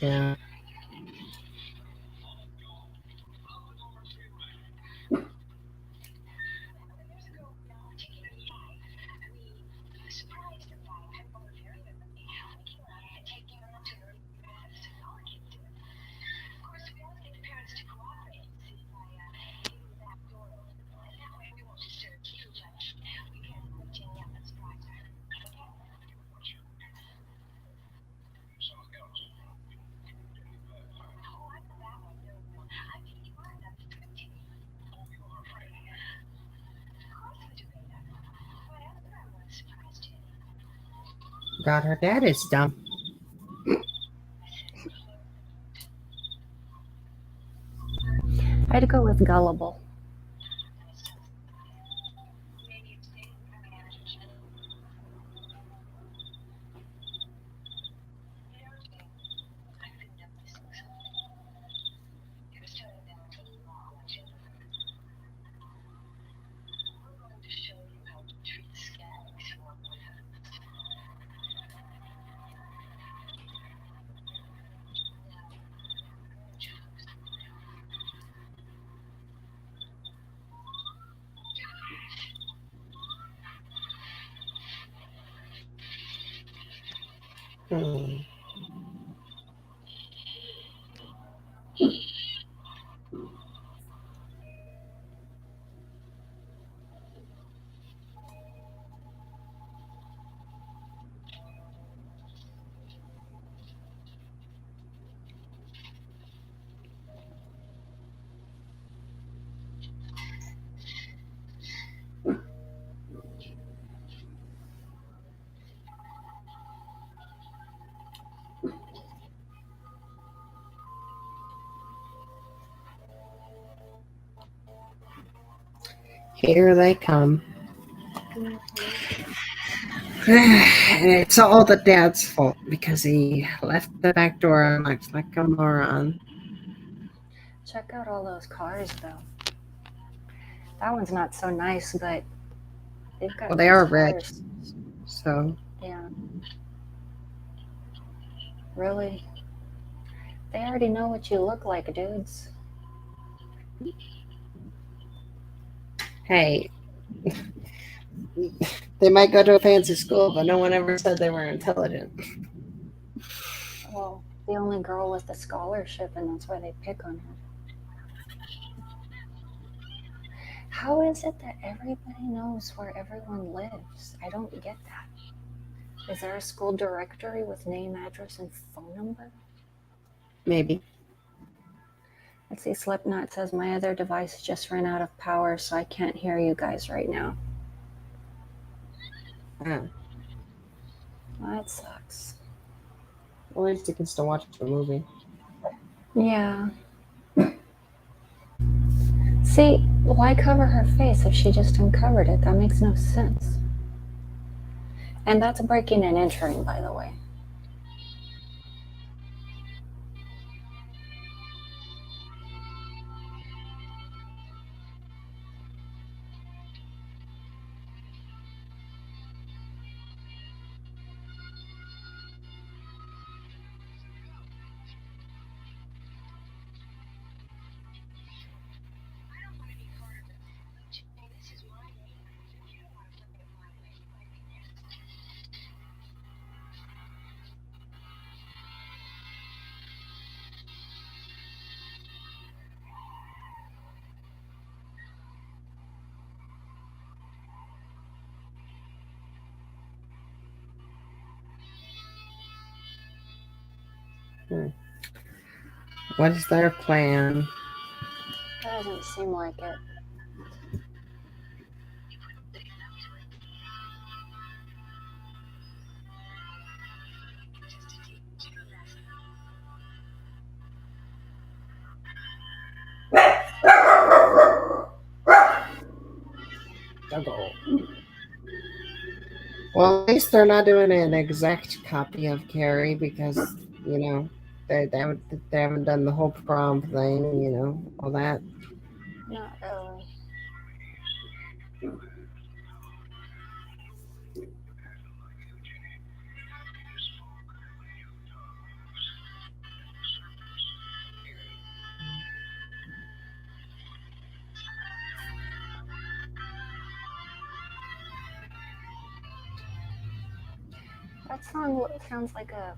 Yeah. God, her dad is dumb. I'd go with gullible. Here they come. It's all the dad's fault because he left the back door unlocked like a moron. Check out all those cars, though. That one's not so nice, but they've got Well, they are nice red. cars. So, Yeah. Really? They already know what you look like, dudes. hey, they might go to a fancy school, but no one ever said they were intelligent. Well, the only girl with the scholarship, and that's why they pick on her. How is it that everybody knows where everyone lives? I don't get that. Is there a school directory with name, address, and phone number? Maybe. Let's see, Slipknot says my other device just ran out of power, so I can't hear you guys right now. Ah, Well, that sucks. well, at least you can still watch the movie. Yeah. See, why cover her face if she just uncovered it? That makes no sense. And that's breaking and entering, by the way. What is their plan? That doesn't seem like it. Well, at least they're not doing an exact copy of Carrie because, you know, they haven't done the whole prom thing, you know, all that. Not really. That song sounds like a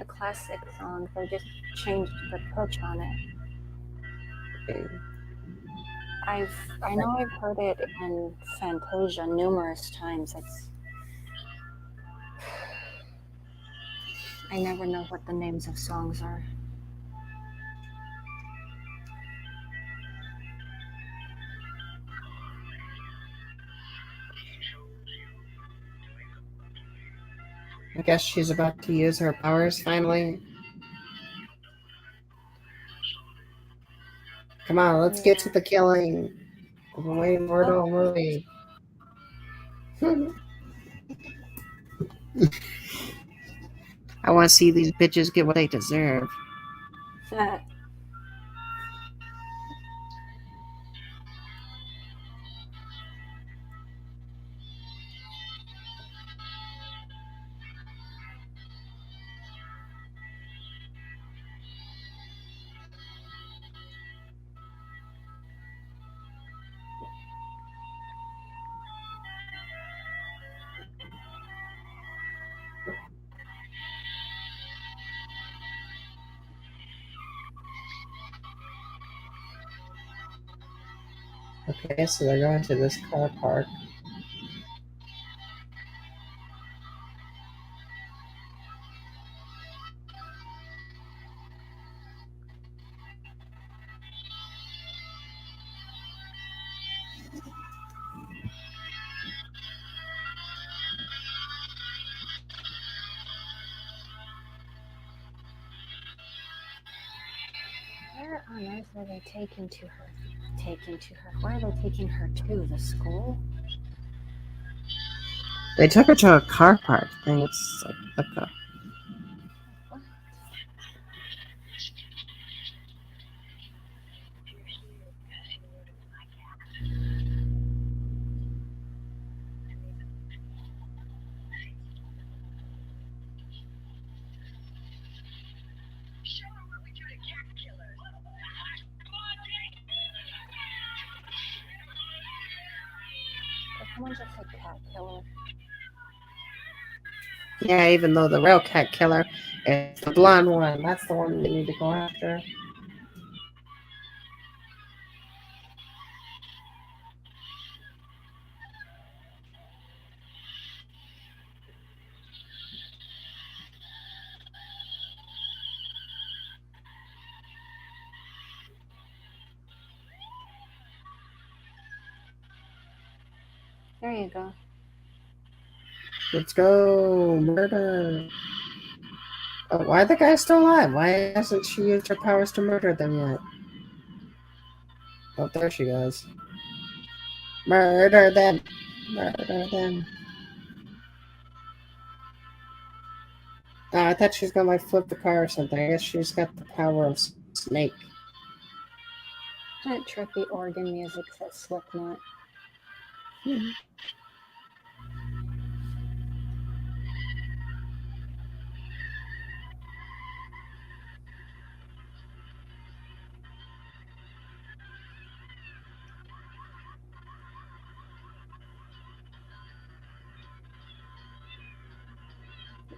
classic song. They just changed the pitch on it. I know I've heard it in Fantasia numerous times. I never know what the names of songs are. I guess she's about to use her powers finally. Come on, let's get to the killing. I've been waiting for the whole movie. I want to see these bitches get what they deserve. Okay, so they're going to this car park. Where on earth are they taking to her? Where are they taking her to? The school? They took her to a car park thing. It's like a Show her what we do to cat killers. Did someone just say cat killer? yeah. Even though the real cat killer is the blonde one, that's the one they need to go after. There you go. Let's go murder. Oh, why the guy still alive? Why hasn't she used her powers to murder them yet? Oh, there she goes. Murder them. Murder them. Oh, I thought she was gonna like flip the car or something. I guess she's got the power of snake. That trippy organ music says Slipknot.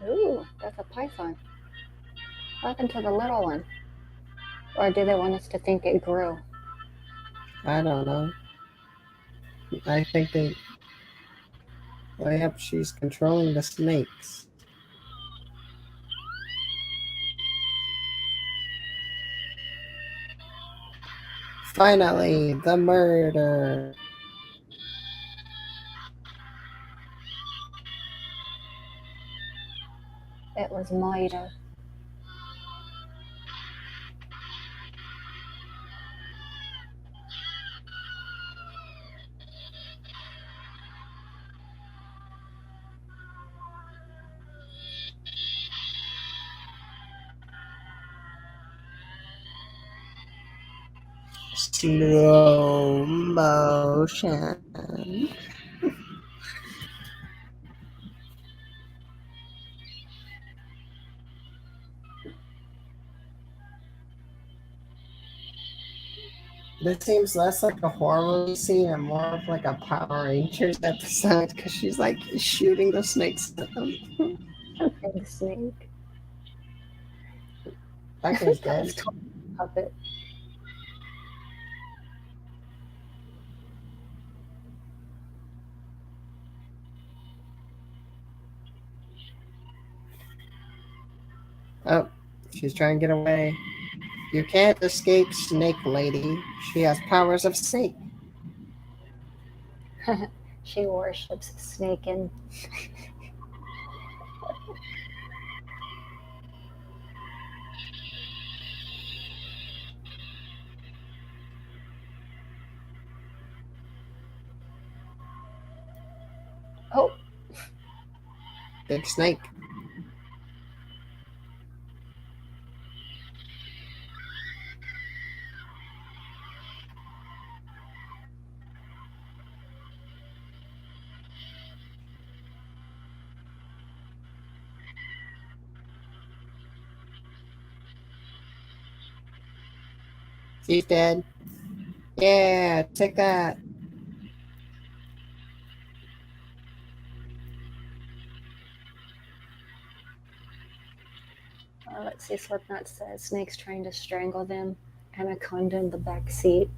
Ooh, that's a python. What happened to the little one? Or do they want us to think it grew? I don't know. I think they. Oh, yep, she's controlling the snakes. Finally, the murder. It was Moira. Slow motion. This seems less like a horror movie scene and more of like a Power Rangers episode because she's like shooting the snakes at them. Big snake. That guy's That was dead. totally a puppet. Oh, she's trying to get away. You can't escape Snake Lady. She has powers of snake. She worships snake and oh, Big snake. She's dead. Yeah, take that. let's see. Slipknot says snake's trying to strangle them. Anaconda in the back seat.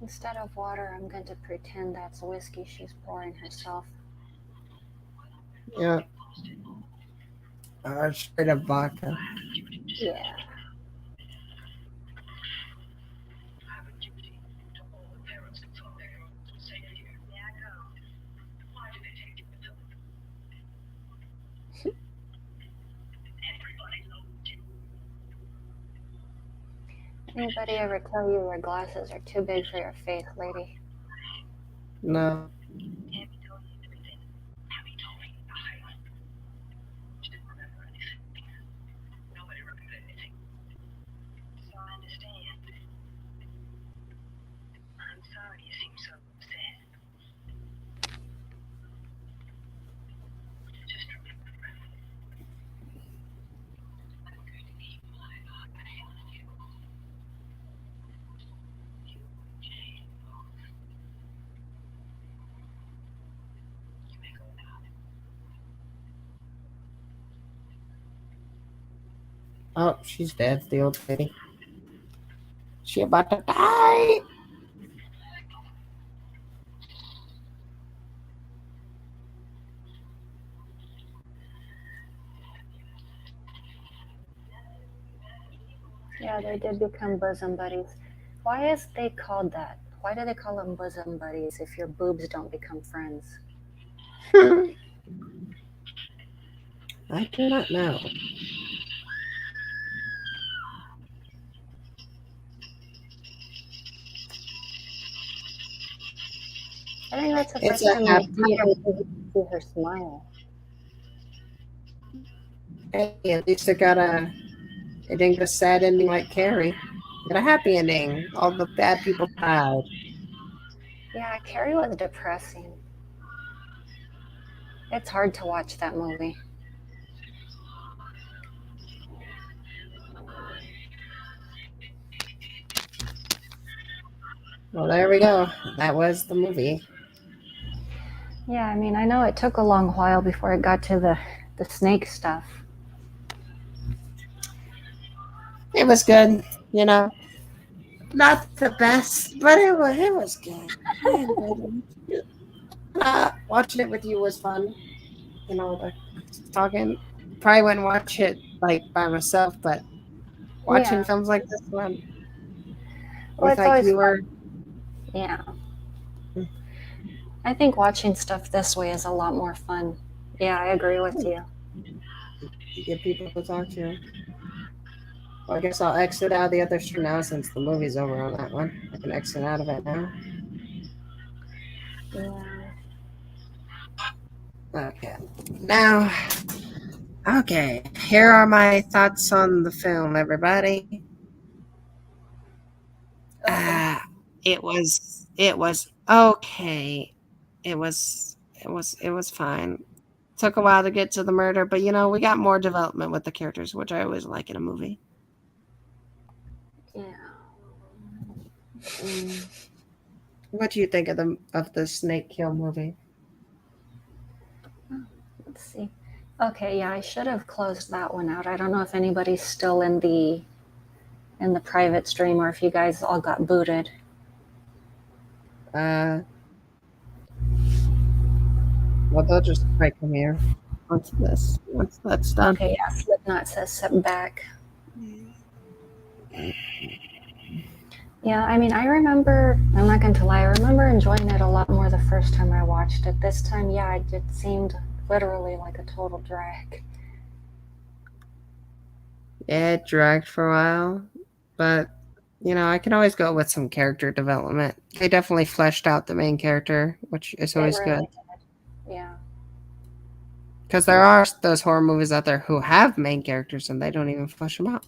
Instead of water, I'm going to pretend that's whiskey she's pouring herself. Yeah. Straight up vodka. Yeah. I have a duty to all the parents who thought their girls were safe here. Yeah, I know. Why do they take it with them? Everybody loved you. Anybody ever tell you your glasses are too big for your face, lady? No. Abby told you everything. Abby told me nothing. She didn't remember anything. Nobody remembered anything. So I understand. I'm sorry you seem so upset. Just remember, I'm going to keep my eye on you. You and Jane both. You may go now. Oh, she's dead. The old lady. She about to die. Yeah, they did become bosom buddies. Why is they called that? Why do they call them bosom buddies if your boobs don't become friends? I do not know. I think that's the It's first a time in the happy. entire movie to see her smile. Hey, at least it got a. It didn't get a sad ending like Carrie. It got a happy ending. All the bad people died. Yeah, Carrie was depressing. It's hard to watch that movie. Well, there we go. That was the movie. Yeah, I mean, I know it took a long while before it got to the snake stuff. It was good, you know. Not the best, but it was good. I enjoyed it. Watching it with you was fun. You know, the talking. Probably wouldn't watch it like by myself, but watching Yeah. films like this one Well, with it's like always you were. Yeah. I think watching stuff this way is a lot more fun. Yeah, I agree with you. You get people to talk to. Well, I guess I'll exit out of the other stream now since the movie's over on that one. I can exit out of it now. Yeah. Okay. Now, okay. Here are my thoughts on the film, everybody. It was okay. It was fine. Took a while to get to the murder, but you know, we got more development with the characters, which I always like in a movie. Yeah. What do you think of the Snake Kill movie? Let's see. Okay, yeah, I should have closed that one out. I don't know if anybody's still in the private stream or if you guys all got booted. Well, they'll just might come here once that's done. Okay, yeah, Slipknot says sit back. Yeah, I mean, I'm not going to lie, I remember enjoying it a lot more the first time I watched it. This time, yeah, it seemed literally like a total drag. Yeah, it dragged for a while, but you know, I can always go with some character development. They definitely fleshed out the main character, which is They always really good. did. Yeah. Because there are those horror movies out there who have main characters and they don't even flesh them out.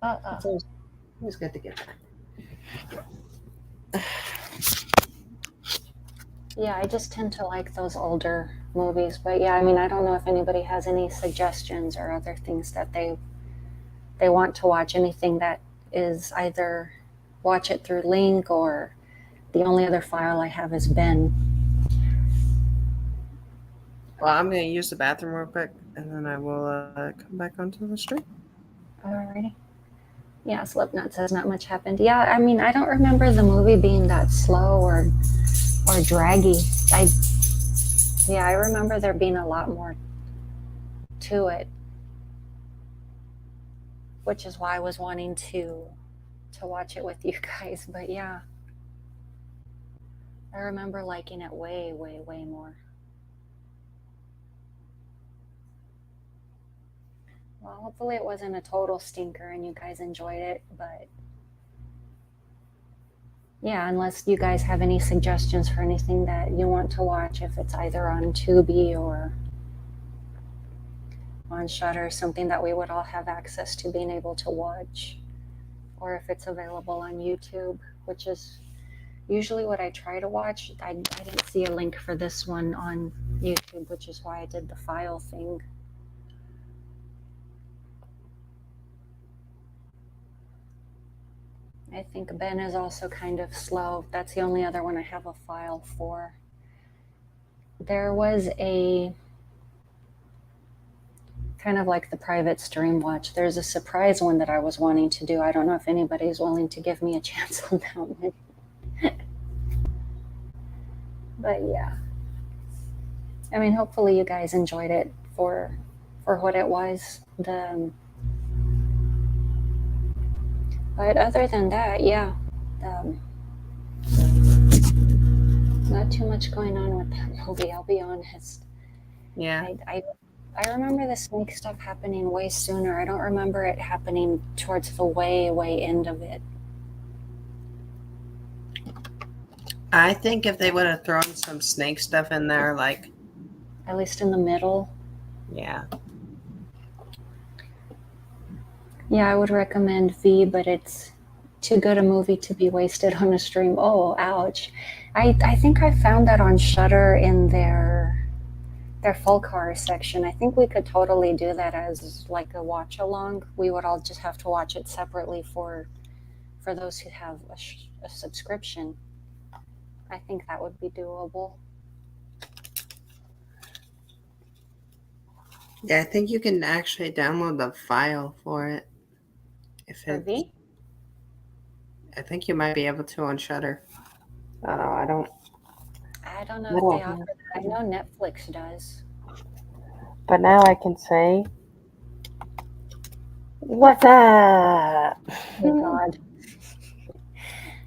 It's always good to get that. Yeah, I just tend to like those older movies. But yeah, I mean, I don't know if anybody has any suggestions or other things that they want to watch. Anything that is either watch it through link or the only other file I have is Ben. Well, I'm going to use the bathroom real quick and then I will come back onto the stream. Alrighty. Yeah, Slipknot says not much happened. Yeah, I mean, I don't remember the movie being that slow or draggy. I remember there being a lot more to it, which is why I was wanting to watch it with you guys. But yeah, I remember liking it way, way, way more. Well, hopefully it wasn't a total stinker and you guys enjoyed it, but yeah, unless you guys have any suggestions for anything that you want to watch, if it's either on Tubi or on Shudder, something that we would all have access to being able to watch, or if it's available on YouTube, which is usually what I try to watch. I didn't see a link for this one on YouTube, which is why I did the file thing. I think Ben is also kind of slow. That's the only other one I have a file for. There was a kind of like the private stream watch. There's a surprise one that I was wanting to do. I don't know if anybody's willing to give me a chance on that one. But yeah. I mean, hopefully you guys enjoyed it for what it was. But other than that, yeah. Not too much going on with that movie, I'll be honest. Yeah. I remember the snake stuff happening way sooner. I don't remember it happening towards the way, way end of it. I think if they would have thrown some snake stuff in there, like, At least in the middle. yeah. Yeah, I would recommend V, but it's too good a movie to be wasted on a stream. Oh, ouch. I think I found that on Shudder in their full car section. I think we could totally do that as like a watch along. We would all just have to watch it separately for those who have a subscription. I think that would be doable. Yeah, I think you can actually download the file for it. For V? I think you might be able to on Shudder. I don't know I if they don't offer that. I know Netflix does. But now I can say, what's up? Oh God.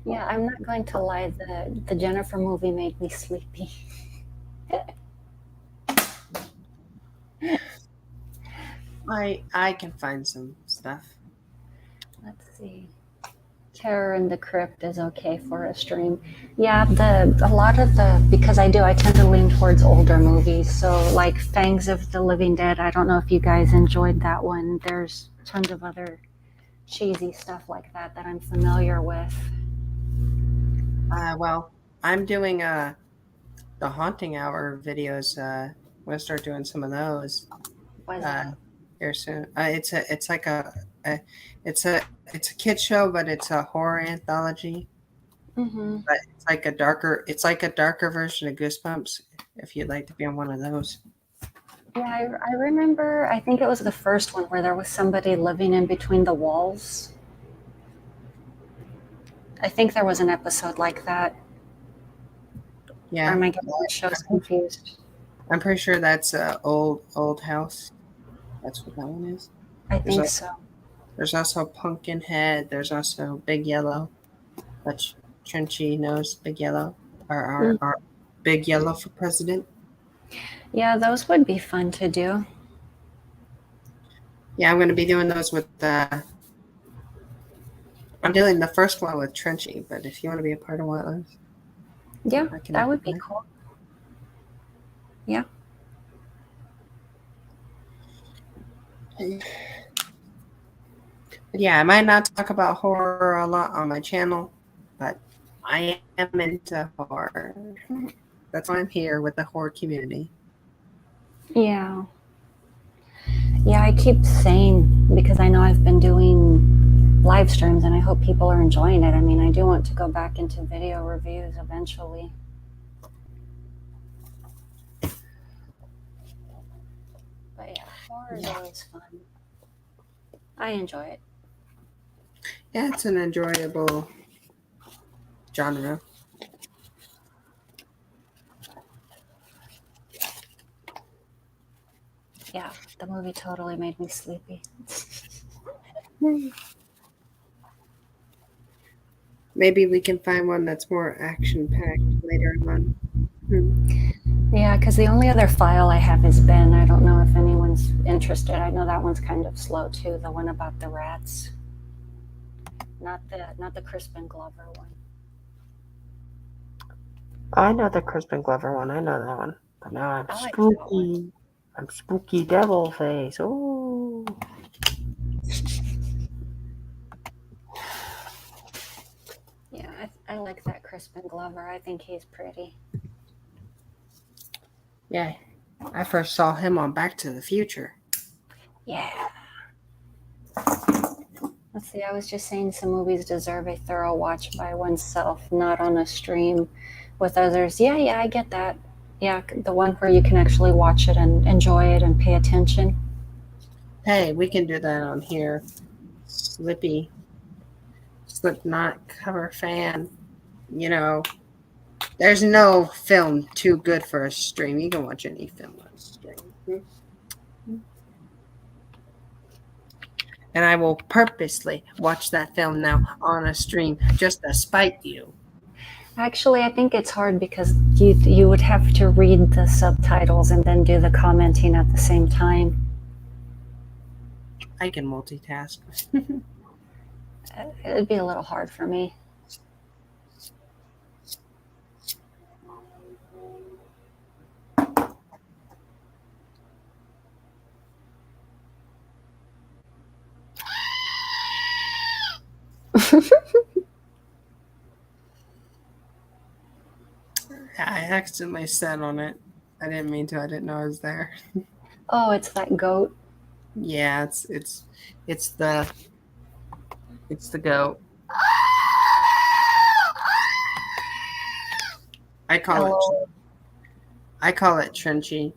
Yeah, I'm not going to lie. The Jennifer movie made me sleepy. I can find some stuff. Let's see. Terror in the Crypt is okay for a stream. Yeah, a lot of because I tend to lean towards older movies. So like Fangs of the Living Dead, I don't know if you guys enjoyed that one. There's tons of other cheesy stuff like that I'm familiar with. Well, I'm doing the Haunting Hour videos. I'm gonna start doing some of those Was that? here soon. It's like it's a kid show, but it's a horror anthology. Mm-hmm. But it's like a darker version of Goosebumps. If you'd like to be on one of those. Yeah, I remember. I think it was the first one where there was somebody living in between the walls. I think there was an episode like that. Yeah. Or am I getting the shows confused? I'm pretty sure that's old house. That's what that one is. I think so. There's also Pumpkinhead. There's also Big Yellow. That's Trenchy knows Big Yellow. Our Big Yellow for president. Yeah, those would be fun to do. Yeah, I'm going to be doing those with I'm doing the first one with Trenchy, but if you want to be a part of one of those. Yeah, that would be cool. Yeah. Yeah, I might not talk about horror a lot on my channel, but I am into horror. That's why I'm here with the horror community. Yeah. Yeah, I keep saying, because I know I've been doing live streams and I hope people are enjoying it. I mean, I do want to go back into video reviews eventually. But yeah, horror is always fun. I enjoy it. Yeah, it's an enjoyable genre. Yeah, the movie totally made me sleepy. Maybe we can find one that's more action-packed later on. Yeah, because the only other file I have is Ben. I don't know if anyone's interested. I know that one's kind of slow too. The one about the rats, not the Crispin Glover one. I know the Crispin Glover one. I know that one. But now I'm I like that one. spooky. I'm spooky devil face. Oh. Yeah, I like that Crispin Glover. I think he's pretty. Yeah, I first saw him on Back to the Future. Yeah. Let's see, I was just saying some movies deserve a thorough watch by oneself, not on a stream with others. Yeah, I get that. Yeah, the one where you can actually watch it and enjoy it and pay attention. Hey, we can do that on here. Slipknot cover fan. You know, there's no film too good for a stream. You can watch any film on a stream. And I will purposely watch that film now on a stream just to spite you. Actually, I think it's hard because you would have to read the subtitles and then do the commenting at the same time. I can multitask. It would be a little hard for me. I accidentally sat on it. I didn't mean to. I didn't know I was there. Oh, it's that goat. Yeah, it's the goat. I call it Trenchy.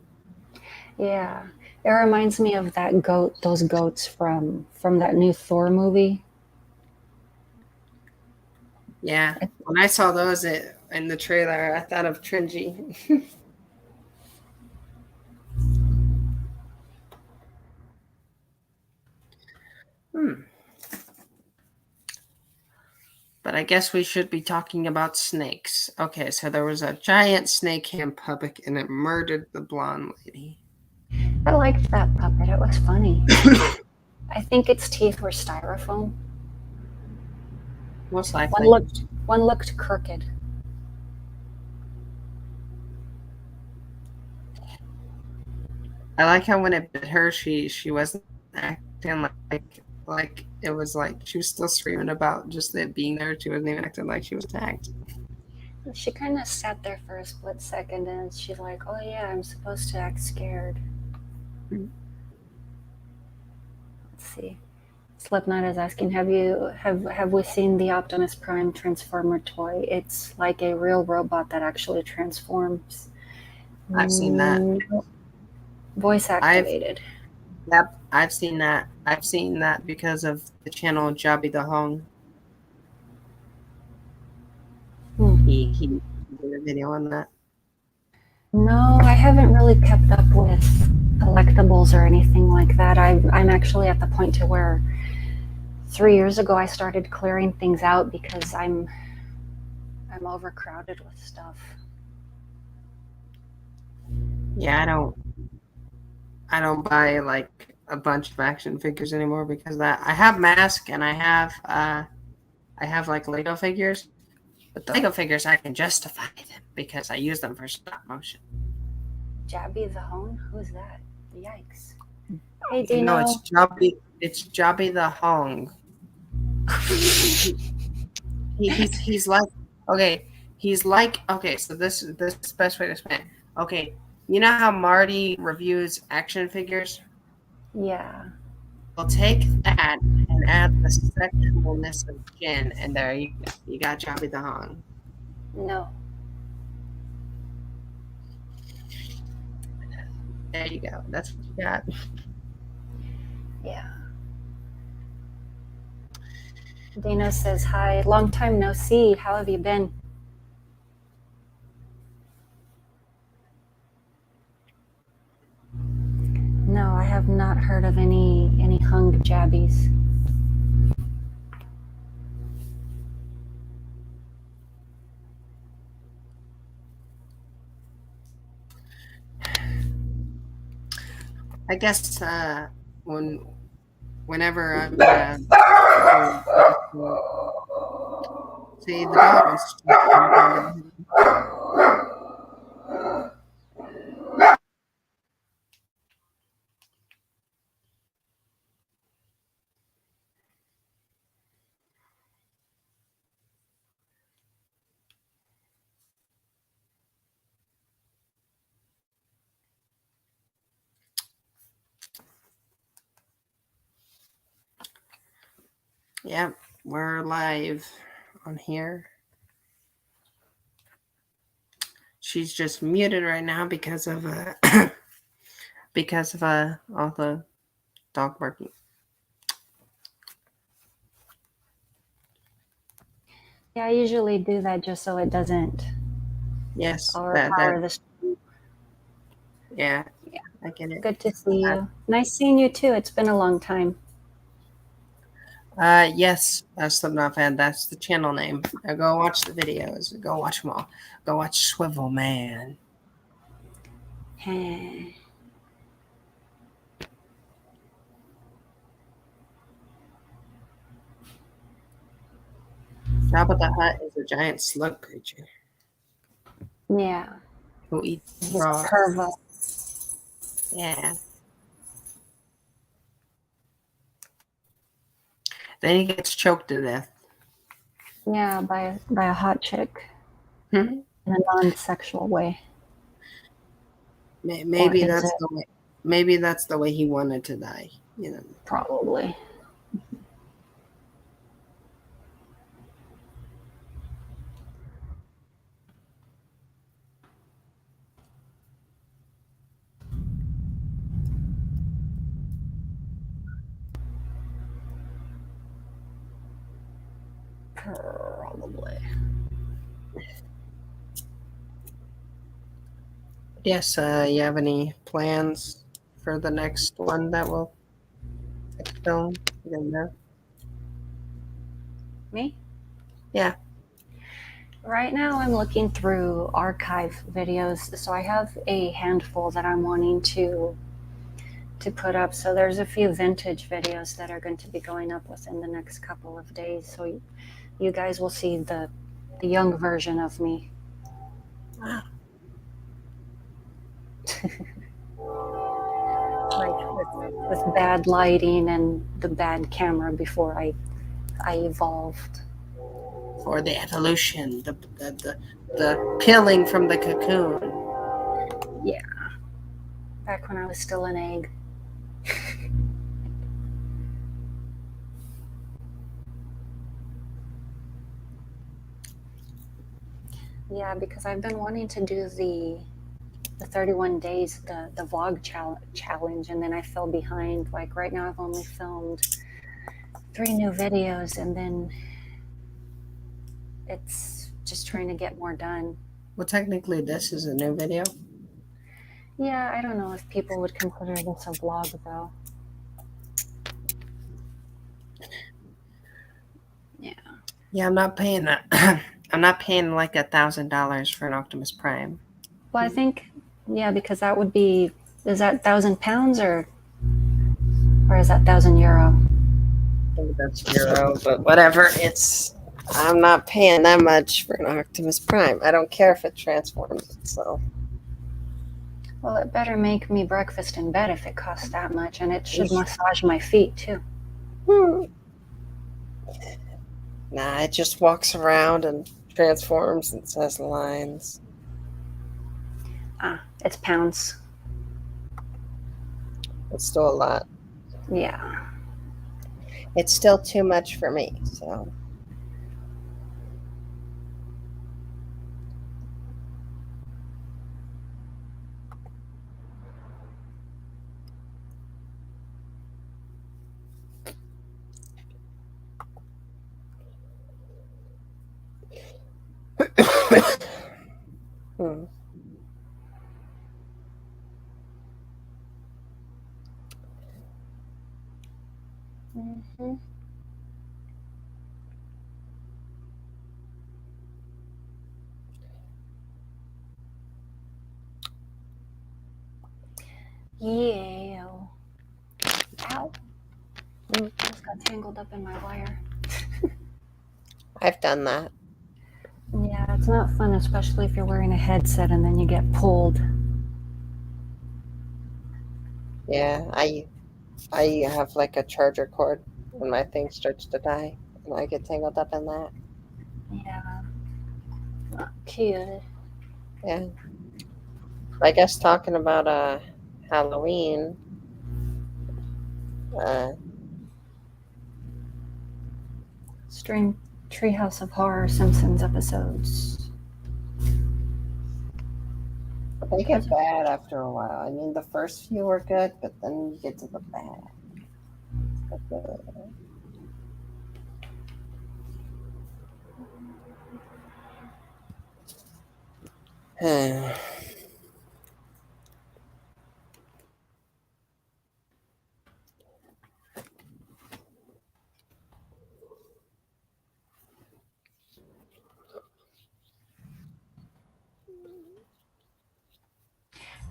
Yeah, it reminds me of that goat. Those goats from that new Thor movie. Yeah, when I saw those in the trailer, I thought of Trenchy. But I guess we should be talking about snakes. Okay, so there was a giant snake in public and it murdered the blonde lady. I liked that puppet. It was funny. I think its teeth were styrofoam. Most likely. One looked crooked. I like how when it bit her, she wasn't acting like it was like she was still screaming about just it being there. She wasn't even acting like she was attacked. She kind of sat there for a split second and she's like, oh yeah, I'm supposed to act scared. Let's see. Slipknot is asking, have we seen the Optimus Prime Transformer toy? It's like a real robot that actually transforms. I've seen that. Voice activated. Yep, I've seen that. I've seen that because of the channel Jobby the Hong. He did a video on that. No, I haven't really kept up with collectibles or anything like that. I'm actually at the point to where 3 years ago I started clearing things out because I'm overcrowded with stuff. Yeah, I don't buy like a bunch of action figures anymore because that I have Mask and I have like Lego figures, but the Lego figures I can justify them because I use them for stop motion. Jabby the Hone? Who's that? Yikes! Hey, Dino. No, it's Jobby. It's Jobby the Hong. He's like okay. He's like okay. So this is the best way to explain it. Okay, you know how Marty reviews action figures? Yeah. We'll take that and add the sexualness of Jin, and there you go. You got Jobby the Hong. No. There you go. That's what you got. Yeah. Dino says hi. Long time no see. How have you been? No, I have not heard of any hung jabbies. I guess whenever I'm see the dog wants to jump on. Yep, we're live on here. She's just muted right now because of because of all the dog barking. Yeah, I usually do that just so it doesn't Yes, overpower the stream. yeah, Yeah. I get it. Good to see you. Nice seeing you too. It's been a long time. Yes, Slipknot fan. That's the channel name. Go watch the videos. Go watch them all. Go watch Swivel Man. Heh. Jabba the Hutt is a giant slug creature Yeah. who eats He's raw. pervo. Yeah. Then he gets choked to death. Yeah, by a hot chick Hmm? in a non-sexual way. Maybe Or is that's it? the way. Maybe that's the way he wanted to die. You know. Probably. Probably. Yes. You have any plans for the next one that will film? You don't know? Me? Yeah. Right now I'm looking through archive videos, so I have a handful that I'm wanting to put up. So there's a few vintage videos that are going to be going up within the next couple of days. So you guys will see the young version of me. Wow. Like with bad lighting and the bad camera before I evolved. For the evolution, the peeling from the cocoon. Yeah. Back when I was still an egg. Yeah, because I've been wanting to do the 31 days, the vlog challenge, and then I fell behind. Like right now I've only filmed 3 new videos, and then it's just trying to get more done. Well, technically, this is a new video. Yeah, I don't know if people would consider this a vlog though. Yeah. Yeah, I'm not paying that. I'm not paying like $1,000 for an Optimus Prime. Well, I think, yeah, because that would be, is that £1,000 or is that €1,000? I think that's euro, but whatever. I'm not paying that much for an Optimus Prime. I don't care if it transforms itself. Well, it better make me breakfast in bed if it costs that much, and it should massage my feet too. Nah, it just walks around and transforms and says lines. It's pounds. It's still a lot. Yeah. It's still too much for me, so. Mm-hmm. Yeah. Ow. Just got tangled up in my wire. I've done that. Yeah, it's not fun, especially if you're wearing a headset and then you get pulled. Yeah, I have like a charger cord when my thing starts to die, and I get tangled up in that. Yeah. Not cute. Yeah. I guess talking about Halloween, Stream Treehouse of Horror Simpsons episodes. they get bad after a while. I mean, the first few were good, but then you get to the bad.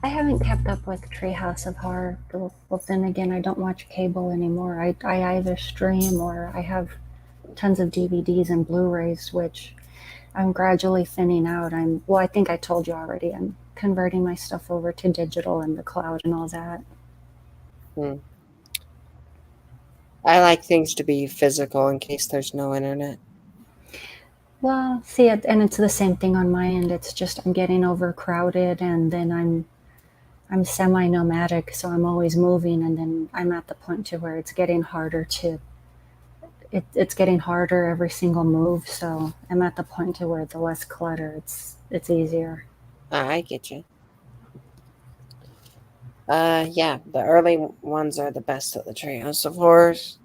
I haven't kept up with Treehouse of Horror. Well, then again, I don't watch cable anymore. I either stream or I have tons of DVDs and Blu-rays, which I'm gradually thinning out. I think I told you already. I'm converting my stuff over to digital and the cloud and all that. I like things to be physical in case there's no internet. Well, see, and it's the same thing on my end. It's just I'm getting overcrowded, and then I'm semi-nomadic, so I'm always moving, and then I'm at the point to where it's getting harder to. It's getting harder every single move, so I'm at the point to where the less clutter, it's easier. I get you. Yeah, the early ones are the best of the Treehouse of Horrors.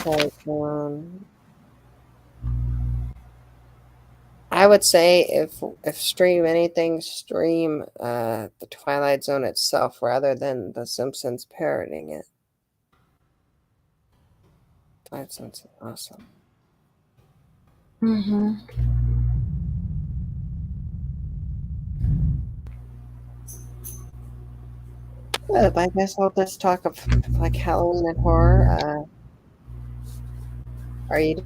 Like, I would say if stream anything, stream the Twilight Zone itself rather than The Simpsons parroting it. Twilight Zone's awesome. Mm-hmm. But I guess I'll just talk of like Halloween and horror. You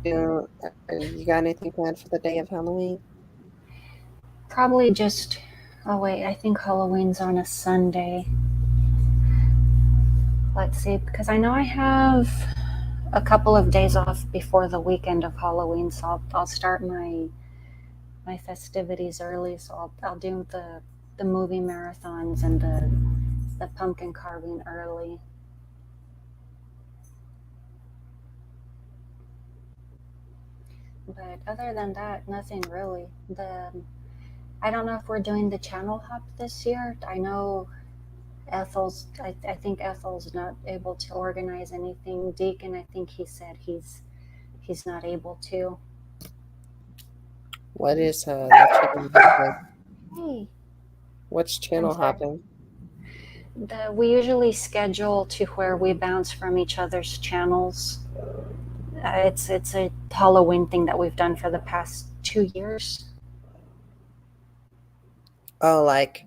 got anything planned for the day of Halloween? Probably just. Oh wait, I think Halloween's on a Sunday. Let's see, because I know I have a couple of days off before the weekend of Halloween, so I'll start my festivities early. So I'll do the movie marathons and the pumpkin carving early. But other than that, nothing really. I don't know if we're doing the channel hop this year. I know I think Ethel's not able to organize anything. Deacon, I think he said he's not able to. What is the channel hopping? Hey, What's channel hopping? we usually schedule to where we bounce from each other's channels. It's a Halloween thing that we've done for the past 2 years. Oh, like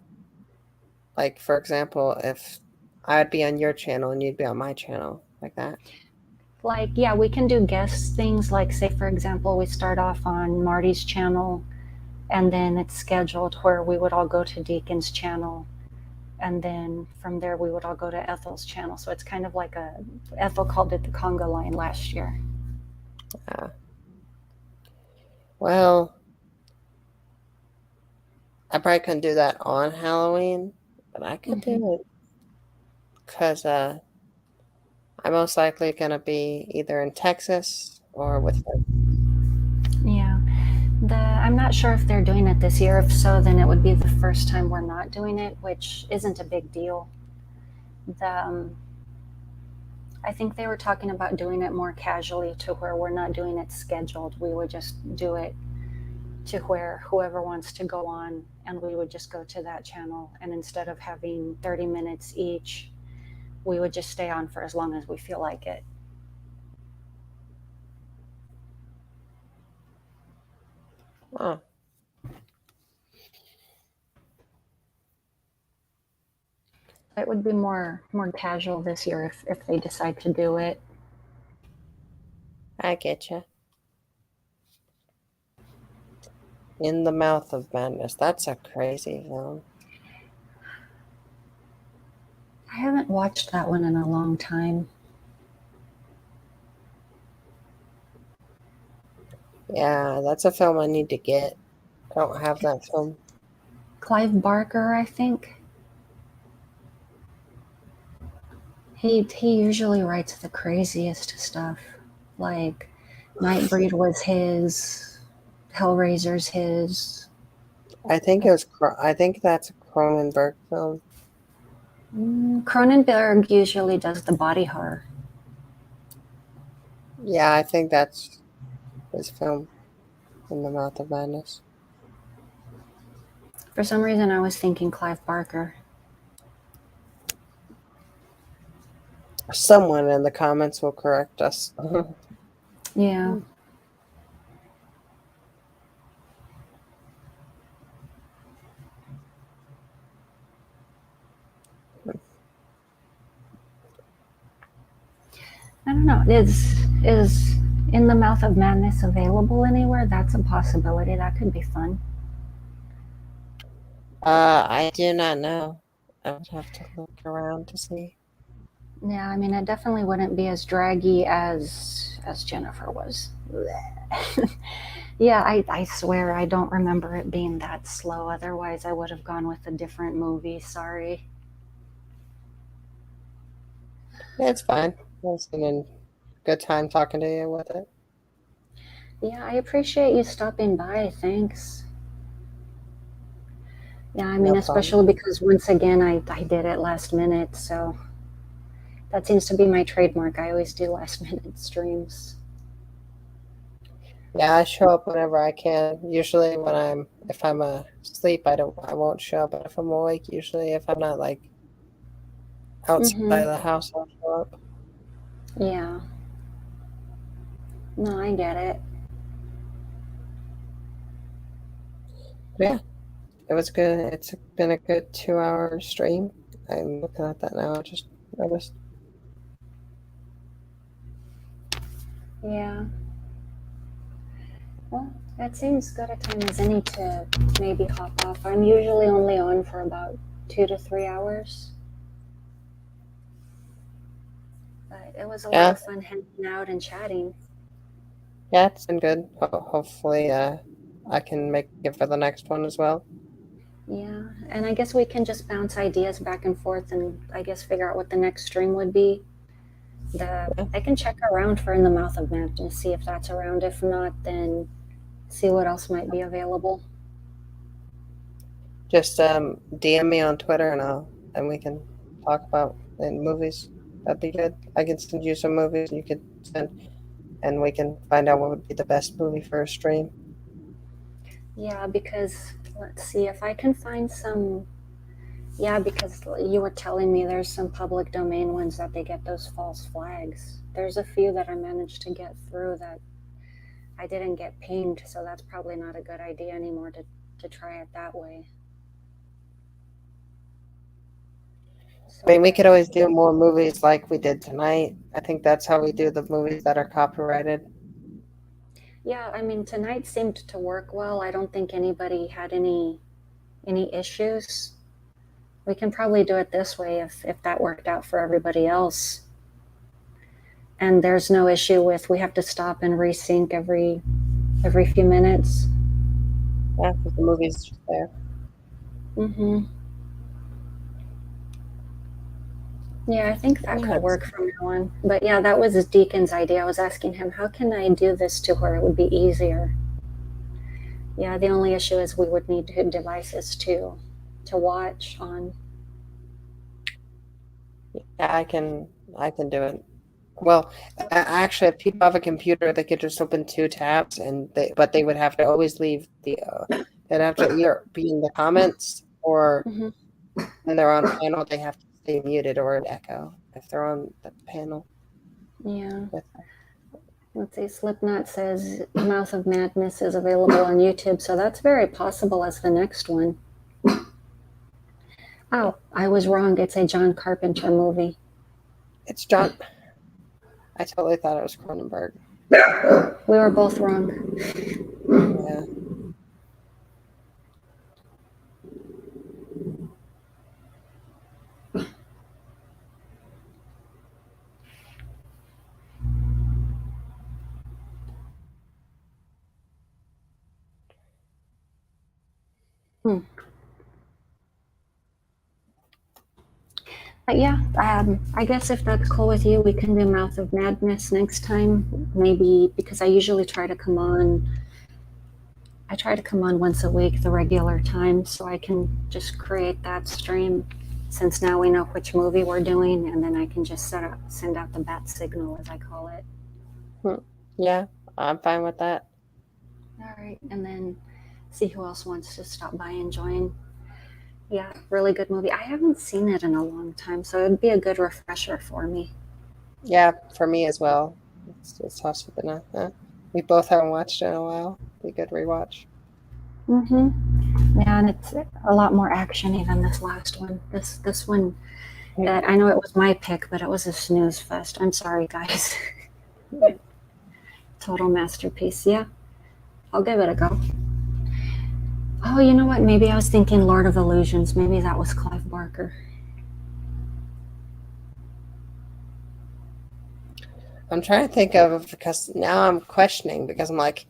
for example, if I'd be on your channel and you'd be on my channel, like that. Like, yeah, we can do guest things. Like, say for example, we start off on Marty's channel, and then it's scheduled where we would all go to Deacon's channel, and then from there we would all go to Ethel's channel. So it's kind of like Ethel called it the conga line last year. Well, I probably couldn't do that on Halloween, but I could do it because I'm most likely going to be either in Texas or with them. Yeah. I'm not sure if they're doing it this year. If so, then it would be the first time we're not doing it, which isn't a big deal. I think they were talking about doing it more casually to where we're not doing it scheduled. We would just do it to where whoever wants to go on, and we would just go to that channel. And instead of having 30 minutes each, we would just stay on for as long as we feel like it. Oh, It would be more casual this year if they decide to do it. I get you. In the Mouth of Madness. That's a crazy film. I haven't watched that one in a long time. Yeah, that's a film I need to get. I don't have that film. Clive Barker, I think. He usually writes the craziest stuff. Like Nightbreed was his, Hellraiser's his. I think it was. I think that's a Cronenberg film. Cronenberg usually does the body horror. Yeah, I think that's his film. In the Mouth of Madness. For some reason, I was thinking Clive Barker. Someone in the comments will correct us. Yeah. I don't know. Is In the Mouth of Madness available anywhere? That's a possibility. That could be fun. I do not know. I would have to look around to see. Yeah, I mean, it definitely wouldn't be as draggy as Jennifer was. Yeah, I swear I don't remember it being that slow. Otherwise, I would have gone with a different movie. Sorry. Yeah, it's fine. It's been a good time talking to you with it. Yeah, I appreciate you stopping by. Thanks. Yeah, I mean, No especially problem. because once again, I did it last minute. So that seems to be my trademark. I always do last minute streams. Yeah, I show up whenever I can. Usually if I'm asleep, I won't show up. But if I'm awake, usually if I'm not like outside Mm-hmm. the house, I'll show up. Yeah. No, I get it. Yeah, it was good. It's been a good 2-hour stream. I'm looking at that now. I just noticed. Yeah. Well, that seems good a time as any to maybe hop off. I'm usually only on for about 2 to 3 hours. But it was a lot of fun hanging out and chatting. Yeah, it's been good. Hopefully, I can make it for the next one as well. Yeah, and I guess we can just bounce ideas back and forth and I guess figure out what the next stream would be. I can check around for In the Mouth of Madness, see if that's around. If not, then see what else might be available. Just DM me on Twitter and we can talk about in movies. That'd be good. I can send you some movies you could send, and we can find out what would be the best movie for a stream. Yeah, because let's see if I can find some. Yeah, because you were telling me there's some public domain ones that they get those false flags. There's a few that I managed to get through that I didn't get pinged, so that's probably not a good idea anymore to try it that way. So, I mean, we could always do more movies like we did tonight. I think that's how we do the movies that are copyrighted. yeah, I mean, tonight seemed to work well. I don't think anybody had any issues. We can probably do it this way if that worked out for everybody else. And there's no issue with we have to stop and resync every few minutes. Yeah, because the movie's just there. Mm-hmm. Yeah, I think that could work from now on. But yeah, that was Deacon's idea. I was asking him, how can I do this to where it would be easier? Yeah, the only issue is we would need devices to watch on. Yeah, I can do it. Well, actually, if people have a computer, they could just open 2 tabs, but they would have to always leave they'd have to either be in the comments or when they're on panel, they have to stay muted or an echo. if they're on the panel Yeah. with her. Let's see. Slipknot says Mouth of Madness is available on YouTube, so that's very possible as the next one. Oh, I was wrong. It's a John Carpenter movie. It's John. I totally thought it was Cronenberg. We were both wrong. Yeah. But yeah, I guess if that's cool with you, we can do Mouth of Madness next time. Maybe because I usually try to come on. I try to come on once a week, the regular time, so I can just create that stream. Since now we know which movie we're doing, and then I can just send out the bat signal, as I call it. Yeah, I'm fine with that. All right, and then see who else wants to stop by and join. Yeah, really good movie. I haven't seen it in a long time, so it'd be a good refresher for me. Yeah, for me as well. It's also been we both haven't watched it in a while. Be a good rewatch. Yeah, and it's a lot more actiony than this last one. This one, I know it was my pick, but it was a snooze fest. I'm sorry, guys. Total masterpiece. Yeah, I'll give it a go. Oh, you know what? Maybe I was thinking Lord of Illusions. Maybe that was Clive Barker. I'm trying to think of, because now I'm questioning, because I'm like,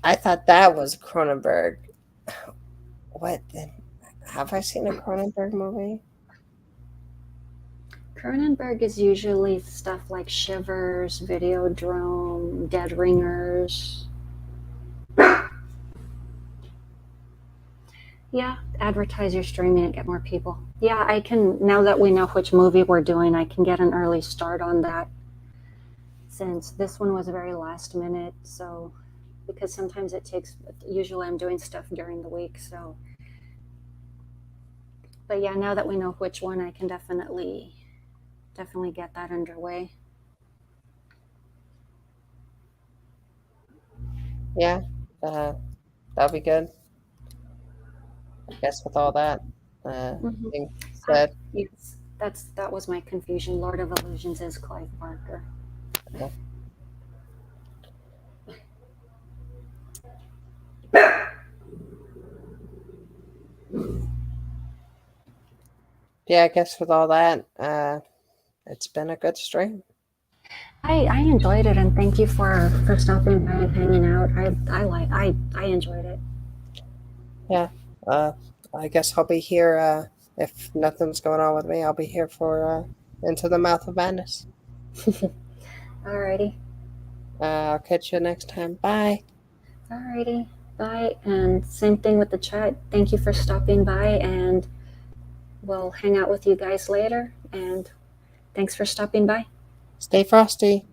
I thought that was Cronenberg. What then? Have I seen a Cronenberg movie? Cronenberg is usually stuff like Shivers, Videodrome, Dead Ringers. Yeah, advertise your streaming and get more people. Yeah, I can, now that we know which movie we're doing, I can get an early start on that. Since this one was very last minute, so because sometimes it takes, usually I'm doing stuff during the week, so. But yeah, now that we know which one, I can definitely get that underway. Yeah, that'll be good. I guess with all that being said. Yes, that was my confusion. Lord of Illusions is Clive Barker. Okay. Yeah, I guess with all that, it's been a good stream. I enjoyed it, and thank you for stopping by and hanging out. I enjoyed it. Yeah, I guess I'll be here if nothing's going on with me. I'll be here for Into the Mouth of Madness. Alrighty. I'll catch you next time. Bye. Alrighty. Bye. And same thing with the chat. Thank you for stopping by, and we'll hang out with you guys later. And thanks for stopping by. Stay frosty.